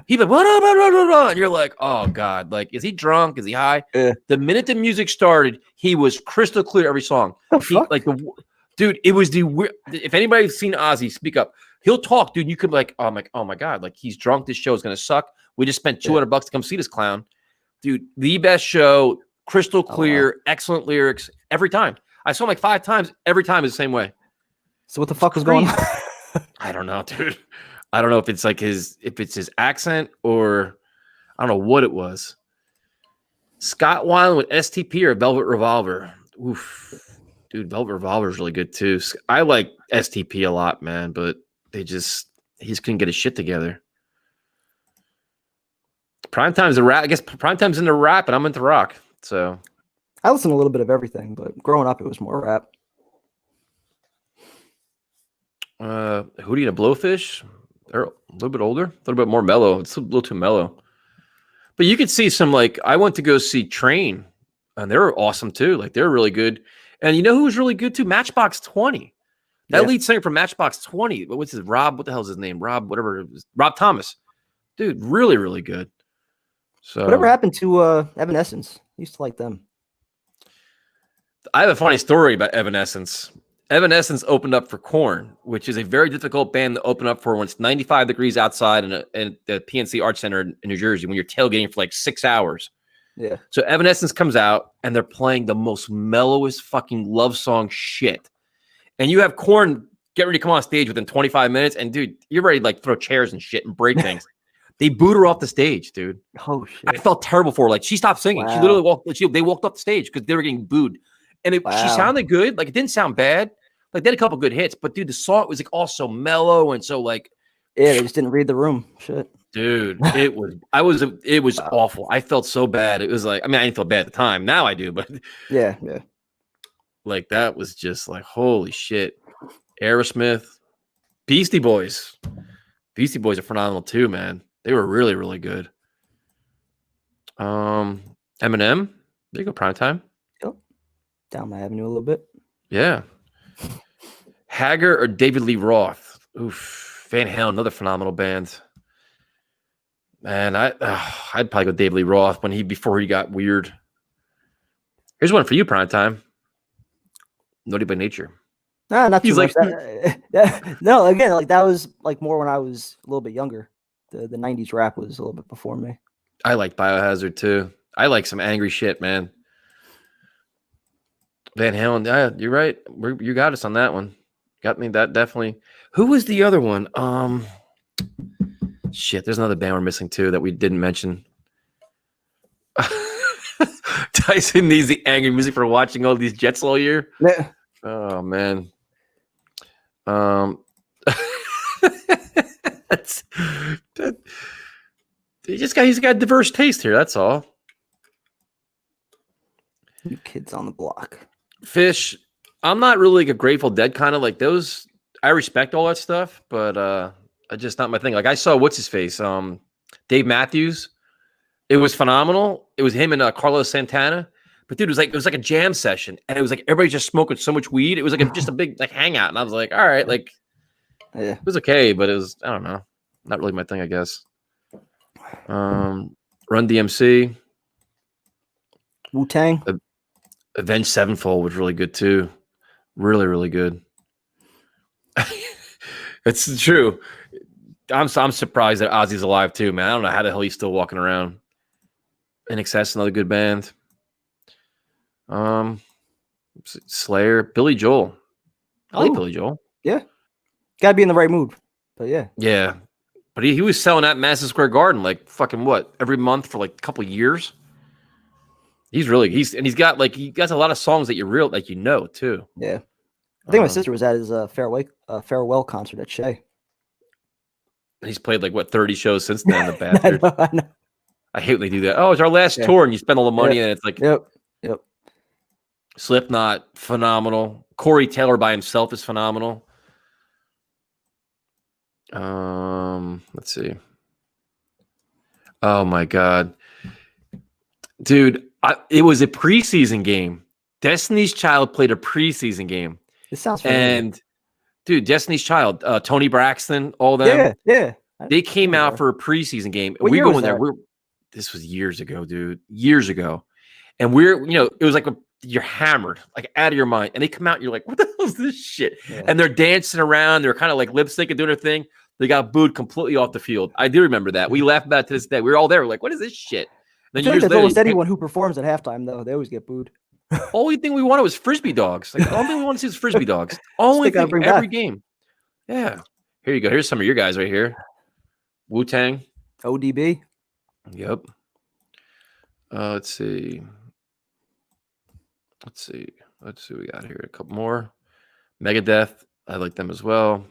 He'd be like, and you're like, oh God, like, is he drunk? Is he high? Yeah. The minute the music started, he was crystal clear every song. Dude, it was the weird. If anybody's seen Ozzy, speak up. He'll talk, dude. You could be like, oh my God, like he's drunk. This show is gonna suck. We just spent $200 to come see this clown, dude. The best show, crystal clear, excellent lyrics every time. I saw him like 5 times. Every time is the same way. So what the fuck was going on? I don't know, dude. I don't know if it's like his accent or I don't know what it was. Scott Weiland with STP or Velvet Revolver. Oof. Dude, Velvet Revolver is really good too. I like STP a lot, man, but he just couldn't get his shit together. Primetime's a rap. I guess Primetime's into rap and I'm into rock. So I listen to a little bit of everything, but growing up it was more rap. Hootie and a Blowfish. They're a little bit older, a little bit more mellow. It's a little too mellow. But you could see some, like, I went to go see Train, and they were awesome too. Like, they're really good. And you know who was really good too? Matchbox 20. That lead singer from Matchbox 20. What's his Rob? What the hell is his name? Rob, whatever it is. Rob Thomas. Dude, really, really good. So whatever happened to Evanescence? I used to like them. I have a funny story about Evanescence. Evanescence opened up for Korn, which is a very difficult band to open up for when it's 95 degrees outside in the PNC Arts Center in New Jersey when you're tailgating for like 6 hours. Yeah. So Evanescence comes out and they're playing the most mellowest fucking love song shit. And you have Korn get ready to come on stage within 25 minutes. And dude, you're ready to like throw chairs and shit and break things. They booed her off the stage, dude. Oh shit. I felt terrible for her. Like she stopped singing. Wow. She literally they walked off the stage because they were getting booed. And she sounded good. Like it didn't sound bad. Like they had a couple good hits, but dude, the song was like all so mellow and so like they just didn't read the room. Shit. Dude, it was awful. I felt so bad. It was like, I mean, I didn't feel bad at the time. Now I do, but yeah. Like that was just like holy shit. Aerosmith, Beastie Boys. Beastie Boys are phenomenal too, man. They were really, really good. Eminem, there you go, Primetime. Yep. Down my avenue a little bit. Yeah. Haggard or David Lee Roth? Oof. Van Halen, another phenomenal band. Man, I'd probably go David Lee Roth before he got weird. Here's one for you, Primetime. Naughty by Nature. Nah, not too He's much. like, No, again, like that was like more when I was a little bit younger. The 90s rap was a little bit before me. I like Biohazard too. I like some angry shit, man. Van Halen, yeah, you're right. You got us on that one. Got me that definitely. Who was the other one? Shit, there's another band we're missing too that we didn't mention. Tyson needs the angry music for watching all these Jets all year. Yeah. Oh man. He's got diverse taste here. That's all. New Kids on the Block. Fish. I'm not really like a Grateful Dead kind of like those. I respect all that stuff, but it's just not my thing. Like I saw what's his face, Dave Matthews. It was phenomenal. It was him and Carlos Santana. But dude, it was like a jam session, and it was like everybody just smoking so much weed. It was like just a big like hangout, and I was like, all right, like it was okay, but it was I don't know, not really my thing, I guess. Run DMC, Wu-Tang, Avenged Sevenfold was really good too, really really good. It's true. I'm surprised that Ozzy's alive too, man. I don't know how the hell he's still walking around. INXS, another good band. Slayer, Billy Joel. I like Billy Joel. Yeah. Gotta be in the right mood. But yeah. Yeah. But he was selling at Madison Square Garden like fucking every month for like a couple of years. He's got a lot of songs that you know too. Yeah. I think my sister was at his farewell concert at Shea. He's played like what 30 shows since then. The bastard. I know. I hate when they do that. Oh, it's our last tour, and you spend all the money, and it's like, Yep. Slipknot, phenomenal. Corey Taylor by himself is phenomenal. Let's see. Oh my God, dude! It was a preseason game. Destiny's Child played a preseason game. This sounds familiar. And dude, Destiny's Child, Tony Braxton, all them. Yeah. They came out for a preseason game. What We year go was in there. that? This was years ago, dude. Years ago. And it was like you're hammered, like out of your mind. And they come out and you're like, what the hell is this shit? Yeah. And they're dancing around. They're kind of like lip syncing, doing their thing. They got booed completely off the field. I do remember that. We laugh about it to this day. We were all there. We're like, what is this shit? I Then feel like years that's later, almost anyone who performs at halftime, though. They always get booed. only thing we wanted was frisbee dogs. Like the only thing we want to see is frisbee dogs. Only gotta thing bring every back. game. Yeah. Here you go. Here's some of your guys right here. Wu-Tang. ODB. Yep. Let's see. Let's see what we got here. A couple more. Megadeth. I like them as well.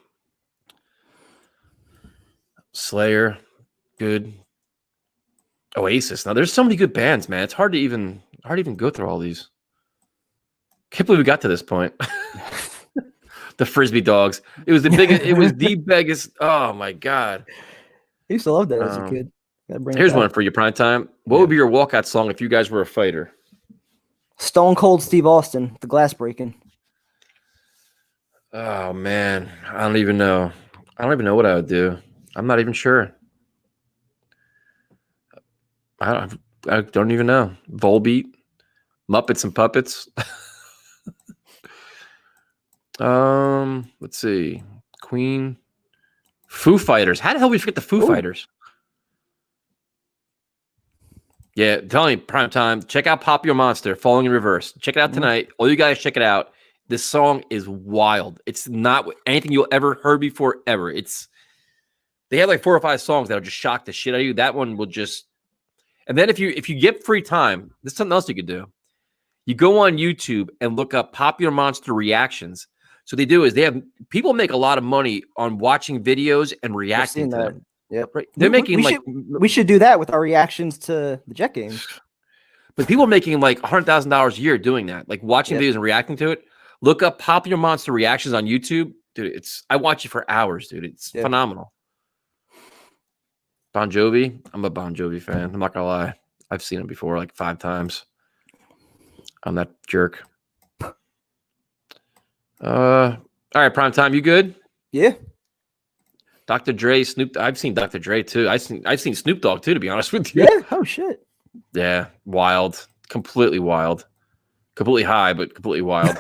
Slayer. Good. Oasis. Now there's so many good bands, man. It's hard to even go through all these. Can't believe we got to this point. The frisbee dogs. It was the biggest. It was the biggest. Oh my God. I used to love that as a kid. Here's one for you, prime time. What would be your walkout song if you guys were a fighter? Stone Cold Steve Austin, The Glass Breaking. Oh man, I don't even know. I don't even know what I would do. I'm not even sure. I don't even know. Volbeat, Muppets and Puppets. Let's see. Queen, Foo Fighters. How the hell we forget the Foo Fighters? Yeah, tell me, prime time. Check out Popular Monster, Falling in Reverse. Check it out tonight. All you guys check it out. This song is wild. It's not anything you'll ever heard before, ever. They have like 4 or 5 songs that'll just shock the shit out of you. That one will just. And then if you get free time, there's something else you could do. You go on YouTube and look up Popular Monster reactions. So they do is they have people make a lot of money on watching videos and reacting to them. Yep. Right. They're making we should do that with our reactions to the Jet games. But people are making like $100,000 a year doing that, like watching videos and reacting to it. Look up Popular Monster reactions on YouTube, dude. I watch it for hours, dude. It's phenomenal. Bon Jovi, I'm a Bon Jovi fan. I'm not gonna lie, I've seen him before like 5 times. I'm that jerk. All right, prime time. You good? Yeah. Dr. Dre, Snoop. I've seen Dr. Dre too. I've seen Snoop Dogg too. To be honest with you. Yeah. Oh shit. Yeah, wild. Completely wild. Completely high, but completely wild.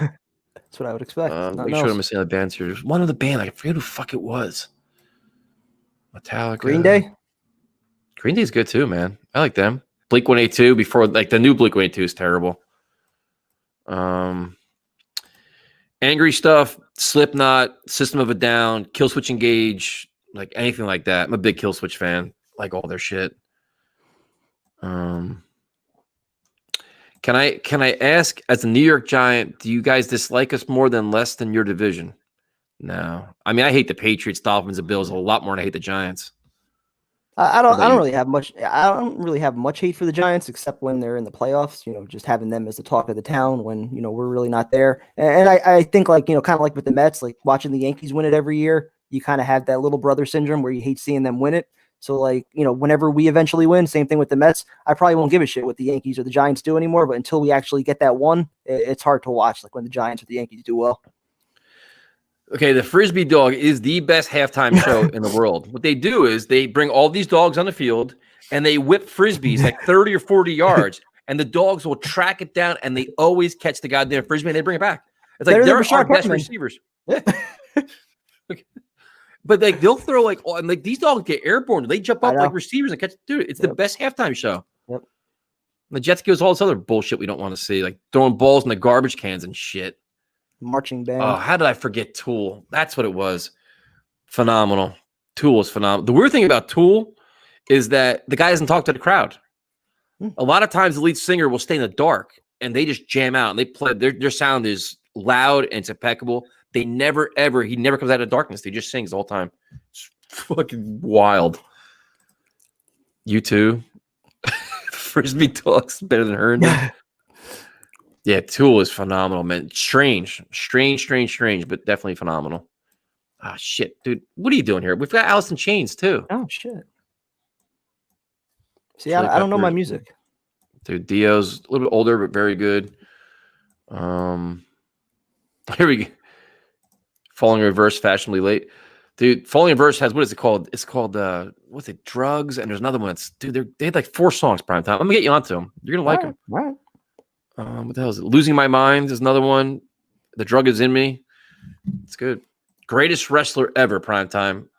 That's what I would expect. Make sure I'm missing other bands here. There's one of the band. I forget who the fuck it was. Metallica. Green Day. Green Day's good too, man. I like them. Blink-182 before, like the new Blink-182 is terrible. Angry Stuff, Slipknot, System of a Down, Killswitch Engage, like anything like that. I'm a big Killswitch fan. Like all their shit. Can I ask, as a New York Giant, do you guys dislike us more than less than your division? No. I mean, I hate the Patriots, Dolphins, and Bills a lot more than I hate the Giants. I don't really have much. I don't really have much hate for the Giants, except when they're in the playoffs. Just having them as the talk of the town when we're really not there. And I think kind of like with the Mets, like watching the Yankees win it every year, you kind of have that little brother syndrome where you hate seeing them win it. So whenever we eventually win, same thing with the Mets. I probably won't give a shit what the Yankees or the Giants do anymore. But until we actually get that one, it's hard to watch. Like when the Giants or the Yankees do well. Okay, the Frisbee dog is the best halftime show in the world. What they do is they bring all these dogs on the field and they whip Frisbees like 30 or 40 yards, and the dogs will track it down and they always catch the goddamn Frisbee and they bring it back. It's like they're our best receivers. Okay. But like they'll throw and these dogs get airborne. They jump up like receivers and catch. Dude, it's the best halftime show. Yep. The Jets gives all this other bullshit we don't want to see, like throwing balls in the garbage cans and shit. Marching band. Oh, how did I forget Tool? That's what it was. Phenomenal. Tool is phenomenal. The weird thing about Tool is that the guy doesn't talk to the crowd. A lot of times the lead singer will stay in the dark and they just jam out and they play. Their sound is loud and it's impeccable. he never comes out of darkness. He just sings the whole time. It's fucking wild. You too. Frisbee talks better than Herndon. Yeah, Tool is phenomenal, man. Strange, but definitely phenomenal. Ah, shit, dude. What are you doing here? We've got Alice in Chains too. Oh shit. See, I don't know my music. Dude, Dio's a little bit older, but very good. Here we go. Falling in Reverse, fashionably late. Dude, Falling in Reverse has, what is it called? It's called what's it? Drugs, and there's another one. It's, dude, they had like 4 songs prime time. I'm gonna get you onto them. You're gonna like them. Right. What the hell is it? Losing My Mind is another one. The Drug Is in Me. It's good. Greatest wrestler ever, prime time.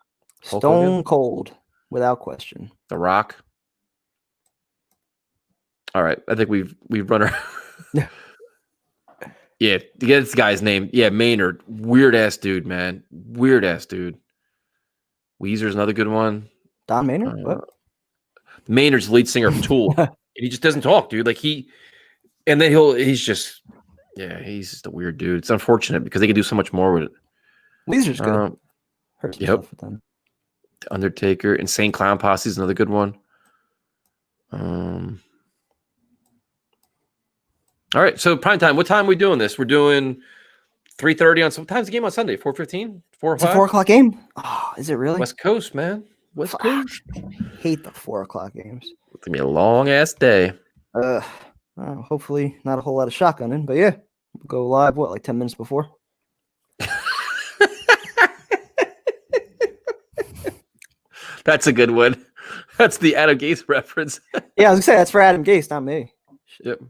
Stone Cold, without question. The Rock. All right, I think we've run our. Yeah, to get this guy's name. Yeah, Maynard. Weird ass dude, man. Weird ass dude. Weezer's another good one. Don Maynard. Maynard's the lead singer of Tool. And he just doesn't talk, dude. Like he's just a weird dude. It's unfortunate because they could do so much more with it. Weezer's good. Heard some stuff with them. Undertaker, Insane Clown Posse is another good one. All right, so prime time. What time are we doing this? We're doing 3:30 on. What time's the game on Sunday? 4:15? 4 or 5? It's a 4 o'clock game. Oh, is it really? West Coast, man. West Coast. I hate the 4 o'clock games. It's gonna be a long ass day. Hopefully not a whole lot of shotgunning, but yeah, we'll go live. What, like 10 minutes before? That's a good one. That's the Adam Gase reference. Yeah, I was gonna say that's for Adam Gase, not me. Yep.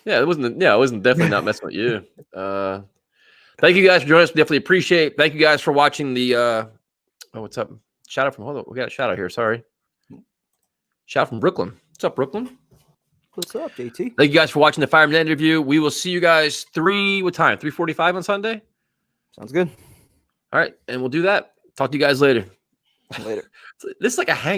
Yeah, it wasn't definitely not messing with you. Thank you guys for joining us. We definitely appreciate. Thank you guys for watching the what's up? Shout out from hold on. We got a shout out here. Sorry. Shout out from Brooklyn. What's up, Brooklyn? What's up, JT? Thank you guys for watching the Fireman interview. We will see you guys what time? 3:45 on Sunday? Sounds good. All right, and we'll do that. Talk to you guys later. Later. This is like a hang.